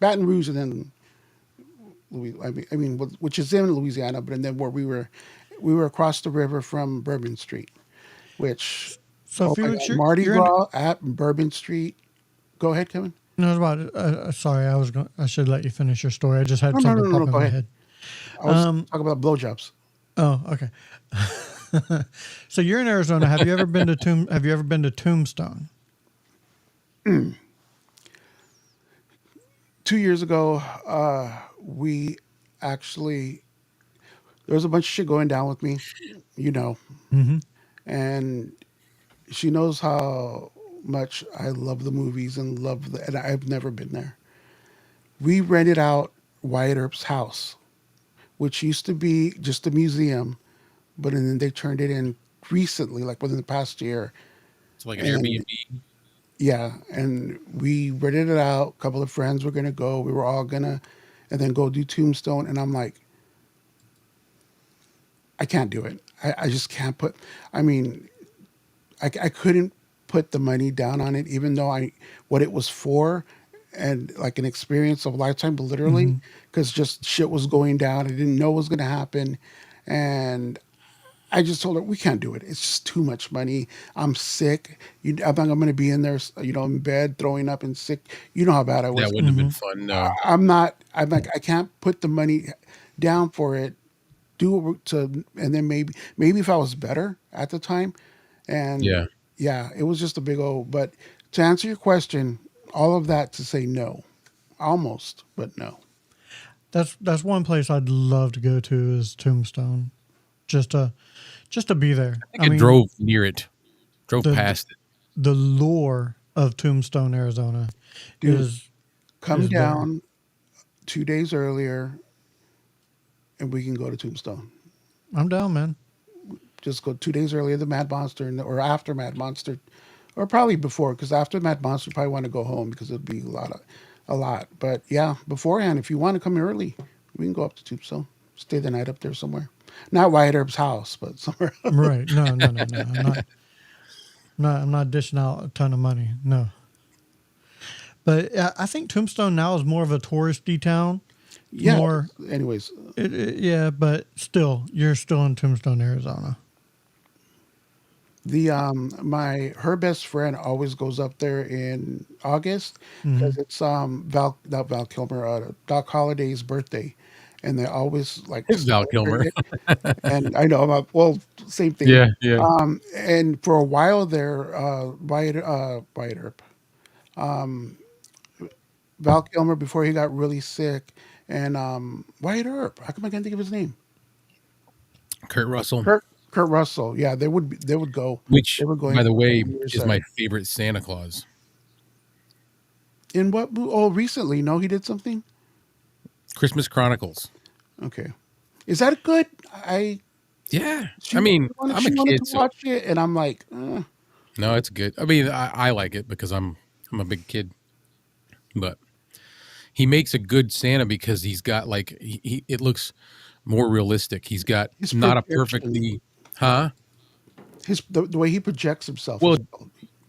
Baton Rouge, and then which is in Louisiana, but then where we were across the river from Bourbon Street, which So my Felix, God, Mardi Gras at Bourbon Street. Go ahead, Kevin. No, sorry, I should let you finish your story. I just had something pop in Go my ahead. head. I was talking about blowjobs. Oh, okay. So you're in Arizona. Have you ever been to Tombstone? 2 years ago, we actually there was a bunch of shit going down with me, you know, Mm-hmm. and she knows how much I love the movies and and I've never been there. We rented out Wyatt Earp's house, which used to be just a museum, but then they turned it in recently, like within the past year. It's like an And Airbnb. yeah, and we rented it out. A couple of friends were gonna go. We were all gonna, and then go do Tombstone. And I'm like, I can't do it. I just can't put. I mean, I couldn't put the money down on it, even though I what it was for, and like an experience of a lifetime, but literally, Mm-hmm. because just shit was going down. I didn't know what was gonna happen, and I just told her we can't do it. It's just too much money. I'm sick. I think I'm going to be in there, in bed, throwing up and sick. You know how bad I That was. wouldn't have been Mm-hmm. fun. No. I'm not. I'm like I can't put the money down for it. Do it to, and then maybe if I was better at the time, and Yeah. yeah, it was just a big old. But to answer your question, all of that to say no, almost, but no. That's one place I'd love to go to is Tombstone, just to be there. I think I drove near it, drove the past it. the lore of Tombstone, Arizona, Dude, is come there. down 2 days earlier, and we can go to Tombstone. I'm down, man. Just go 2 days earlier than Mad Monster, or after Mad Monster, or probably before, because after Mad Monster, you probably want to go home because it'll be a lot. But yeah, beforehand, if you want to come early, we can go up to Tombstone, stay the night up there somewhere. Not Wyatt Earp's house, but somewhere. Right? No. I'm not dishing out a ton of money. No. But I think Tombstone now is more of a touristy town. Yeah. More, Anyways, yeah, but still, you're still in Tombstone, Arizona. the her best friend always goes up there in August Mm-hmm. because it's not Val Kilmer, Doc Holliday's birthday, and they always like It's Val celebrate Kilmer. it. And I know about, well, same thing. Yeah. Yeah. And for a while there, Wyatt Earp, Val Kilmer before he got really sick, and Wyatt Earp. How come I can't think of his name? Kurt Russell, Kurt Russell. Yeah, they would go. which, They were by going the for way, years is there. my favorite Santa Claus. In what? Oh, recently? No, he did something. Christmas Chronicles. Okay, is that good? I Yeah. she I mean, wanted, I'm she a wanted kid, to so watch it, and I'm like, no, it's good. I mean, I like it because I'm a big kid, but he makes a good Santa because he's got like it looks more realistic. He's got his not a projection, perfectly, huh? the way he projects himself Well, is.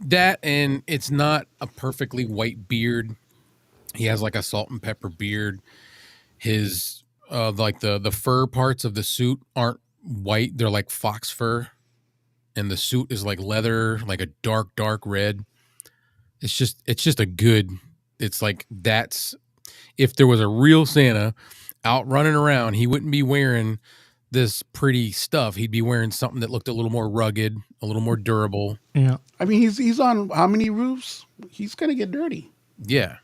that, and it's not a perfectly white beard. He has like a salt and pepper beard. His like the fur parts of the suit aren't white. They're like fox fur, and the suit is like leather, like a dark red. It's just a good. It's like that's if there was a real Santa out running around, he wouldn't be wearing this pretty stuff. He'd be wearing something that looked a little more rugged, a little more durable. Yeah. I mean, he's on how many roofs? He's gonna get dirty. Yeah.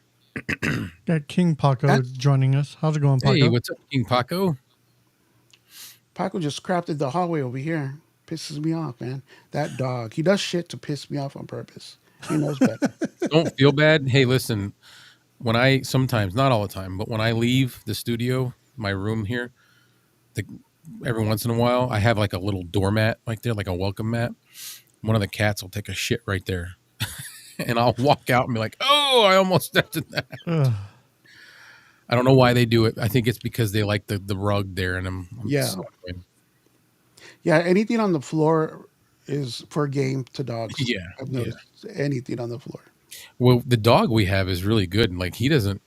Got King Paco That's joining us. How's it going, Paco? Hey, what's up, King Paco? Paco just crafted the hallway over here. Pisses me off, man. That dog. He does shit to piss me off on purpose. He knows better. Don't feel bad. Hey, listen, when I sometimes, not all the time, but when I leave the studio, my room here, the, every once in a while, I have like a little doormat like there, like a welcome mat. One of the cats will take a shit right there. And I'll walk out and be like, oh, I almost stepped in that. Ugh. I don't know why they do it. I think it's because they like the rug there, and I'm Yeah. sorry. Yeah, anything on the floor is for game to dogs. Yeah, I've yeah. noticed anything on the floor. Well, the dog we have is really good. Like he don't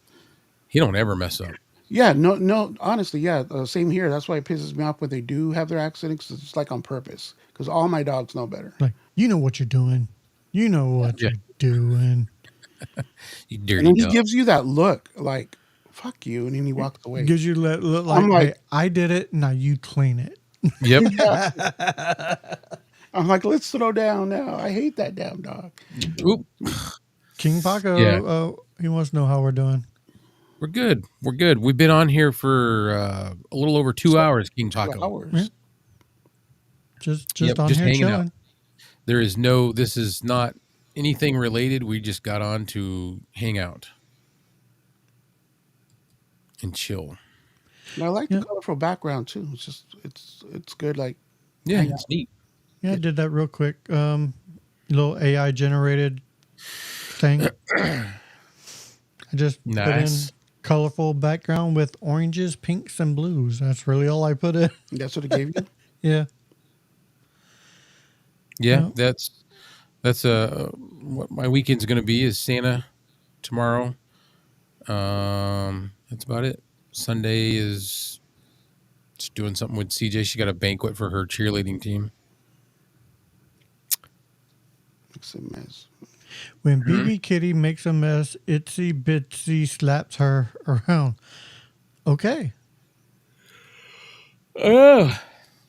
ever mess up. Yeah, no. Honestly, yeah, same here. That's why it pisses me off when they do have their accidents. It's like on purpose because all my dogs know better. Like, you know what you're doing. You know what Yeah. you're doing. You And dirty then he dog. gives you that look, like "fuck you," and then he walks away. Gives you look like, I'm like- hey, I did it. Now you clean it. Yep. I'm like, let's throw down now. I hate that damn dog. Oop. King Paco, Yeah. he wants to know how we're doing. We're good. We're good. We've been on here for a little over 2 hours, King 2 Taco. hours. Yeah. Just Yep, on just here hanging out. chilling. There is no, this is not anything related. We just got on to hang out and chill. And I like Yeah. the colorful background too. It's just it's good. Like Yeah, Hang it's neat. Yeah, I did that real quick. Little AI generated thing. I just put in Nice. colorful background with oranges, pinks, and blues. That's really all I put in. that's what it gave you. Yeah. Yeah, Yeah. that's what my weekend's going to be is Santa tomorrow. That's about it. Sunday is just doing something with CJ. She got a banquet for her cheerleading team. Makes a mess. When BB Kitty makes a mess, Itsy Bitsy slaps her around. Okay. Oh,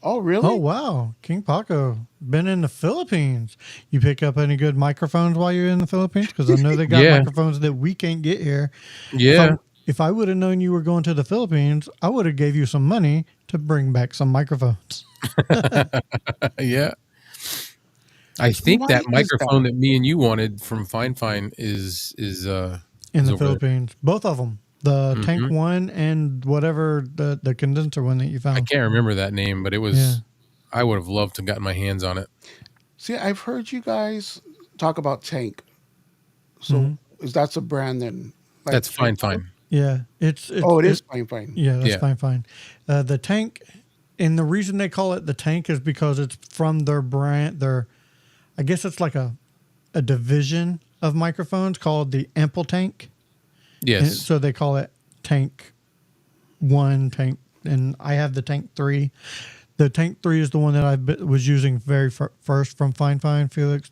Oh really? Oh, wow. King Paco, been in the Philippines. You pick up any good microphones while you're in the Philippines? Because I know they got Yeah. microphones that we can't get here. yeah. If I would have known you were going to the Philippines, I would have gave you some money to bring back some microphones. Yeah. I think why that is microphone that me and you wanted from Fine is In is the over there. Philippines. Both of them. The tank Mhm. one and whatever the condenser one that you I found. can't remember that name, but it was. Yeah. I would have loved to have gotten my hands on it. See, I've heard you guys talk about Tank. So Mhm. is that's a brand then? Like That's Fine. Yeah. It's Oh, it is fine. Yeah, that's Yeah. fine. The tank, and the reason they call it the tank is because it's from their brand. I guess it's like a division of microphones called the Ample Tank. And Yes. so they call it Tank 1, Tank, and I have the Tank 3. The Tank 3 is the one that I was using very first from Fine, Felix.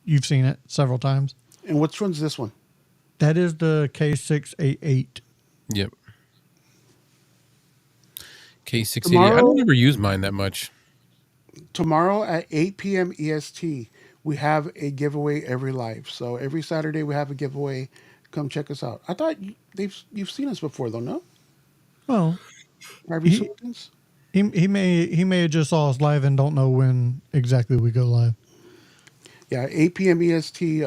You've seen it several times. And which one's this one? That is the K688. Yep. K680. I Tomorrow- don't ever use mine that much. Tomorrow at 8 p.m. EST, we have a giveaway every live. So every Saturday we have a giveaway. Come check us out. I thought you've seen us before though, no? Well, Right, He- Solutions? he may have just saw us live and don't know when exactly we go live. Yeah, 8 p.m. EST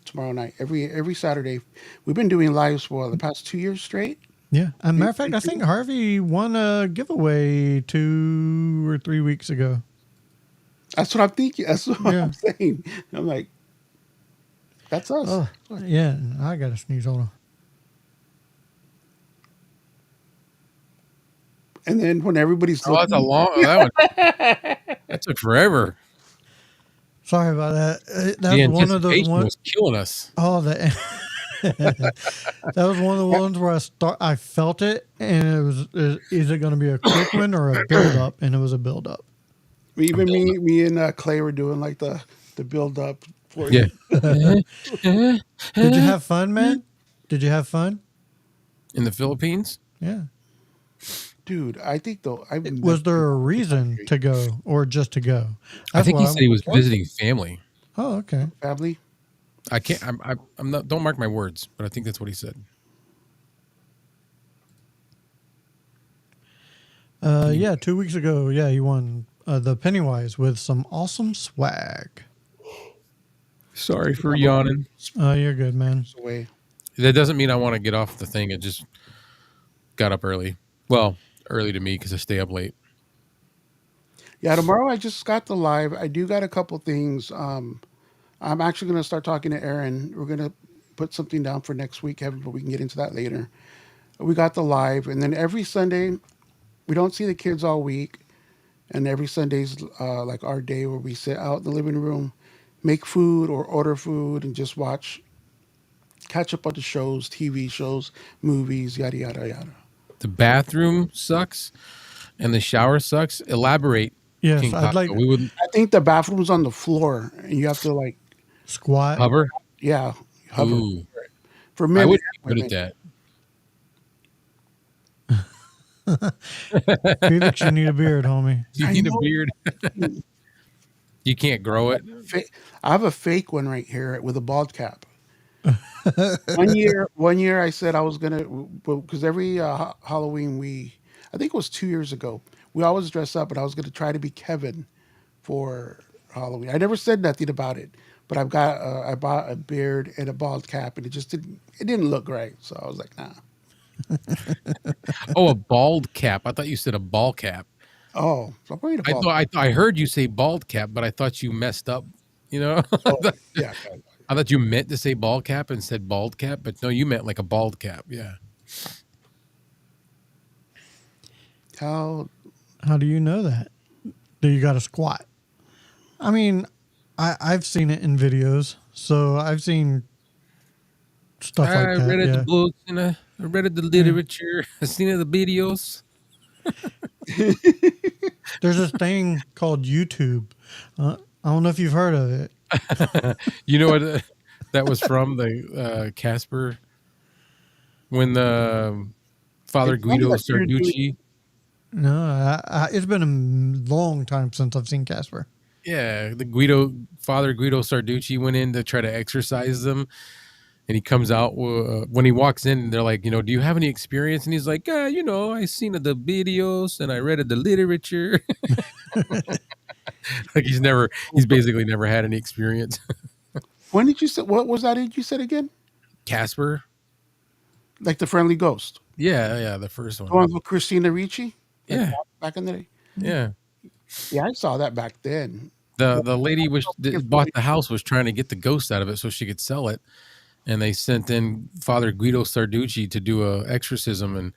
tomorrow night. Every Saturday. We've been doing lives for the past 2 years straight. Yeah. As a matter of fact, I think Harvey won a giveaway 2 or 3 weeks ago. That's what I'm thinking. That's what Yeah. I'm saying. I'm like, that's us. Oh, yeah. I got to sneeze. Hold on. And then when everybody's Oh, that's a long. That one. That took forever. Sorry about that. That The was one of those anticipation ones. was killing us. Oh, that was one of the ones where I felt it, and it was is it going to be a quick one or a build up? And it was a build up. even me and Clay were doing like the build up for Yeah. Did you have fun, man? Did you have fun? In the Philippines? Yeah. Dude, I think though Was there a reason to go or just to go? I think he what said he was visiting family. Oh, okay. family. I can't. I'm not. Don't mark my words, but I think that's what he said. Yeah, 2 weeks ago, yeah, you won the Pennywise with some awesome swag. Sorry for yawning. You're good, man. Away. That doesn't mean I want to get off the thing. It just got up early. Well, early to me because I stay up late. Yeah, tomorrow I just got the live. I do got a couple things. I'm actually going to start talking to Aaron. We're going to put something down for next week, Kevin, but we can get into that later. We got the live, and then every Sunday, we don't see the kids all week, and every Sunday's like our day where we sit out in the living room, make food or order food, and just catch up on the shows, TV shows, movies, yada yada yada. The bathroom sucks, and the shower sucks. Elaborate. Yes, King I'd Paco. like We would I think the bathroom's on the floor, and you have to like, squat. hover. yeah, hover Ooh, for I men would and be good women. at Felix, you that. need a beard, homie. You I need a know. beard. You can't grow it. I have a fake one right here with a bald cap. One year I said I was gonna, because every Halloween I think it was 2 years ago, we always dress up, and I was gonna try to be Kevin for Halloween. I never said nothing about it, but I bought a beard and a bald cap, and it didn't look right. So I was like, nah. Oh, a bald cap. I thought you said a ball cap. Oh, so I'm wearing a bald. I heard you say bald cap, but I thought you messed up. You know, Oh, yeah. I thought you meant to say ball cap and said bald cap, but no, you meant like a bald cap. Yeah. How How do you know that? Do you got to squat? I mean, I've seen it in videos, so I've seen stuff like I that. read the Yeah. books and I read the literature. I seen the videos. There's this thing called YouTube. I don't know if you've heard of it. You know what that was from? The Casper when the Father it's funny Guido that you're doing. Sarducci. No, it's been a long time since I've seen Casper. Yeah, Father Guido Sarducci went in to try to exorcise them, and he comes out when he walks in. They're like, do you have any experience? And he's like, I seen the videos and I read the literature. Like he's basically never had any experience. When did you say, what was that you said again? Casper, Like the friendly ghost, yeah, the first the one, one with Christina Ricci, like yeah, back in the day. yeah. Yeah, I saw that back then. The lady that bought the house was trying to get the ghost out of it so she could sell it, and they sent in Father Guido Sarducci to do a exorcism, and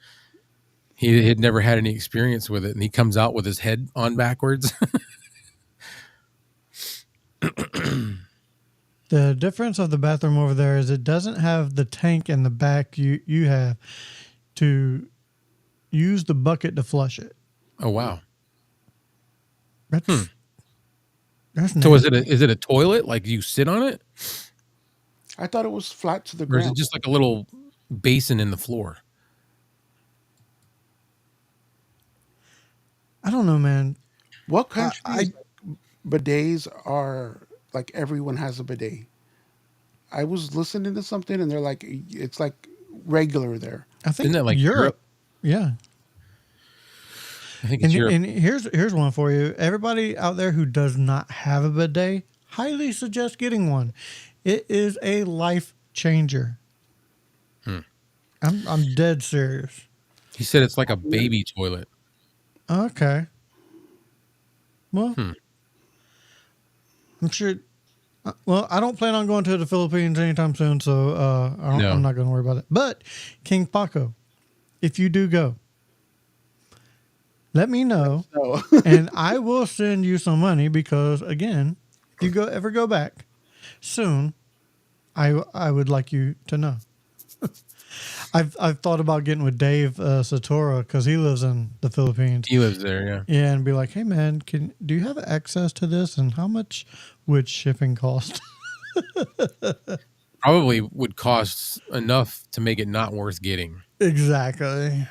he had never had any experience with it, and he comes out with his head on backwards. The difference of the bathroom over there is it doesn't have the tank in the back you have to use the bucket to flush it. Oh wow! That's So nasty. is it a toilet? Like you sit on it, I thought it was flat to the or is it ground. just like a little basin in the floor? I don't know, man. What I, countries bidets are like everyone has a bidet? I was listening to something, and they're like, it's like regular there. I think Isn't that like Europe. Europe? Yeah. I think it's Europe. And here's one for you. Everybody out there who does not have a bidet, highly suggest getting one. It is a life changer. I'm dead serious. He said it's like a baby toilet. Okay. Well, I'm sure. Well, I don't plan on going to the Philippines anytime soon, so No. I'm not going to worry about it. But King Paco, if you do go, let me know, So and I will send you some money because, again, if you ever go back soon, I would like you to know. I've thought about getting with Dave Satora because he lives in the Philippines. He lives there, yeah. Yeah, and be like, hey man, do you have access to this, and how much would shipping cost? Probably would cost enough to make it not worth getting. Exactly.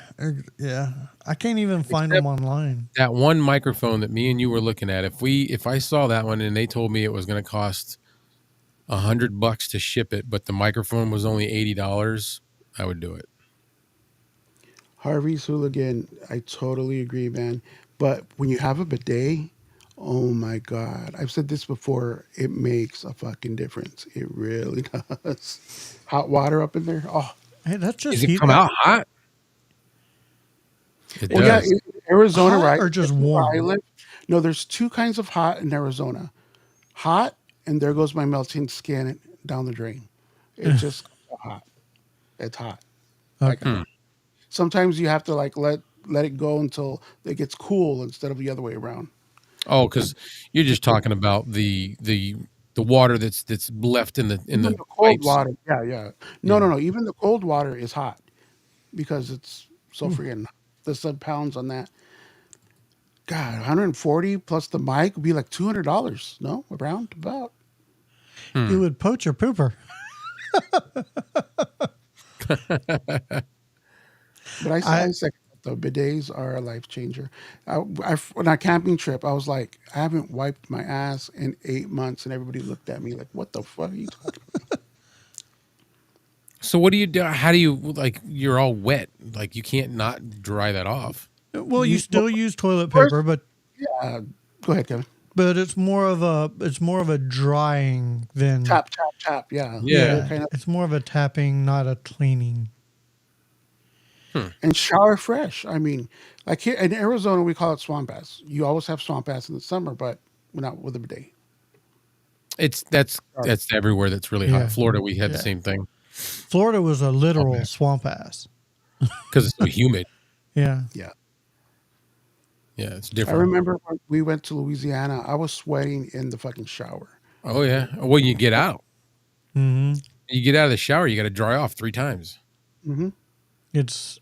Yeah, I can't even find them online. That one microphone that me and you were looking at, if I saw that one and they told me it was going to cost $100 to ship it, but the microphone was only $80, I would do it. Harvey's hooligan, I totally agree, man. But when you have a bidet, oh my God. I've said this before, it makes a fucking difference. It really does. Hot water up in there. Oh, Hey, that's just Does it heat come out hot? It well, yeah, does. in Arizona, hot right? or just Where I warm. live. No, there's two kinds of hot in Arizona. Hot, and there goes my melting skin down the drain. It's just hot. It's hot. Like, Okay. sometimes you have to like let it go until it gets cool instead of the other way around. Oh, because you're just talking about the water that's left in the Even the cold pipes. water, yeah. No. Even the cold water is hot because it's so freaking. The sub pounds on that. God, 140 plus the mic would be like $200. No, around about. It would poach your pooper. But I second that, though. Bidets are a life changer. On our camping trip, I was like, I haven't wiped my ass in 8 months, and everybody looked at me like, "What the fuck are you talking about?" So what do you do? How do you like? You're all wet. Like you can't not dry that off. Well, you You still use toilet first, paper, but go ahead, Kevin. it's more of a drying than Tap, tap, tap. Yeah, Yeah. kind of. it's more of a tapping, not a cleaning. And shower fresh. I mean, like here in Arizona, we call it swamp ass. You always have swamp ass in the summer, but we're not with a bidet. That's everywhere. That's really hot. Yeah. Florida, we had the Yeah. same thing Florida was a literal ass. swamp ass. because it's so humid. Yeah. Yeah. Yeah, it's I different. remember when we went to Louisiana, I was sweating in the fucking shower. Oh yeah. Well, you get out. hmm You get out of the shower. You got to dry off 3 times. Mm-hmm. It's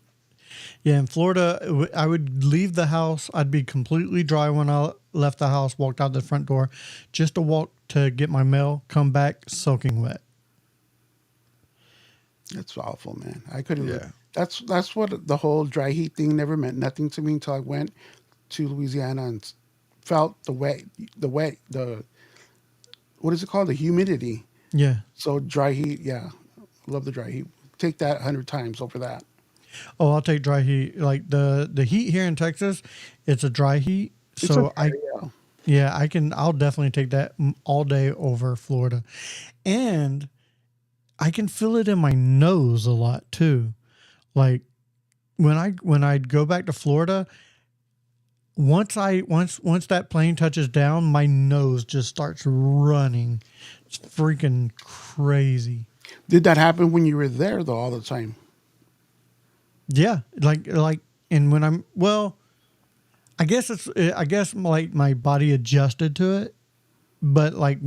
in Florida. I would leave the house. I'd be completely dry when I left the house, walked out the front door, just to walk to get my mail, come back soaking wet. That's awful, man. I couldn't. Yeah. That's what the whole dry heat thing never meant nothing to me until I went to Louisiana and felt the what is it called? The humidity. Yeah. So dry heat, yeah. Love the dry heat. Take that 100 times over that. Oh, I'll take dry heat. Like the heat here in Texas, it's a dry heat. It's So okay, I'll definitely take that all day over Florida. And I can feel it in my nose a lot too. Like when I go back to Florida, once that plane touches down, my nose just starts running. It's freaking crazy. Did that happen when you were there though all the time? Yeah, like and when I guess like my body adjusted to it, but like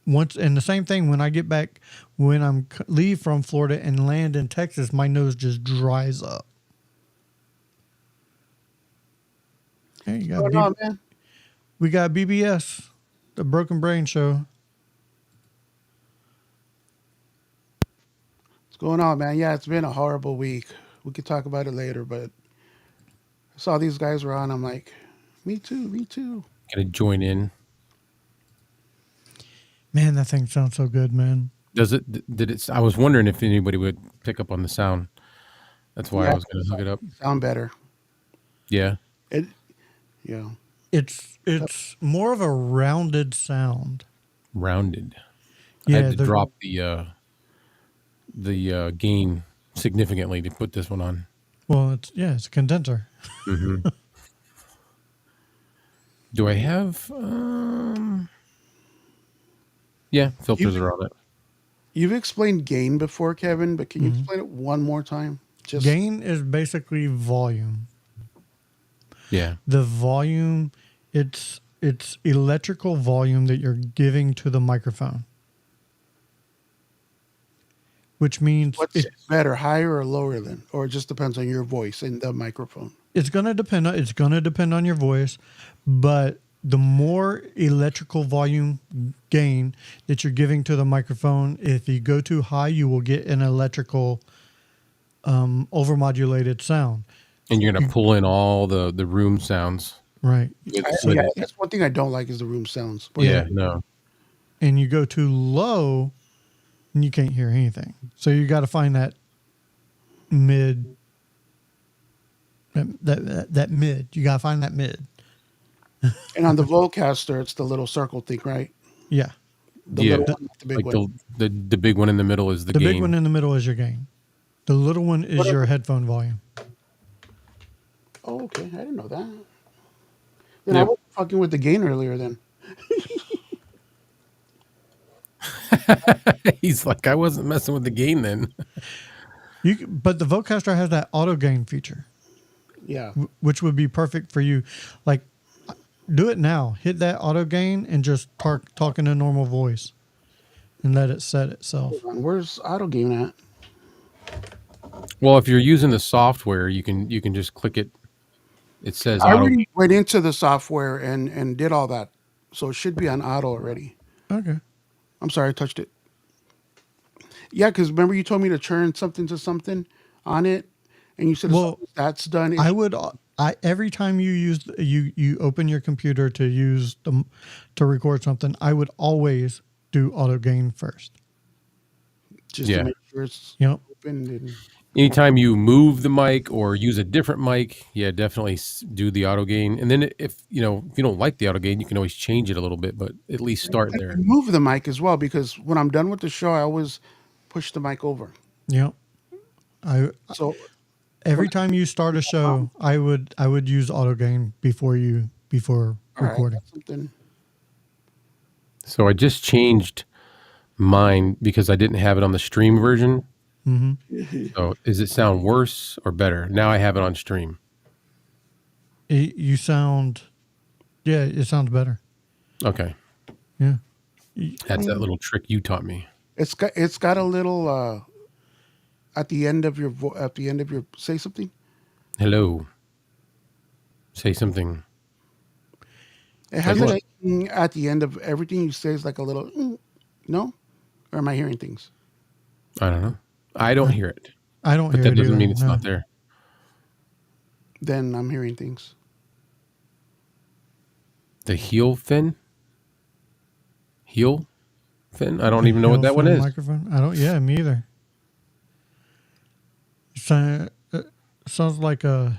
once, and the same thing when I get back, when leave from Florida and land in Texas, my nose just dries up. Hey, you got What's going on, man? we got BBS, the Broken Brain Show. What's going on, man? Yeah, it's been a horrible week. We could talk about it later, but I saw these guys were on. I'm like, me too, me too. Gonna join in. Man, that thing sounds so good, man. Does it? Did it? I was wondering if anybody would pick up on the sound. That's why I was gonna hook it up. Sound better. Yeah. It, yeah. It's more of a rounded sound. Rounded. Yeah, I had to drop the gain significantly to put this one on. Well, it's a condenser. Mm-hmm. Do I have? Yeah, filters are on it. You've explained gain before, Kevin, but can you explain it one more time? Just Gain is basically volume. Yeah. The volume, it's electrical volume that you're giving to the microphone. Which means what's better, higher or lower than, or it just depends on your voice and the microphone. it's gonna depend on your voice, but the more electrical volume gain that you're giving to the microphone, if you go too high, you will get an electrical overmodulated sound. And you're gonna pull in all the room sounds. Right. Yeah, that's one thing I don't like is the room sounds. Yeah, no. And you go too low and you can't hear anything. So you got to find that mid. That mid. You got to find that mid. And on the Vocaster, it's the little circle thing, right? Yeah. The Yeah. little one, not the big Like one. the big one in the middle is the The gain. big one in the middle is your gain. The little one is your headphone volume. Oh, okay. I didn't know that. Then I was fucking with the gain earlier then. He's like, I wasn't messing with the gain then. But the Vocaster has that auto gain feature, Yeah. which would be perfect for you. Like, do it now. Hit that auto gain and just talk in a normal voice, and let it set itself. Where's auto gain at? Well, if you're using the software, you can just click it. It says I auto. already went into the software and did all that. So it should be on auto already. Okay. I'm sorry, I touched it. Yeah, because remember you told me to turn something to something on it, and you said as soon Well, as that's done, I would. I every time you use you open your computer to use to record something, I would always do auto gain first. just to Yeah. make sure it's Yep. open. And Anytime you move the mic or use a different mic, yeah, definitely do the auto gain. And then if you don't like the auto gain, you can always change it a little bit, but at least start there. move the mic as well, because when I'm done with the show, I always push the mic over. Yep. I So every time you start a show, I would use auto gain before all right, recording. that's something. So I just changed mine because I didn't have it on the stream version. Mm-hmm. So does it sound worse or better? Now I have it on stream. You sound, yeah, it sounds better. Okay. Yeah. That's that little trick you taught me. It's got a little at the end of your say something. Hello. Say something. It has Like like at the end of everything you say is like a little no, or am I hearing things? I don't know. I don't hear it. I don't But hear that it doesn't either, mean it's no. not there. Then I'm hearing things. The heel fin? Heel fin? I don't even know what that one Phone is. Microphone. I don't. Yeah, me either. Sounds like a.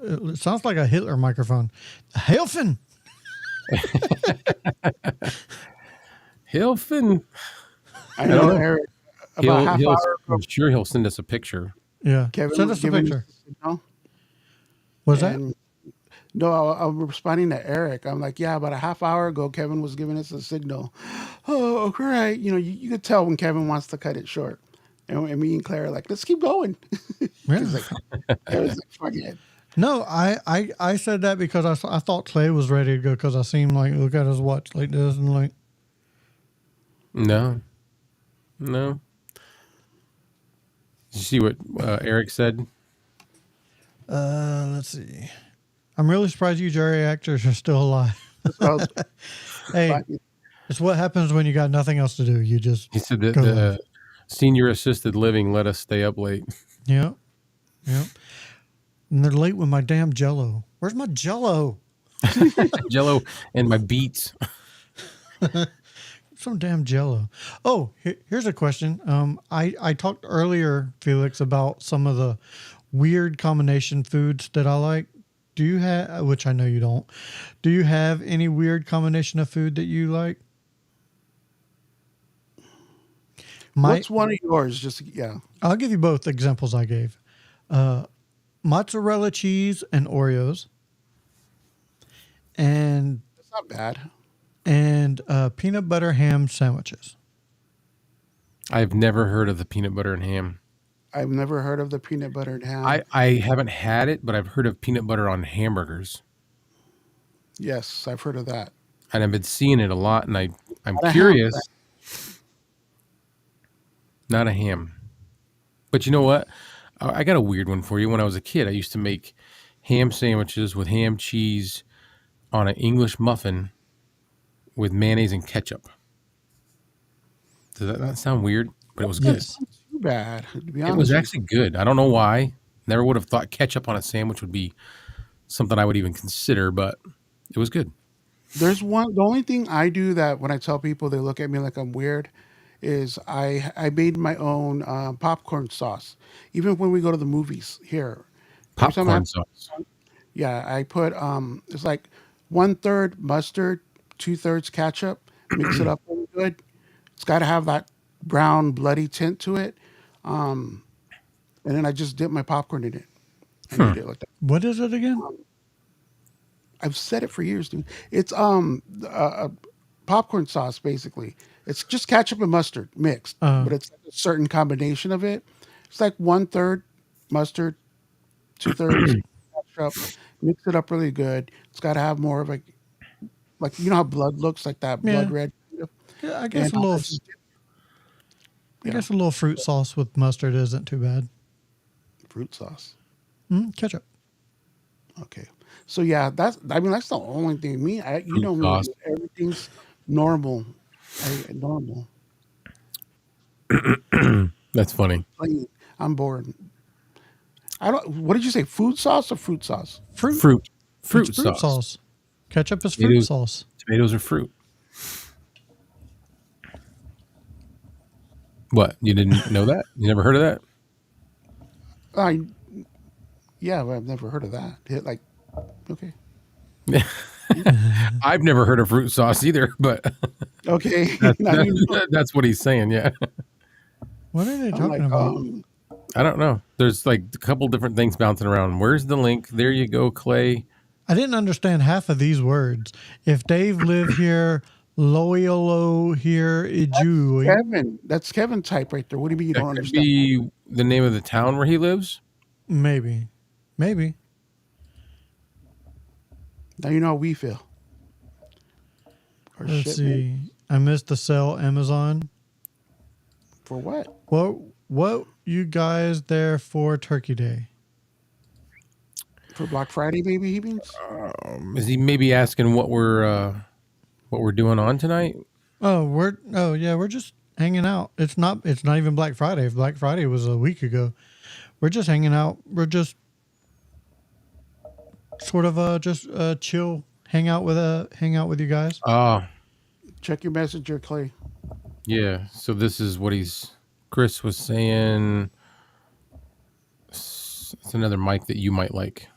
It sounds like a Hitler microphone. Helfen. Heel fin. I know, know. Eric. About half hour ago, I'm sure he'll send us a picture. Yeah. Kevin Send was us a giving picture. us a signal, Was that? and no, I'm responding to Eric. I'm like, yeah, about a half hour ago, Kevin was giving us a signal. Oh, okay, right. You could tell when Kevin wants to cut it short. And me and Claire are like, let's keep going. Yeah. He's like, Kevin's like, fuck it. No, I said that because I thought Clay was ready to go because I seen him like look at his watch like this and like. No. Did you see what Eric said? Let's see. I'm really surprised you Jerry actors are still alive. So, Hey, it's what happens when you got nothing else to do. You just He said that go the live. senior assisted living let us stay up late. Yep. And they're late with my damn Jello. Where's my Jello? Jello and my beets. Some damn Jello. Oh, here's a question. I talked earlier, Felix, about some of the weird combination foods that I like. Do you have, which I know you don't, do you have any weird combination of food that you like? what's one of yours? Just yeah. I'll give you both examples I gave. Mozzarella cheese and Oreos. And That's not bad. peanut butter ham sandwiches. I've never heard of the peanut butter and ham. I've never heard of the peanut butter and ham. I haven't had it, but I've heard of peanut butter on hamburgers. Yes, I've heard of that. And I've been seeing it a lot, and I'm Not a ham, curious. Not a ham. But you know what? I got a weird one for you. When I was a kid, I used to make ham sandwiches with ham cheese on an English muffin with mayonnaise and ketchup. Does that not sound weird? But it was good. Yes. Too bad. To be It honest, was with actually good. I don't know why. Never would have thought ketchup on a sandwich would be something I would even consider, but it was good. you. There's one. The only thing I do that when I tell people they look at me like I'm weird is I made my own popcorn sauce. Even when we go to the movies here, every time I Popcorn have, sauce. yeah, I put it's like 1/3 mustard, 2/3 ketchup. Mix it up really good. It's got to have that brown bloody tint to it. And then I just dip my popcorn in it and eat it like that. What is it again? I've said it for years, dude. It's popcorn sauce basically. It's just ketchup and mustard mixed, but it's a certain combination of it. It's like 1/3 mustard, 2/3 ketchup. Mix it up really good. It's got to have more of like you know how blood looks like that blood Yeah. red. Yeah, I guess And a little. I just dip I guess a little fruit sauce with mustard isn't too bad. fruit sauce. Ketchup. Okay. So yeah, that's the only thing. Me, you know me, sauce. everything's normal. Normal. That's funny. Plain. I'm bored. I don't. What did you say? Food sauce or fruit sauce? Fruit. Fruit It's fruit fruit sauce. sauce. Ketchup is fruit Tomatoes, sauce. tomatoes are fruit. What? You didn't know that? You never heard of that? I yeah, well, I've never heard of that. Like, okay, I've never heard of fruit sauce either, but okay. Now you know. that's what he's saying. Yeah. What are they I'm talking like, about? I don't know. There's like a couple different things bouncing around. Where's the link? There you go, Clay. I didn't understand half of these words. If Dave lived here, Loyolo here, Iju. Kevin. That's Kevin type right there. What do you mean you That don't could understand? be the name of the town where he lives. Maybe. Maybe. Now you know how we feel. Or Let's shit, man. see. I missed the sell Amazon. For what? What you guys there for Turkey Day? For Black Friday, maybe he means. Is he maybe asking what we're doing on tonight? We're just hanging out. It's not even Black Friday. If Black Friday was a week ago. We're just hanging out. We're just sort of just chill, hang out with you guys. Check your messenger, Clay. Yeah. So this is what Chris was saying. It's another mic that you might like.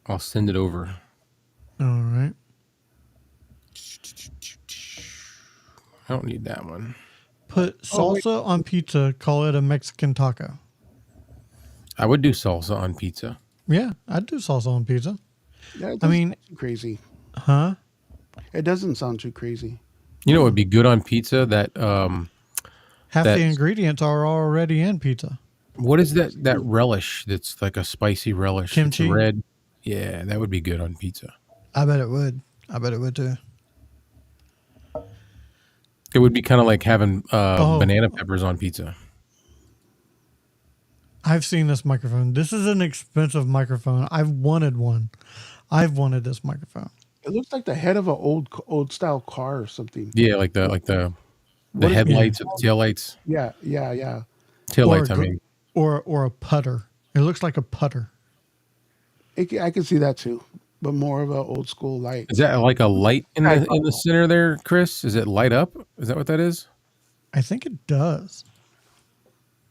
I'll send it over. All right. I don't need that one. Put salsa on pizza, call it a Mexican taco. I would do salsa on pizza. Yeah, I'd do salsa on pizza. Yeah, I mean, too crazy. huh? It doesn't sound too crazy. You know what would be good on pizza? That Half That- the ingredients are already in pizza. what is that relish that's like a spicy relish? It's Kimchi? red. Yeah, that would be good on pizza. I bet it would. I bet it would too. It would be kind of like having banana peppers on pizza. I've seen this microphone. This is an expensive microphone. I've wanted one. I've wanted this microphone. It looks like the head of an old style car or something. Yeah, like the What is- headlights, the tail lights, Yeah. tail Or lights. a I gr- mean, Or a putter. It looks like a putter. I can see that too, but more of an old school light. is that like a light in the center there, Chris? Is it light up? Is that what that is, I think it does.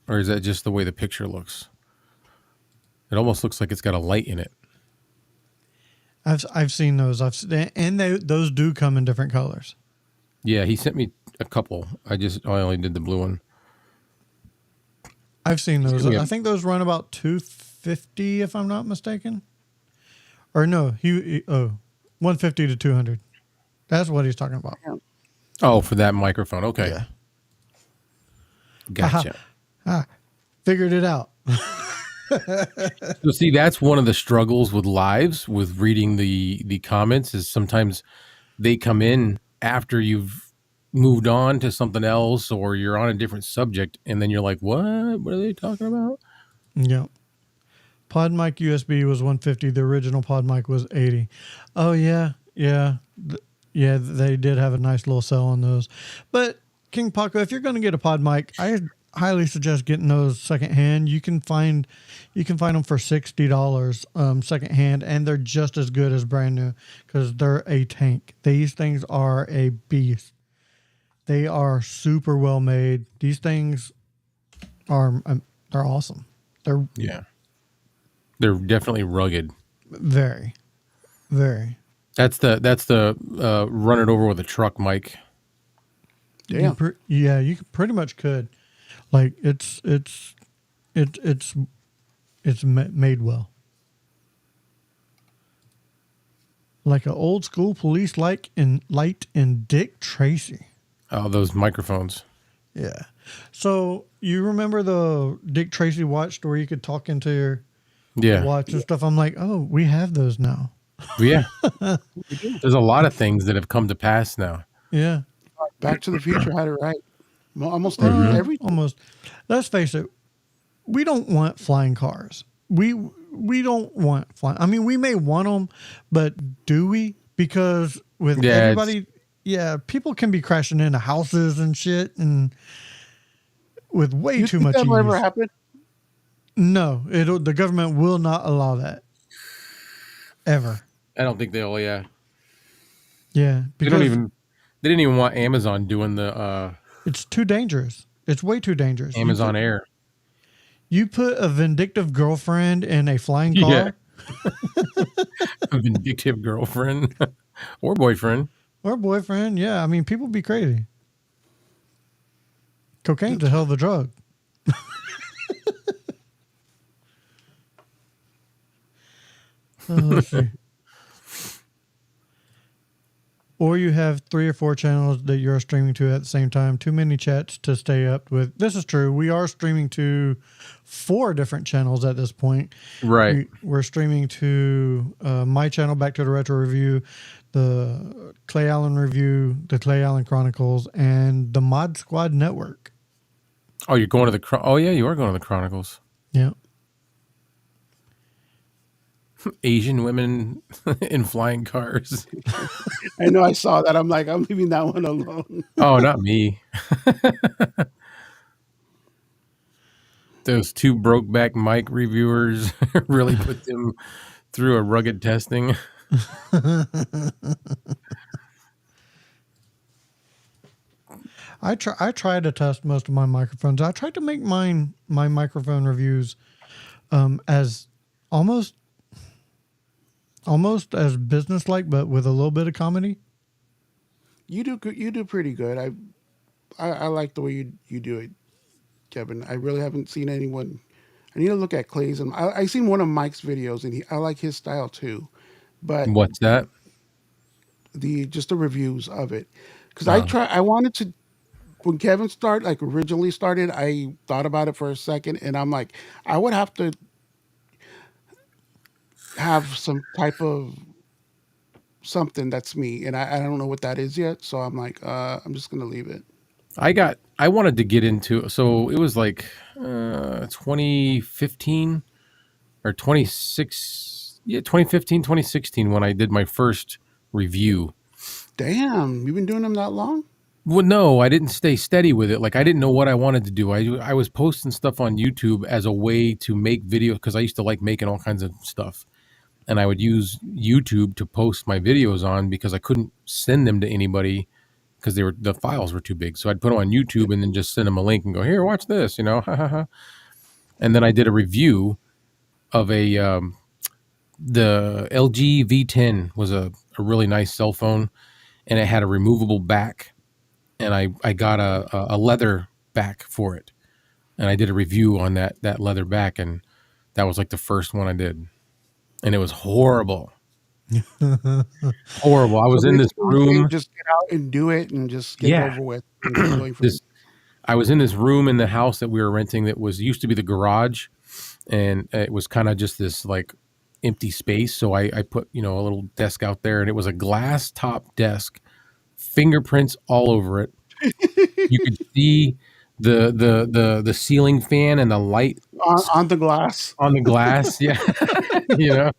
or is that just the way the picture looks? It almost looks like it's got a light in it. I've seen those. Those do come in different colors. Yeah, he sent me a couple. I only did the blue one. I've seen those. Yeah. I think those run about $250 if I'm not mistaken. Or no, 150 to 200. That's what he's talking about. Oh, for that microphone. Okay. Yeah. Gotcha. Figured it out. So see, that's one of the struggles with lives, with reading the comments, is sometimes they come in after you've moved on to something else or you're on a different subject, and then you're like, what are they talking about? Yeah. Pod mic USB was 150. The original pod mic was 80. Oh yeah. Yeah. Yeah, they did have a nice little sell on those. But King Paco, if you're going to get a pod mic, I highly suggest getting those secondhand. You can find them for $60 secondhand, and they're just as good as brand new because they're a tank. These things are a beast. They are super well made. These things are they're awesome. They're They're definitely rugged. very, very. That's the run it over with a truck mic. Yeah. You pretty much could. Like it's made well. Like an old school police light in Dick Tracy. Oh, those microphones. Yeah. So you remember the Dick Tracy watch where you could talk into your Yeah. watch and stuff? I'm like, oh, we have those now. Yeah. There's a lot of things that have come to pass now. Yeah. Back to the Future had it right. Almost every Almost. Let's face it. We don't want flying cars. We don't want flying. I mean, we may want them, but do we? Because with Yeah, everybody, Yeah, people can be crashing into houses and shit, and with way You too think much that'll ever ease. happen? No, the government will not allow that ever. I don't think they'll. Yeah, Yeah, they because don't even. They didn't even want Amazon doing the it's too dangerous. It's way too dangerous. Amazon Air. You put a vindictive girlfriend in a flying Yeah. car A vindictive girlfriend or boyfriend. or boyfriend. Yeah, I mean, people be crazy. Cocaine's a hell of a drug. Let's see. Or you have 3 or 4 channels that you're streaming to at the same time. Too many chats to stay up with. This is true. We are streaming to 4 different channels at this point. Right. We're streaming to my channel, Back to the Retro Review, the Clay Allen Review, the Clay Allen Chronicles, and the Mod Squad Network. Oh, you're going to the. Oh, yeah, you are going to the Chronicles. Yeah. Asian women in flying cars. I know I saw that. I'm like, I'm leaving that one alone. Oh, not me. Those 2 Brokeback Mike reviewers really put them through a rugged testing. I try to test most of my microphones. I tried to make my microphone reviews as almost as business-like, but with a little bit of comedy. You do good. You do pretty good. I like the way you do it, Kevin. I really haven't seen anyone. I need to look at Clay's, and I seen one of Mike's videos, and I like his style too. But What's that? just the reviews of it, because I wanted to. When Kevin originally started, I thought about it for a second, and I'm like, I would have to have some type of something that's me, and I don't know what that is yet. So I'm like, I'm just gonna leave it. I wanted to get into, so it was like 2015 or 2015, 2016 when I did my first review. Damn, you've been doing them that long? Well, no, I didn't stay steady with it. Like, I didn't know what I wanted to do. I was posting stuff on YouTube as a way to make videos because I used to like making all kinds of stuff. And I would use YouTube to post my videos on because I couldn't send them to anybody because the files were too big. So I'd put them on YouTube and then just send them a link and go, here, watch this, And then I did a review of the LG V10 was a really nice cell phone, and it had a removable back. And I got a leather back for it. And I did a review on that leather back, and that was like the first one I did. And it was horrible. Horrible. I was in this room. Just get out and do it and just get it over with. I was in this room in the house that we were renting that used to be the garage. And it was kind of just this like empty space. So I put, a little desk out there, and it was a glass top desk, fingerprints all over it. You could see the ceiling fan and the light on the glass. On the glass, yeah. It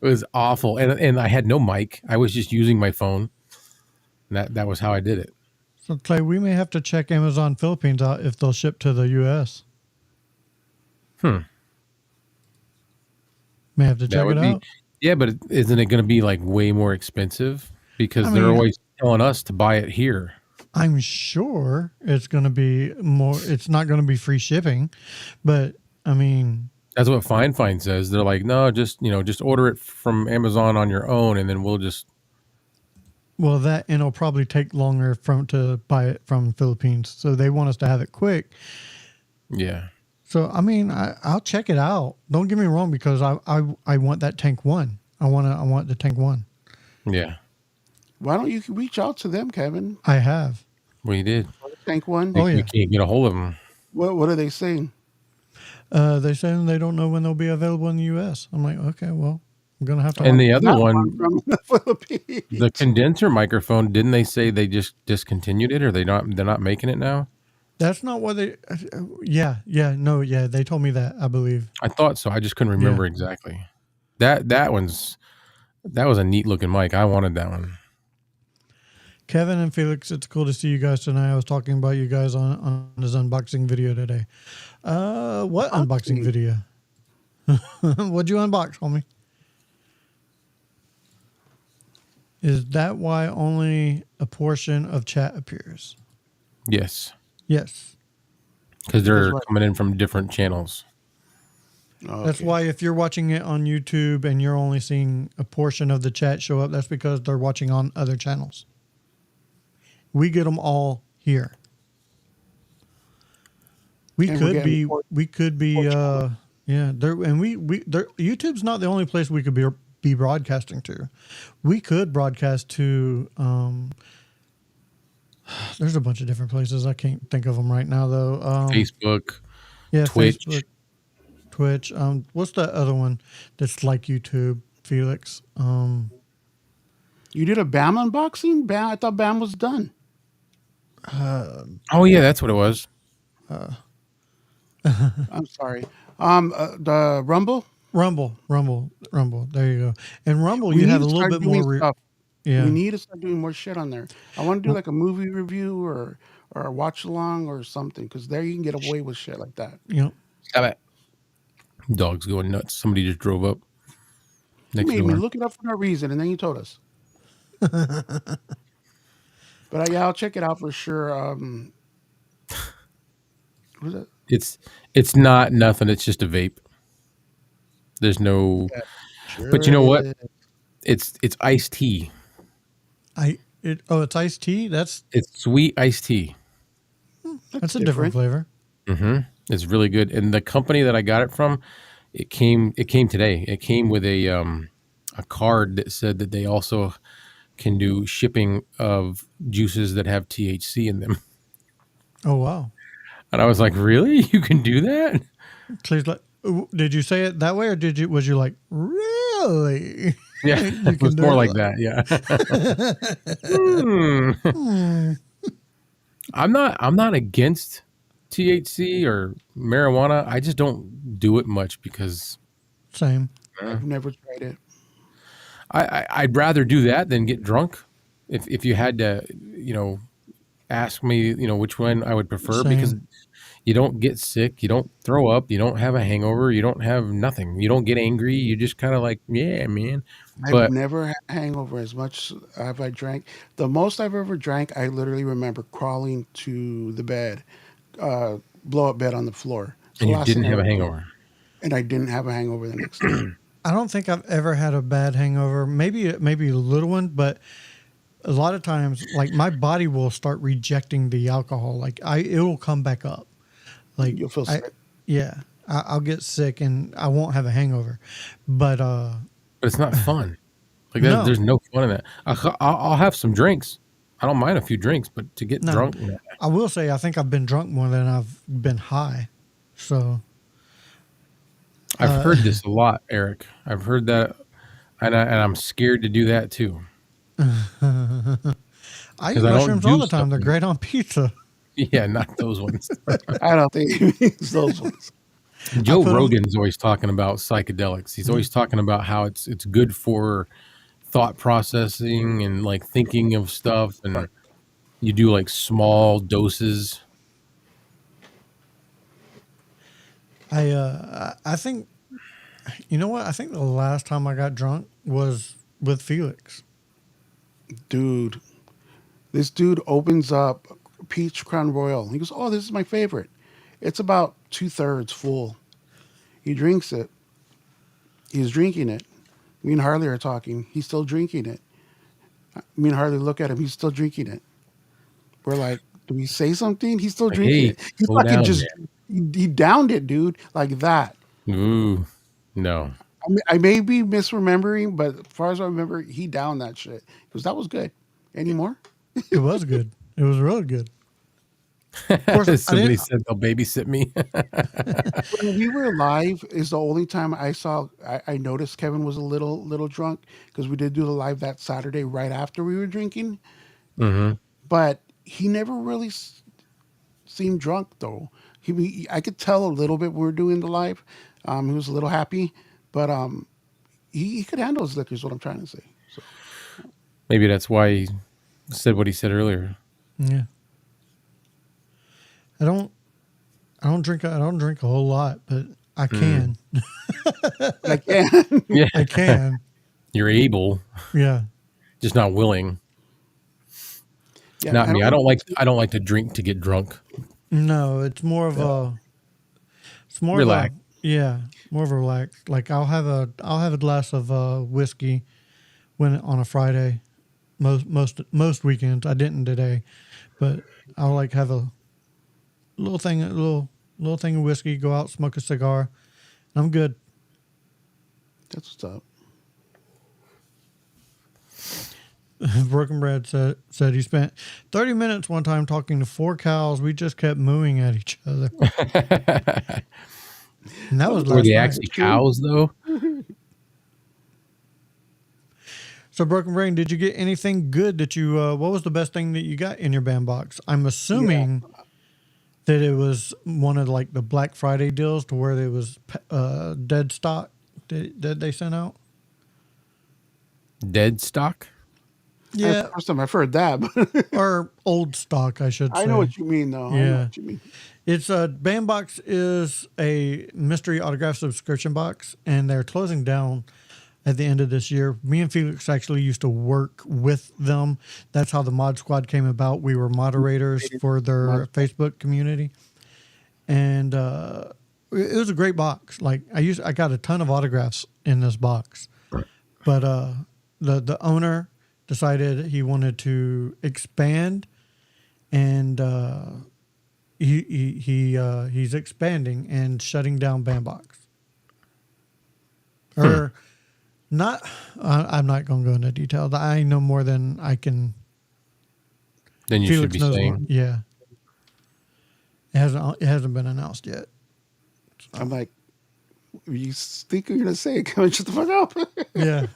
was awful. And I had no mic. I was just using my phone. And that was how I did it. So Clay, we may have to check Amazon Philippines out if they'll ship to the US. May have to check it out. Yeah, but isn't it going to be like way more expensive? Because they're always telling us to buy it here. I'm sure it's going to be more. It's not going to be free shipping, but I mean, that's what Fine says. They're like, no, just order it from Amazon on your own, and then we'll just. Well, and it'll probably take longer to buy it from Philippines, so they want us to have it quick. Yeah. So I mean, I'll check it out. Don't get me wrong, because I want that Tank 1. I want the Tank 1. Yeah. Why don't you reach out to them, Kevin? I have. We did. Tank 1? Oh, yeah. You can't get a hold of them. What are they saying? They're saying they don't know when they'll be available in the U.S. I'm like, okay, well, I'm going to have to. And the other one, from the Philippines. The condenser microphone, didn't they say they just discontinued it, or they're not making it now? That's not what they. Yeah. They told me that, I believe. I thought so. I just couldn't remember exactly. That was a neat looking mic. I wanted that one. Kevin and Felix, it's cool to see you guys tonight. I was talking about you guys on his unboxing video today. What unboxing video? What'd you unbox, homie? Is that why only a portion of chat appears? Yes. Yes. Because they're coming in from different channels. Okay. That's why if you're watching it on YouTube and you're only seeing a portion of the chat show up, that's because they're watching on other channels. We get them all here. We could be, YouTube's not the only place we could be broadcasting to. We could broadcast to, there's a bunch of different places. I can't think of them right now though. Facebook, Twitch. Facebook, Twitch. What's that other one that's like YouTube, Felix? You did a BAM unboxing? I thought BAM was done. Oh yeah, that's what it was. I'm sorry. The Rumble. There you go. And Rumble, you have a little bit more. Yeah, we need to start doing more shit on there. I want to do like a movie review or a watch along or something, because there you can get away with shit like that. Yep. Stop it. Dog's going nuts. Somebody just drove up. You made me look it up for no reason, and then you told us. But yeah, I'll check it out for sure. What is it? It's not nothing. It's just a vape. There's no. Yeah, sure, but you know what? It's iced tea. It's iced tea. It's sweet iced tea. That's a different flavor. Mm-hmm. It's really good. And the company that I got it from, it came today. It came with a card that said that they also can do shipping of juices that have THC in them. Oh wow! And I was like, really? You can do that? Please, did you say it that way, or was you like, really? Yeah, it was more like that. Yeah. I'm not against THC or marijuana. I just don't do it much because. Same. I've never tried it. I'd rather do that than get drunk. If you had to, ask me, which one I would prefer. Same. Because you don't get sick, you don't throw up, you don't have a hangover, you don't have nothing, you don't get angry. You just kind of like, yeah, man. I've never had a hangover as much as I drank. The most I've ever drank, I literally remember crawling to the bed, blow up bed on the floor. So and you didn't have a hangover. And I didn't have a hangover the next day. I don't think I've ever had a bad hangover. Maybe a little one, but a lot of times, like my body will start rejecting the alcohol. Like it will come back up. Like you'll feel sick. Yeah, I'll get sick and I won't have a hangover, but it's not fun. Like there's no fun in that. I'll have some drinks. I don't mind a few drinks, but to get drunk. I will say I think I've been drunk more than I've been high. So. I've heard this a lot, Eric. I've heard that, and I'm scared to do that too. I eat mushrooms all the time. They're great on pizza. Yeah, not those ones. I don't think it's those ones. Joe Rogan's always talking about psychedelics. He's always talking about how it's good for thought processing and like thinking of stuff, and you do like small doses. I think, you know what? I think the last time I got drunk was with Felix. Dude, this dude opens up Peach Crown Royal. He goes, "Oh, this is my favorite." It's about 2/3 full. He drinks it. He's drinking it. Me and Harley are talking. He's still drinking it. Me and Harley look at him. He's still drinking it. We're like, "Do we say something?" He's still drinking it. He fucking just... He downed it, dude, like that. Ooh, no. I may be misremembering, but as far as I remember, he downed that shit. Because that was good. Any more? It was good. It was really good. Of course, somebody said they'll babysit me. When we were live is the only time I noticed Kevin was a little drunk, because we did do the live that Saturday right after we were drinking. Mm-hmm. But he never really seemed drunk, though. I could tell a little bit when we were doing the live. He was a little happy, but he could handle his liquor is what I'm trying to say. So. Maybe that's why said what he said earlier. Yeah. I don't drink a whole lot, but I can. Like, yeah. Yeah, I can. you're able, Yeah. just not willing. Yeah, Not me. I don't like to drink to get drunk. No, it's more of a Relax. more of a relax. Like I'll have a glass of whiskey on a Friday. Most weekends. I didn't today, but I'll like have a little thing of whiskey, go out, smoke a cigar, and I'm good. That's what's up. Broken Bread said he spent 30 minutes one time talking to 4 cows. We just kept mooing at each other. And that was Were last they night. actually cows, though? So, Broken Brain, did you get anything good that you, what was the best thing that you got in your band box? I'm assuming that it was one of like the Black Friday deals to where there was dead stock that they sent out. Dead stock? Yeah. That's the first time I've heard that. But Or old stock, I should say. I know what you mean, though. I know Yeah. what you mean. It's a band box is a mystery autograph subscription box, and they're closing down at the end of this year. Me and Felix actually used to work with them. That's how the Mod Squad came about. We were moderators for their Facebook community, and it was a great box. Like I got a ton of autographs in this box, but the owner decided he wanted to expand, and he's expanding and shutting down Bandbox. Or not. I'm not going to go into detail. I know more than I can. Then you Felix should be knows saying. more. Yeah. It hasn't been announced yet. I'm like, you think you're gonna say it? Come on, shut the fuck up. Yeah.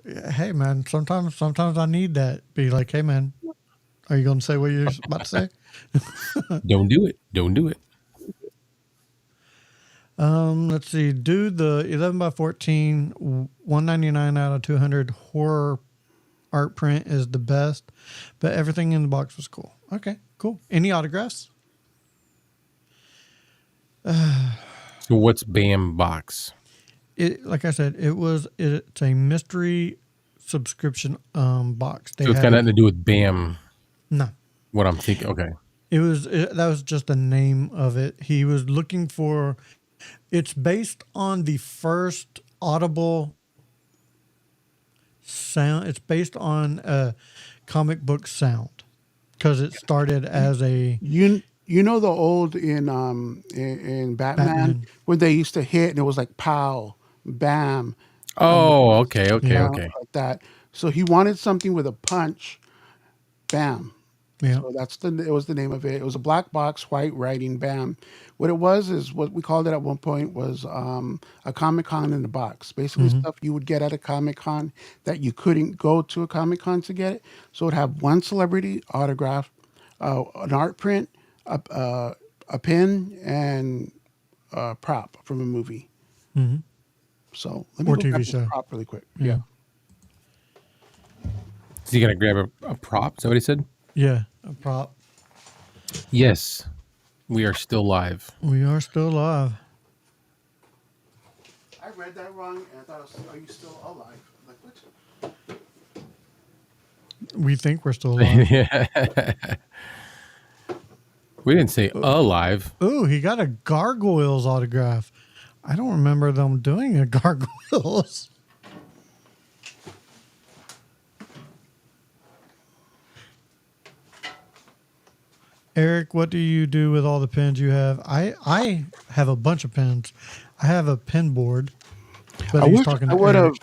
Yeah. Hey man, sometimes I need that. Be like, hey man, are you going to say what you're about to say? Don't do it. Don't do it. Let's see. Dude, the 11x14, 199 out of 200 horror art print is the best, but everything in the box was cool. Okay, cool. Any autographs? So what's BAM box? Like I said, it's a mystery subscription box. So it's got nothing to do with BAM. No. What I'm thinking. Okay. That was just the name of it. He was looking for. It's based on the first Audible sound. It's based on a comic book sound because it started as a. You know the old in Batman when they used to hit and it was like pow, bam. Oh, okay. Like that. So he wanted something with a punch, bam. Yeah. So it was the name of it. It was a black box, white writing, bam. What it was is what we called it at one point was a Comic-Con in a box. Basically stuff you would get at a Comic-Con that you couldn't go to a Comic-Con to get it. So it would have one celebrity autograph, an art print, a pen, and a prop from a movie. Mm-hmm. So let me Or go TV grab show. the prop really quick. Yeah. Is he gonna grab a prop? Is that what he said? Yeah. A prop. Yes. We are still live. We are still alive. I read that wrong and I thought it was, are you still alive? I'm like, what? We think we're still alive. Yeah. We didn't say alive. Ooh, he got a Gargoyles autograph. I don't remember them doing a Gargoyles. Eric, what do you do with all the pens you have? I have a bunch of pens. I have a pen board. But he's talking to Eric.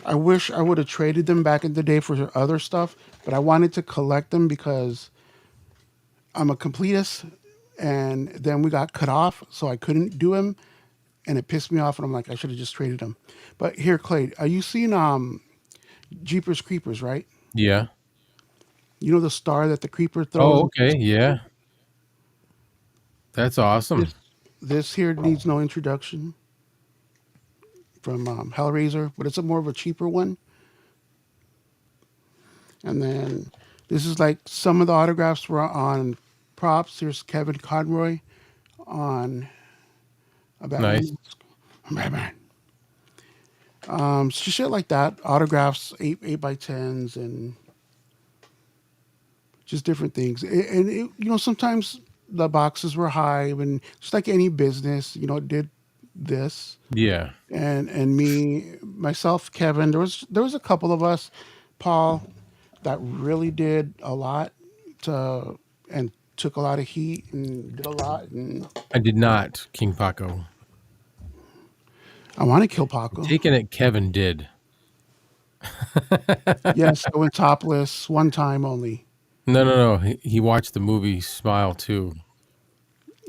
I wish I would have traded them back in the day for other stuff, but I wanted to collect them because I'm a completist, and then we got cut off, so I couldn't do them, and it pissed me off, and I'm like, I should have just traded them. But here, Clay, are you seeing Jeepers Creepers, right? Yeah. You know the star that the creeper throws? Oh, okay. Yeah. That's awesome. This here needs no introduction from Hellraiser, but it's a more of a cheaper one. And then this is like some of the autographs were on props. Here's Kevin Conroy on a Batman. Nice. Batman. Shit like that. Autographs, 8x10s, and just different things. And it, sometimes the boxes were high, and just like any business, it did this. Yeah. And me, myself, Kevin. There was a couple of us, Paul, that really did a lot and took a lot of heat and did a lot. And I did not, King Paco. I want to kill Paco. Taking it, Kevin did. Yes, I went topless one time only. No. He watched the movie Smile too.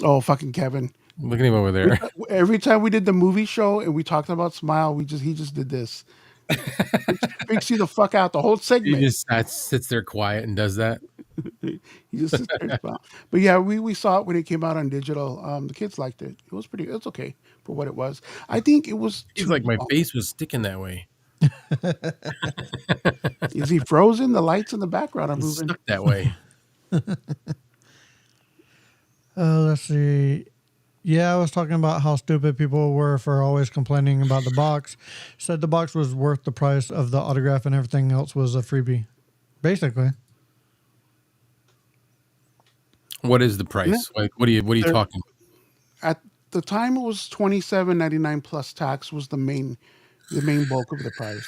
Oh, fucking Kevin! Look at him over there. Every time we did the movie show and we talked about Smile, he just did this. Freaks you the fuck out the whole He segment. just sits there quiet and does that. He just sits there and smile. But yeah, we saw it when it came out on digital. The kids liked it. It's okay for what it was. I think it was. He's like, my face was sticking that way. Is he frozen? The lights in the background are moving. Stuck that way. Let's see. Yeah, I was talking about how stupid people were for always complaining about the box. Said the box was worth the price of the autograph and everything else was a freebie. Basically. What is the price? Like, what are you talking? At the time, it was $27.99 plus tax was the main bulk of the price.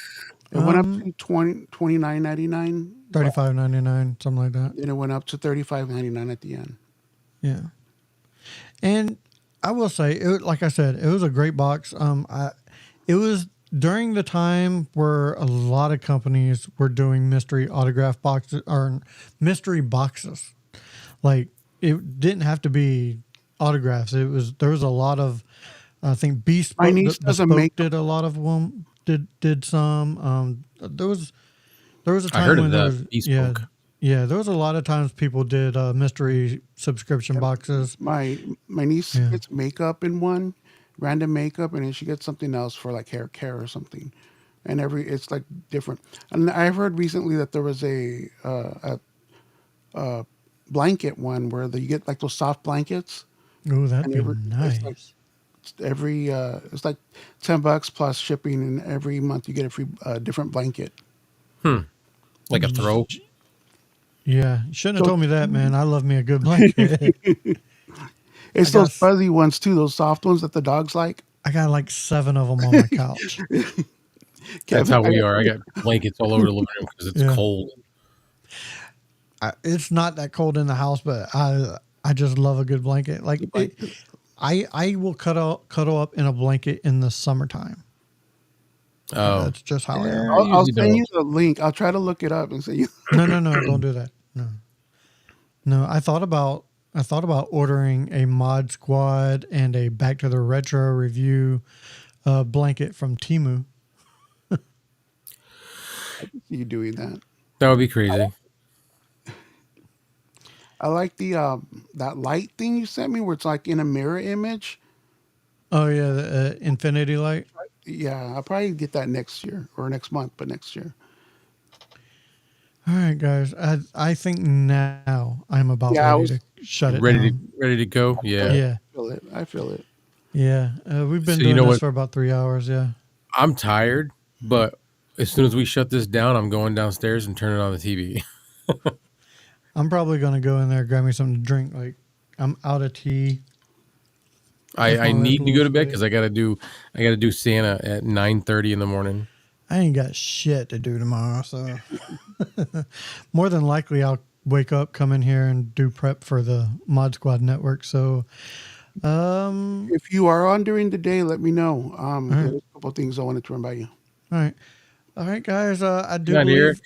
It went up to $29.99, $35.99, something like that. then it went up to $35.99 at the end. Yeah. And I will say, like I said, it was a great box. It was during the time where a lot of companies were doing mystery autograph boxes or mystery boxes. Like, it didn't have to be autographs. There was a lot of, I think Bespoke, My niece doesn't make did a lot of them. Did some. There was a time I heard when of there that. was Bespoke. yeah. There was a lot of times people did mystery subscription boxes. My niece gets makeup in one, random makeup, and then she gets something else for like hair care or something. And it's like different. And I heard recently that there was a blanket one where you get like those soft blankets. Oh, that'd be And nice. It's like $10 plus shipping, and every month you get a free different blanket. Like a throw. Yeah, you shouldn't have told me that, man. I love me a good blanket. It's those fuzzy ones too, those soft ones that the dogs like. I got like 7 of them on my couch. That's how we are. I got blankets all over the living room because it's cold. It's not that cold in the house, but I just love a good blanket. Like I will cuddle up in a blanket in the summertime. Oh, That's just how I am. I'll send you the link. I'll try to look it up and send you. No, don't do that. No. I thought about ordering a Mod Squad and a Back to the Retro review blanket from Temu. You doing that? that would be crazy. I like the that light thing you sent me, where it's like in a mirror image. Oh yeah, the infinity light. Yeah, I'll probably get that next year or next month, but next year. All right, guys. I think now I'm about ready to shut it down. Ready to go. Yeah. Yeah. I feel it. Yeah. We've been So doing you know this what? for about 3 hours. Yeah. I'm tired, but as soon as we shut this down, I'm going downstairs and turning on the TV. I'm probably gonna go in there, grab me something to drink. Like I'm out of tea. I need to go to bed because I gotta do Santa at 9:30 in the morning. I ain't got shit to do tomorrow, so more than likely I'll wake up, come in here, and do prep for the Mod Squad network. So, If you are on during the day, let me know. There's a couple of things I wanted to run by you. all right, guys. I do Good night, believe. Eric.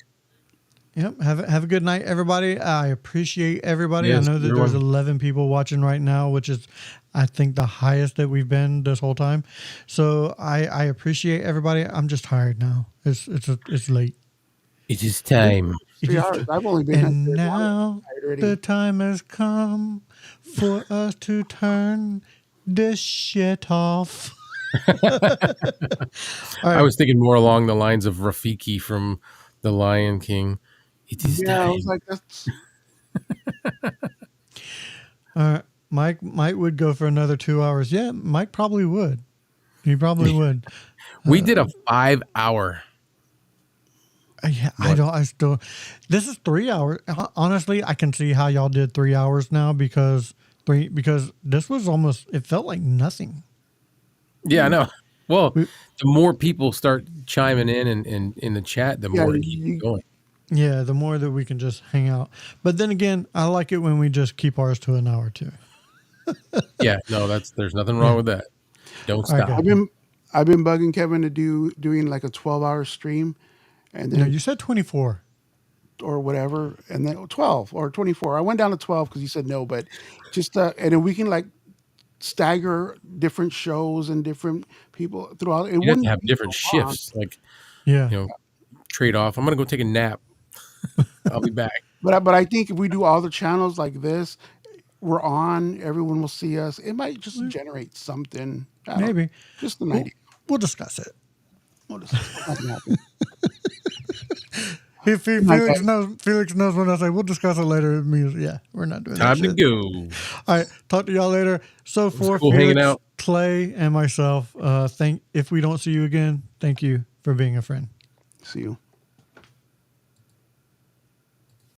Yep. Have a good night, everybody. I appreciate everybody. Yes, I know that there's everyone. 11 people watching right now, which is, I think, the highest that we've been this whole time. So I appreciate everybody. I'm just tired now. It's late. It is time. 3 hours. I've only been And here 3 hours. now I'm tired already. the time has come for us to turn this shit off. I was thinking more along the lines of Rafiki from The Lion King. It is Yeah, I time. was like, that's Mike would go for another 2 hours. Yeah, Mike probably would. He probably would. We did a 5-hour. Yeah, What? this is 3 hours. Honestly, I can see how y'all did 3 hours now because this was almost, it felt like nothing. Yeah, I know. Well, We- the more people start chiming in and in the chat, the yeah. more it keeps going. Yeah, the more that we can just hang out. But then again, I like it when we just keep ours to an hour too. Yeah, no, there's nothing wrong with that. Don't All right, stop. go. I've been bugging Kevin to doing like a 12-hour stream, and No, then you said 24. or whatever, and then 12 or 24. I went down to 12 because he said no, but just and then we can like stagger different shows and different people throughout. It You have to wouldn't have be different so long. shifts, like, Yeah. trade off. I'm gonna go take a nap. I'll be back. But I think if we do all the channels like this, we're on. Everyone will see us. It might just generate something. I don't know. Maybe. Just an We'll, idea. we'll discuss it. What is nothing happened. If My Felix knows when I say we'll discuss it later, it means yeah, we're not doing Time that to shit. go. All right, talk to y'all later. So for cool hanging Felix, out. Clay, and myself, if we don't see you again, thank you for being a friend. See you.